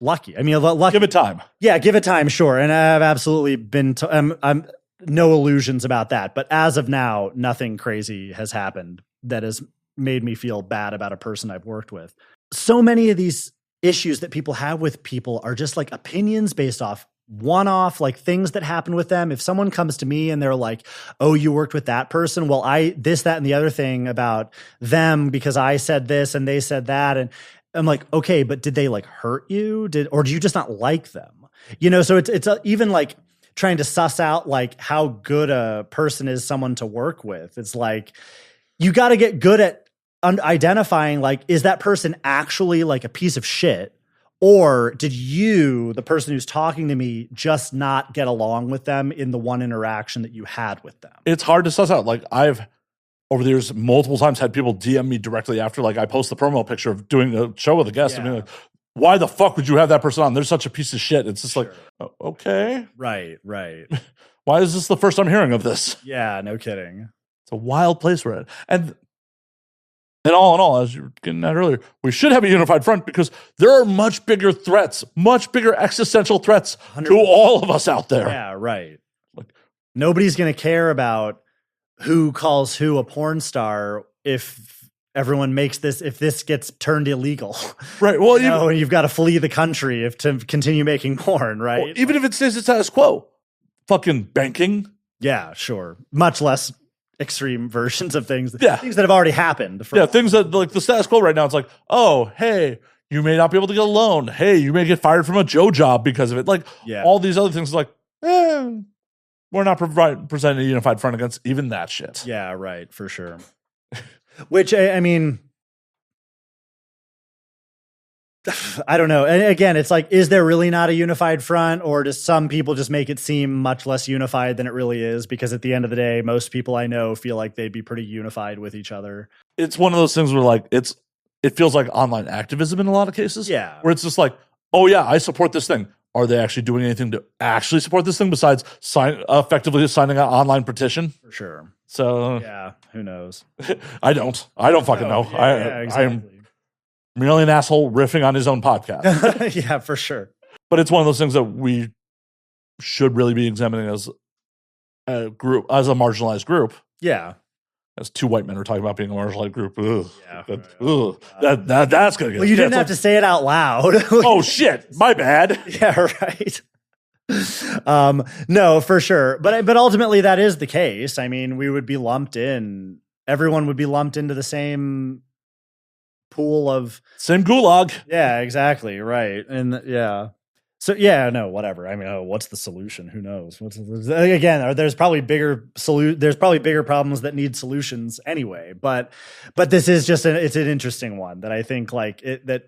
lucky. I mean, lucky. Give it time. Yeah, give it time, sure. And I've absolutely been. I'm no illusions about that. But as of now, nothing crazy has happened that has made me feel bad about a person I've worked with. So many of these issues that people have with people are just like opinions based off one-off, like things that happen with them. If someone comes to me and they're like, oh, you worked with that person. Well, this, that, and the other thing about them because I said this and they said that. And I'm like, okay, but did they like hurt you? Or do you just not like them? You know, so it's even like trying to suss out like how good a person is someone to work with. It's like, you got to get good at identifying, like, is that person actually like a piece of shit? Or did you, the person who's talking to me, just not get along with them in the one interaction that you had with them? It's hard to suss out. Like, I've, over the years, multiple times had people DM me directly after, like, I post the promo picture of doing a show with a guest and being like, why the fuck would you have that person on? They're such a piece of shit. It's just like, okay. Right. Why is this the first I'm hearing of this? Yeah, no kidding. It's a wild place we're at. And all in all, as you were getting at earlier, we should have a unified front because there are much bigger threats, much bigger existential threats 100%. To all of us out there. Yeah, right. Like, nobody's going to care about who calls who a porn star if everyone makes this, if this gets turned illegal. Right. Well, you've got to flee the country to continue making porn, right? Well, even if it stays the status quo, fucking banking. Yeah, sure. Much less extreme versions of things. Yeah. Things that have already happened. Things that, like, the status quo right now, it's like, oh, hey, you may not be able to get a loan. Hey, you may get fired from a Joe job because of it. Like, all these other things, like, we're not presenting a unified front against even that shit. Yeah, right, for sure. Which, I mean, I don't know. And again, it's like, is there really not a unified front, or does some people just make it seem much less unified than it really is? Because at the end of the day, most people I know feel like they'd be pretty unified with each other. It's one of those things where, like, it feels like online activism in a lot of cases. Yeah. Where it's just like, oh yeah, I support this thing. Are they actually doing anything to actually support this thing besides effectively signing an online petition? For sure. So yeah, who knows? I don't fucking know. Yeah, exactly. I'm merely an asshole riffing on his own podcast. Yeah, for sure. But it's one of those things that we should really be examining as a group, as a marginalized group. Yeah. As two white men are talking about being a marginalized group. Ugh. Yeah. That's going to get... Well, you didn't have to say it out loud. Oh, shit. My bad. Yeah, right. No, for sure. But ultimately that is the case. I mean, we would be lumped in. Everyone would be lumped into the same pool of... Same gulag. Yeah, exactly. Right. And yeah. So yeah, no, whatever. I mean, what's the solution? Who knows? Again, there's probably bigger problems that need solutions anyway. But this is just it's an interesting one that I think that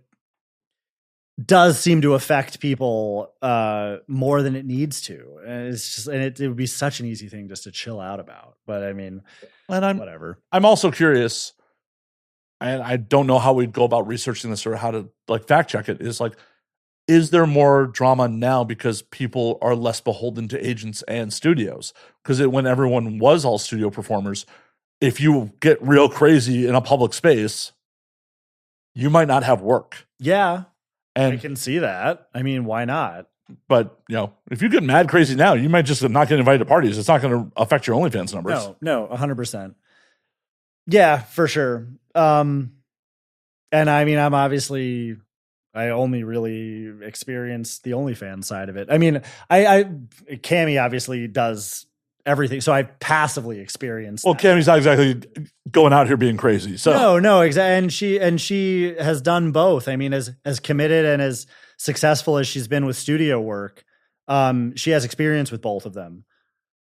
does seem to affect people more than it needs to. And it's just, and it would be such an easy thing just to chill out about. But I mean, whatever. I'm also curious, and I don't know how we'd go about researching this or how to like fact check it. Is there more drama now because people are less beholden to agents and studios? Because when everyone was all studio performers, if you get real crazy in a public space, you might not have work. Yeah. And I can see that. I mean, why not? But, if you get mad crazy now, you might just not get invited to parties. It's not going to affect your OnlyFans numbers. No, 100%. Yeah, for sure. And I mean, I only really experienced the OnlyFans side of it. I mean, Cammie obviously does everything, so I passively experienced. Well, Cammie's not exactly going out here being crazy. So no, exactly. And she has done both. I mean, as committed and as successful as she's been with studio work, she has experience with both of them,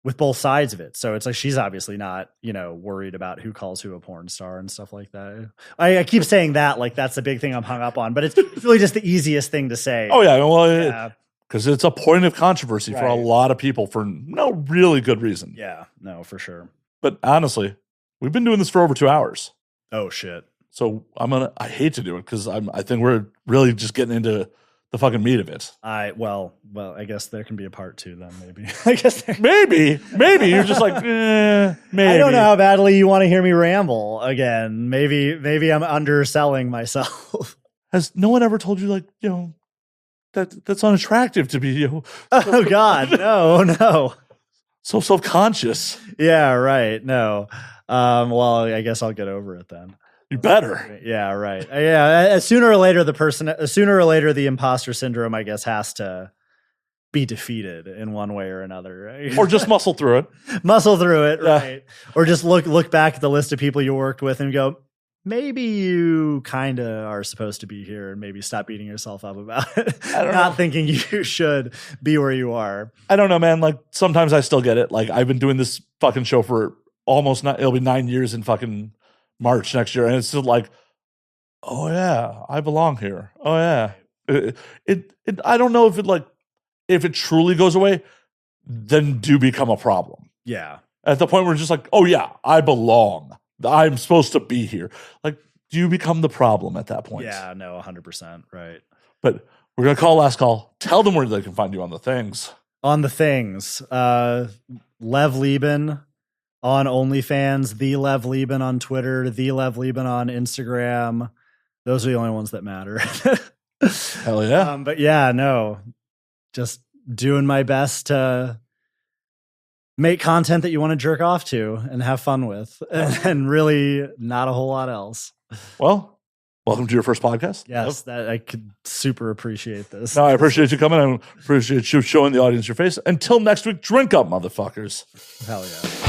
with both sides of it. So it's like she's obviously not, worried about who calls who a porn star and stuff like that. I keep saying that like that's the big thing I'm hung up on, but it's really just the easiest thing to say. Oh yeah, well, because it's a point of controversy for a Right. lot of people for no really good reason. Yeah, no, for sure. But honestly, we've been doing this for over 2 hours. Oh shit. So I hate to do it because I think we're really just getting into the fucking meat of it. Well, I guess there can be a part 2 then, maybe. I guess Maybe you're just like, maybe. I don't know how badly you want to hear me ramble again. Maybe I'm underselling myself. Has no one ever told you, like, that's unattractive to be, Oh God, no. so self-conscious? Yeah, right. No. Well, I guess I'll get over it then. You better. Yeah, right. Yeah. Sooner or later, the imposter syndrome, I guess, has to be defeated in one way or another. Right? Or just muscle through it. Muscle through it, Yeah. right? Or just look back at the list of people you worked with and go, maybe you kind of are supposed to be here, and maybe stop beating yourself up about it. Not thinking you should be where you are. I don't know, man. Like, sometimes I still get it. Like, I've been doing this fucking show for it'll be 9 years in fucking March next year, and it's still like, oh yeah, I belong here. Oh yeah. I don't know if it truly goes away, then do become a problem. Yeah. At the point where it's just like, oh yeah, I belong. I'm supposed to be here. Like, do you become the problem at that point? Yeah, no, 100%. Right. But we're going to call last call. Tell them where they can find you on the things. On the things. Lev Lieben on OnlyFans, the Lev Lieben on Twitter, the Lev Lieben on Instagram. Those are the only ones that matter. Hell yeah. But yeah, no, just doing my best to make content that you want to jerk off to and have fun with, and really not a whole lot else. Well, welcome to your first podcast. Yes, that I could super appreciate this. No, I appreciate you coming. I appreciate you showing the audience your face. Until next week, drink up, motherfuckers. Hell yeah.